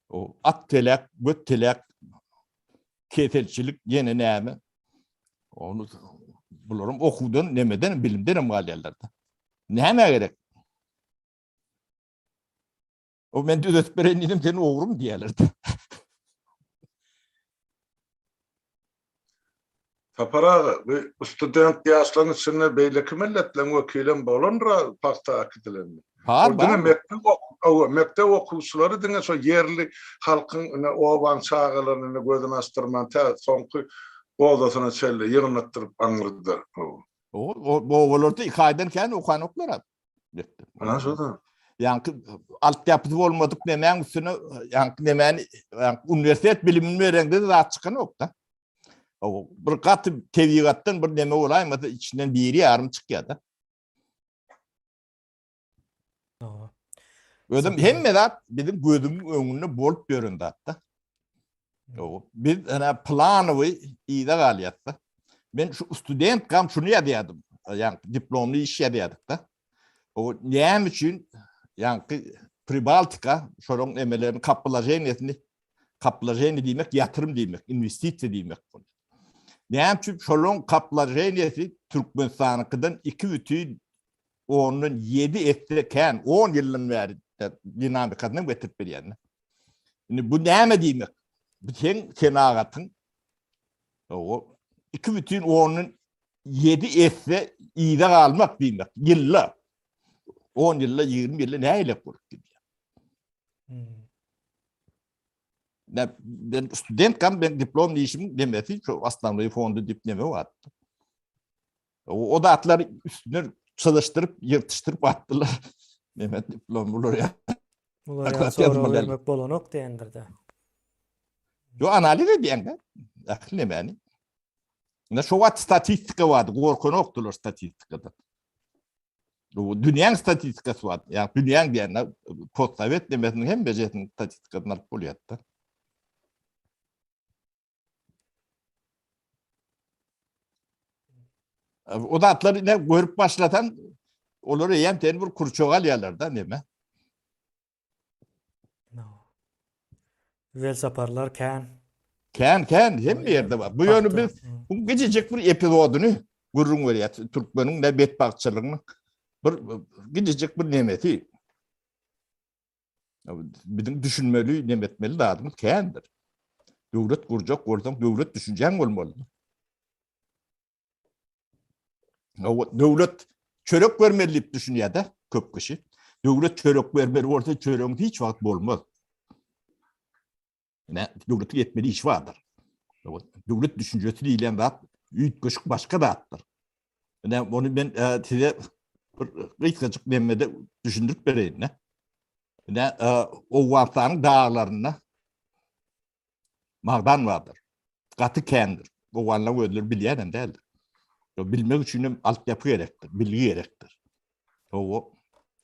O at telek, göt telek, kefelçilik yine näme? Onu bularum okudan nemeden bilimden maliyelerde. Näme gerek? O men düzelt berenim seni oğrum diýerlerdi. Tapara student ýaşlaryň içinde beýleki milletleň wekilen bolanra pakta akidilendi. Orada mektep okuwçylary diňe şo yerli halkyň oban çağalaryny gözüne astyrman ta soňky goldasyna çelle ýygnatyryp aňyrdylar. O olardy 2 aýdan kän okan oklar. Ana şoda. Yani alt yapısı bolmadyk nemäň üstüne yani nemäni üniversitet bilimini berende zat çykan ok da. O bir gat tebigatdan bir neme bolaýmasa içinden biri ýarym çykýar da. Ödüm hemme zat bizim gözümüň öňünde bolup göründi hatta. O biz ana plany ýa-da galýatda. Ben şu student gam şunu ýadýadym. Yani diplomly iş ýadýadyk da. O näme üçin yani Pribaltika şoň emelerini kaplajaýnyny diýmek ýatyrym diýmek, investisiýa diýmek. Näme üçin şoň kaplajaýnyny Türkmenistanykydan 2,7 etdirken 10 ýyldan bäri dinamikasyny getirip berýär. Indi bu näme diýmek? Bu sen agatyň o 2,7 etse ýyda galmak diýmek. Ýyllar 10 ýylla 20 ýylla näile bolup gidýär. Ben student kam ben diplom işim demesi şu Aslanlı fondu diplome var. O da atları üstüne çalıştırıp yırtıştırıp attılar. Mehmet diplom bulur ya. Bular sonra vermek bolanok diýendirdi. Yo analiz edýän. Akly nämäni? Ne şu wat statistika wad, gorkonokdylar statistikada. Bu dünýäň statistikasy wad. Ýa dünýäň diýende postsovet demesiniň hem bejetiniň statistikasyny alyp bolýardy. O da atları ne görüp başlatan olur ýem ten bir kurçogal ýalarda neme? Wel saparlar kän Ken hem bir yerde var. Bu yönü biz bu gececek bir epizodunu gurrun veriyor. Türkmenin de betbakçılığının bir gececek bir nemeti. Bizim düşünmeli, nemetmeli dağımız kendir. Devlet kuracak, oradan devlet düşüncen olmalı. Devlet çörek vermeli düşünüyor da köp kişi. Devlet çörek vermeli, orada çöreğin hiç vakit olmaz. Devletin yetmeli iş vardır. Devlet düşüncesi değilen rahat, büyük küçük başka dağıttır. Onu ben size kıskacık demede düşündürüp vereyim. O vartanın dağlarına mağdan vardır. Katı kendir. O varlığı ödülür bilyen değildir. Bilmek için altyapı gerektir, bilgi gerektir. O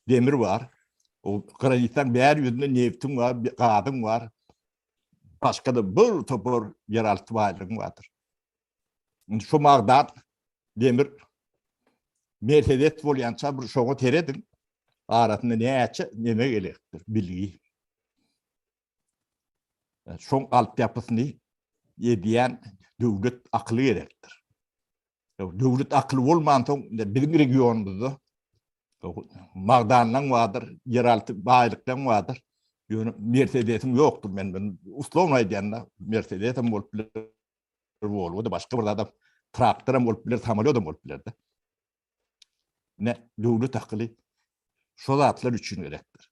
demir var. O granitin bir yüzünde neftin var, bir kağıdın var. Başka da bir topor yeraltı varlığın vardır. Şu mağdan demir Mercedes volyança bir şoğu teredin. Aratında ne açı, neme gerektir, bilgi. Şoğun altyapısını yediyen devlet aklı gerektir. Devlet aklı olmayan bizim regionumuzda mağdanlar vardır, yeraltı baylıklar vardır. Mercedes'im yoktur ben. Uslovna diyenler Mercedes'im olup bilir. O da başka bir adam traktörüm olup bilir, samolyodum olup bilirdi. Ne devlet aklı şu zatlar için gerektir.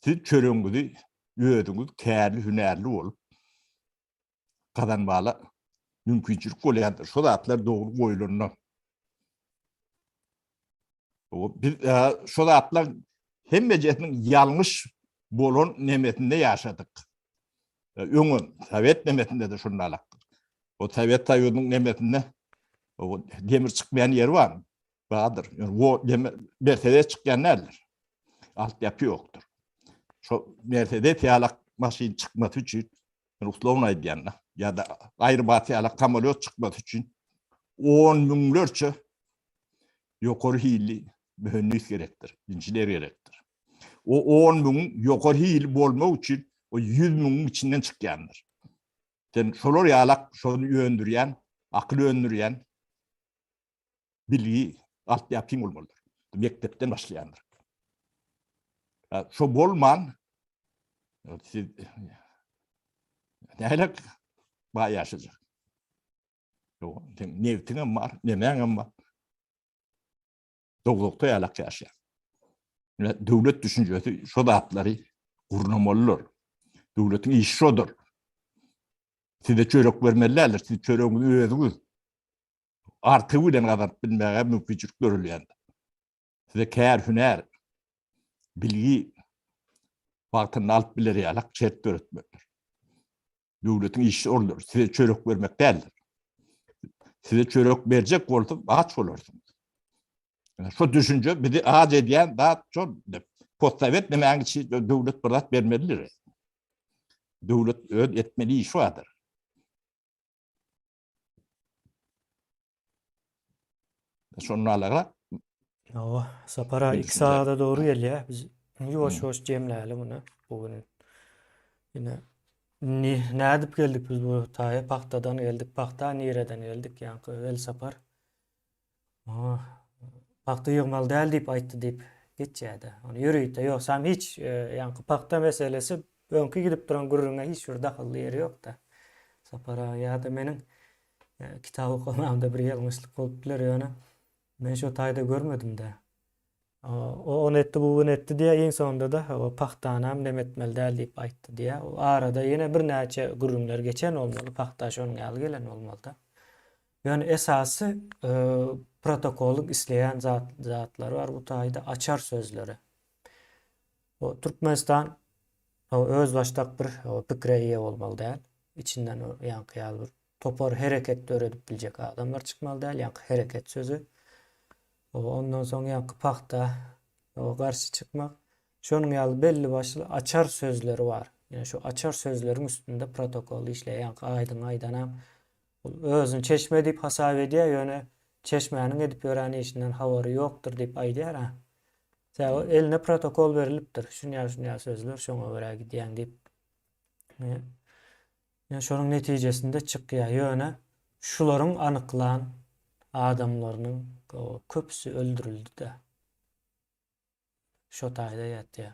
Siz çörüğünüzü, yödüğünüz kârli, hünerli olup kazanmalı mümkünçülük olayandır. Şu zatlar doğru boylarına. Biz şu zatlar hem meclisinin yanlış bolon nemetinde yaşadık. Öngün, Sovet nemetinde de şununla alaktır. O Sovet Soyutu'nun nemetinde o demir çıkmayan yer var mı? Vardır. Yani o Mercedes çıkayan neredir? Altyapı yoktur. Şu Mercedes yalak maşin çıkması için Ruslovna diyenler ya da ayrı batı yalak kamalot çıkması için 10 milyonlarca yukarı hili mühendis gerektir, injiler gerektir. O 10 bin yukarı hili olmak için o 100 binin içinden çıkayandır. Yani şolar yalak şunu öndüren, aklı öndüren bilgi altyapı olmalıdır. Mektepten başlayandır. Şu bolman neyle bağ yaşayacak. Nevtinin var, nemeğin var. Doğrulukta yalak yaşayan. Devlet düşüncesi şu dağıtları kurnamalıdır. Devletin işi şudur. Size çörek vermeliler, siz çöreğini öğretiniz. Artığı bilen kadar bilmeye mümkünçülük görülüyor. Size kâr, hüner, bilgi vaktini alıp bilir yalak şert öğretmelidir. Devletin işi olur. Size çörek vermek değildir. Size çörek verecek olsun, aç olursunuz. Yani şu düşünce bizi ağaç ediyen daha çok postsovet demeyen için devlet bırak vermelidir. Devlet etmeli iş vardır. Sonra alarak Sapara Bir iki düşünce. saate doğru geliyor. Biz yavaş yavaş cemleyelim bunu. Bugün yine ne edip geldik biz bu taya? Paktadan geldik. Pakta nereden geldik? Yani el sapar. Pakta yığmalı değil deyip ayttı deyip geçeceğdi. Onu yürüyüp de yok. Sam hiç yani pakta meselesi önkü gidip duran gururuna hiç şurada akıllı yeri yok da. Sapara ya da benim kitabı okumamda bir yanlışlık olup bilir yani. Ben şu tayda görmedim de. O on etti bu etti diye en sonunda da o paktanam demetmel değil deyip ayttı diye. O arada yine bir neçe gururlar geçen olmalı. Pakta şonun al gelen olmalı da. Yani esası protokolün işleyen zatları var. Bu tayda açar sözleri. O Türkmenistan o öz baştak bir fikre iyi olmalı değil. İçinden o yankıyalı bir topar hareket öğretip bilecek adamlar çıkmalı değil. Yankı hareket sözü. Ondan sonra yankı pakta o karşı çıkmak. Şunun yalı belli başlı açar sözleri var. Yani şu açar sözlerin üstünde protokol işleyen yankı aydanam özün çeşme deyip hasap ediyor yöne çeşmenin edip öğreni işinden havarı yoktur deyip aydiyor ha. Sen eline protokol veriliptir. Şunya sözler şuna göre gidiyen deyip Yani şonun netijesinde çıkýar ýöne şularyň anyklan adamlarynyň köpüsi öldürildi-de. Şo taýda ýatýar.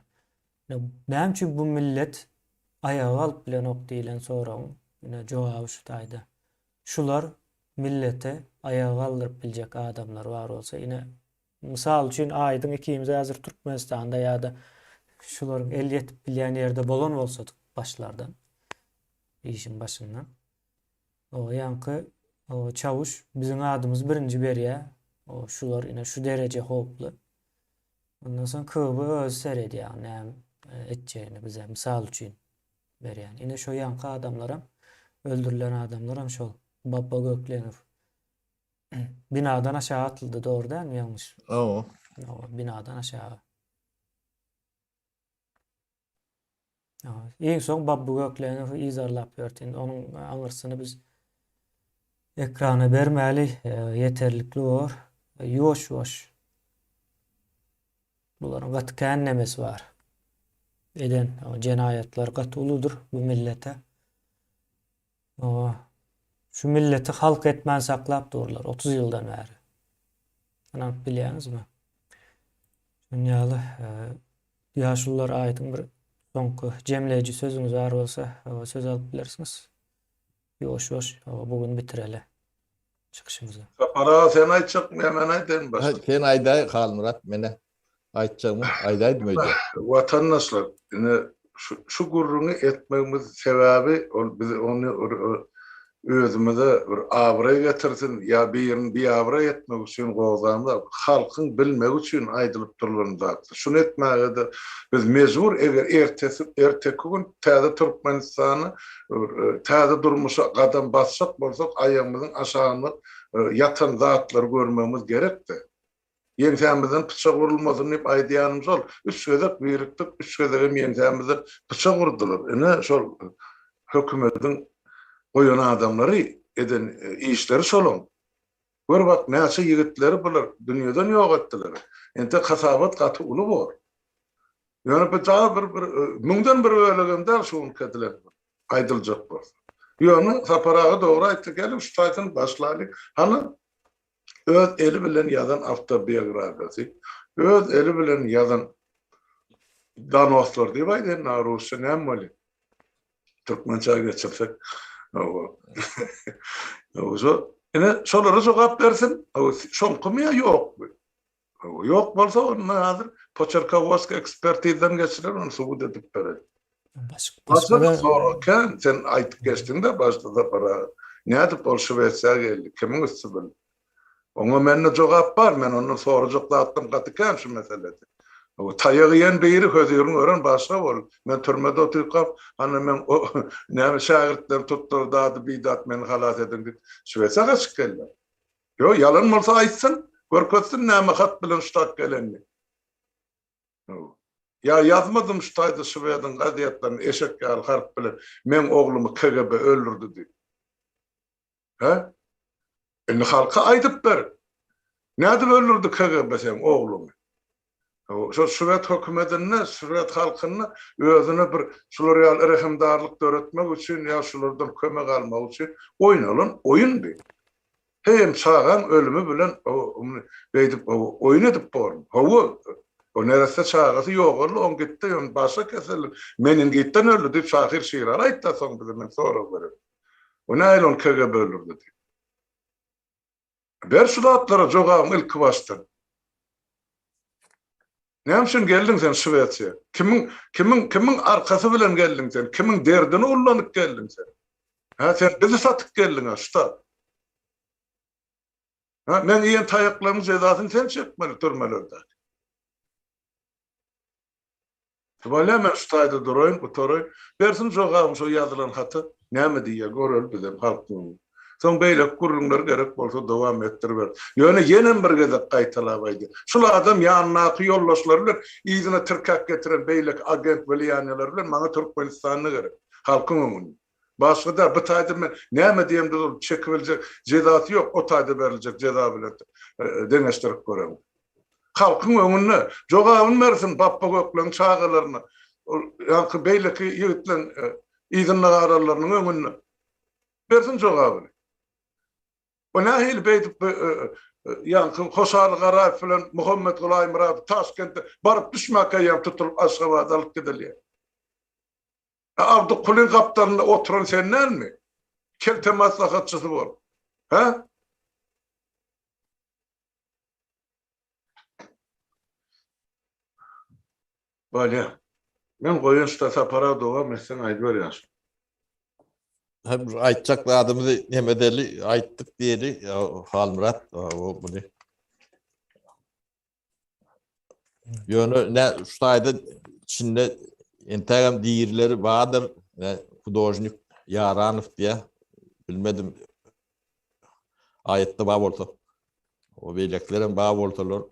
Näme üçin bu millet ayağa alyp bilen ok diýilen soragyň jogaby şu taýda. Şular millete ayağa aldyryp biljek adamlar bar bolsa ine misal üçin aýdyň ikimiz häzir Türkmenistanda ýa-da şularyň el ýetip bilýän ýerde bolan bolsadyk başlardan işin başyndan. O ýanky o çavuş biziň adymyz birinji berýär. O şular ine şu derece hoply. Ondan soň köbi öz seredi näme etjegini bize misal üçin berýän. Ine şo ýanky adamlaram öldürilen adamlaram şol Babba Göklenov. Binadan aşağı atıldı, doğru değil mi? Yanlış. O. O binadan aşağı. En son Babba Göklenov'u izarlap berdi. Onun aňyrsyny biz ekrana bermäli, yeterlikli olur. Ýoş-ýoş. Bularyň gaty kännämesi bar. Eden o jenaýatlar gaty uludur bu millete. O şu milleti halk etmen saklap durlar 30 yıldan beri. Anam bilýäňizmi? Dünýäli ýaşullar aýdyň bir soňky jemleýiji sözüňiz bar bolsa, söz alyp bilersiňiz. Ýoş-ýoş bugün bitireli çykyşymyzy. Para sen aýtjak, men aýdym başda. Sen aýdaý Halmurat mene aýtjagmy? Aýdaýdym öýde. Vatandaşlar, şu gurruny etmegimiz sebäbi biz onu özümüze bir abra getirsin ya bir abra etmek üçün gozamda halkın bilmek üçün aýdylyp durulanda. Şunu etmäge biz mecbur eger erteki gün täze Türkmenistany täze durmuşa gadam bassak bolsak aýamyzyň aşagyny yatan zatlar görmemiz gerekdi. Ýentämizden pyçak vurulmasyny diýip aýdýanymyz ol. Üç gözek birikdik, üç gözegem ýentämizden pyçak vurdular. Ene şol hökümetiň goýan adamlary eden işleri şolun. Gör bak näçe ýigitleri bular dünýäden ýok etdiler. Ente kasabat gaty uly bor. Ýöne bir müňden bir ölegende şoň kediler aýdyljak bor. Ýöne saparaga dogry aýtdy gelip şu taýdan başlaly. Hany öz eli bilen ýazan awtobiografiyasy, öz eli bilen ýazan danostlar diýip aýdyn, narusy näme boli. Türkmençe geçirsek o ene şolara jogap bersin. O şonqymya ýok. Ýok bolsa onu hazır Pocherkowski ekspertizden geçirer onu subut edip berer. Başka sorarken sen aýtyp geçdiň de başda da para näde Bolşevikler geldi. Kimin üstü bil? Oňa menne jogap bar. Men onu sorajaklatdym gatykan şu meselede. O taýagyň beýri höýüriň ören başga bol. Men türmede oturup, hani men näme şagirtler tutturdy, bidat men halat edin. Şuwesa gaçyp geldi. Yo, yalan bolsa aýtsyn, görkezsin näme hat bilen ştat gelenni. Ya yazmadım şu taýda Şuweýadan gaziýatlaryny eşek gal harp bilen men oglumy KGB öldürdi diýip. Ha? Indi halka aýdyp ber. Näde öldürdi KGB sen oglumy? Şu Şuwet hökümetine, Şuwet halkyny özüne bir şular ýaly rehimdarlyk döretmek üçin ýa şulardan kömek almak üçin oýnalan oýundy. Hem çağan ölümü bilen beýdip oýun edip born. O nerese çağasy ýogarly on gitdi, on başa keselim. Menin gitden öldü diýip Şahir Şirar aýtdy soň bilen sonra berip. O näýlon KGB öldürdi diýip. Ber şu atlara jogam ilk başdan. Näme üçin geldiň sen Şuweýa? Kimin arkasy bilen geldiň sen? Kimin derdini ullanyp geldiň sen? Ha sen bizi satyp geldiň aşta. Ha men ýen taýaklaryň jezasyny sen çekmeli türmelerde. Şuwala men şu taýda duraýyn, oturuy. Bersin jogam şu ýazylan haty. Näme diýär görel bilen halkyň. Soň beýle gurrunlar gerek bolsa dowam etdirber. Ýöne ýene bir gezek gaýtalap aýdy. Şol adam ýanynaky ýollaşlar bilen ýygyna türkak getiren beýle agent bilýänler bilen maňa Türkmenistanyny gerek. Halkyň öňünde. Başga da bu taýda men näme diýemde çekibiljek jezasy ýok, o taýda beriljek jeza bilen deňeşdirip görem. Halkyň öňünde jogabyny bersin Babba Göklen çağalaryny. Ýa-da beýleki ýigitler ýygyna garalarynyň öňünde Bersin jogabını. O nähil beýdip ýa-ni Hoşaly Garaýew bilen Muhammed Gulaýym Raýew Taşkentde baryp düşmäke ýa tutulyp Aşgabatda alyp gidilýär. Abdukulin kaptanına oturan sen näme? Kelte maslahatçysy bol. Ha? Böyle. Men goýun stasa para doga mesen aýdyp berýär. Hem aytacak adımızı nemedeli ayttık diyeli Halmurat o bunu. Yönü ne şutayda içinde Instagram diğerleri vardır. Ne hudojnik Yaranov diye bilmedim. Ayette bağ oldu. O beleklerin bağ oldular.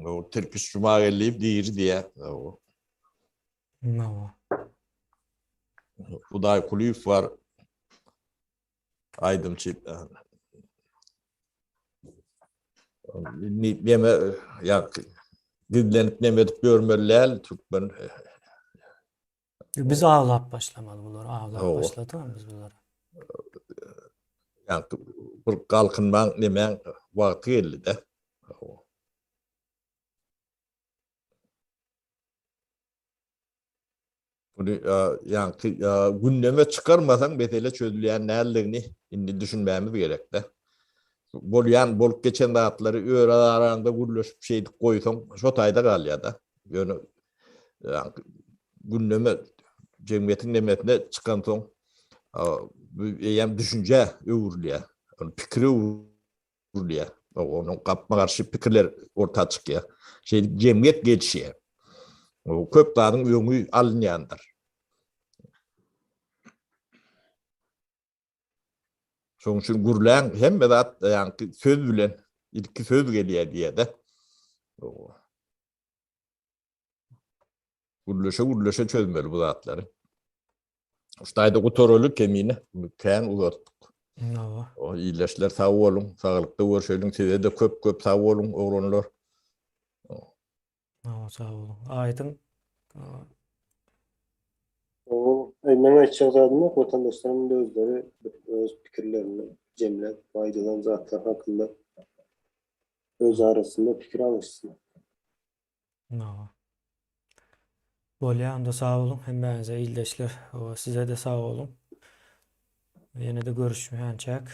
O Türküs Cuma'yı diğeri diye. O. No. Huday Kulüf var. Aydımçı. Neme ya dinlenip nemedip görmeliler Türkmen. Biz ağlap başlamadı bunlar. Ağlap Oo. başladı mı biz bunları? Yani bir kalkınman nemen vakti geldi de. Bunu yani gündeme çıkarmasan betele çözüleyen nerelerini indi düşünmemiz gerek de. Bolup geçen dağıtları öğre arasında gürleşip şeydi koysan şotayda kal ya da. Yani gündeme cemiyetin nemetine çıkan son yani düşünce öğürlüye, fikri öğürlüye. Onun kapma karşı fikirler ortaya çıkıyor. Cemiyet geçiyor. O köp dağın öňü alınýandyr. Şoň üçin gürlän hemme zat ýa-ni söz bilen ilki söz gelýär diýe-de. Gürleşe çözmeli bu zatlary. Şutaýda gutoruluk kemine kän uzatdyk. No. O iyileşler sağ bolun, sagylykda görşeýiň size de köp sağ bolun ogranlar. No, sağ olun. Aydın. O men aýtjak zadymy watandaşlaryň da özleri öz pikirlerini jemlep faýdalan zatlar hakynda öz arasında pikir alışsın. No. Bolýan da sağ olun. Hemmäňize ildeşler. Size de sağ olun. Ýene de görüşmýänçäk.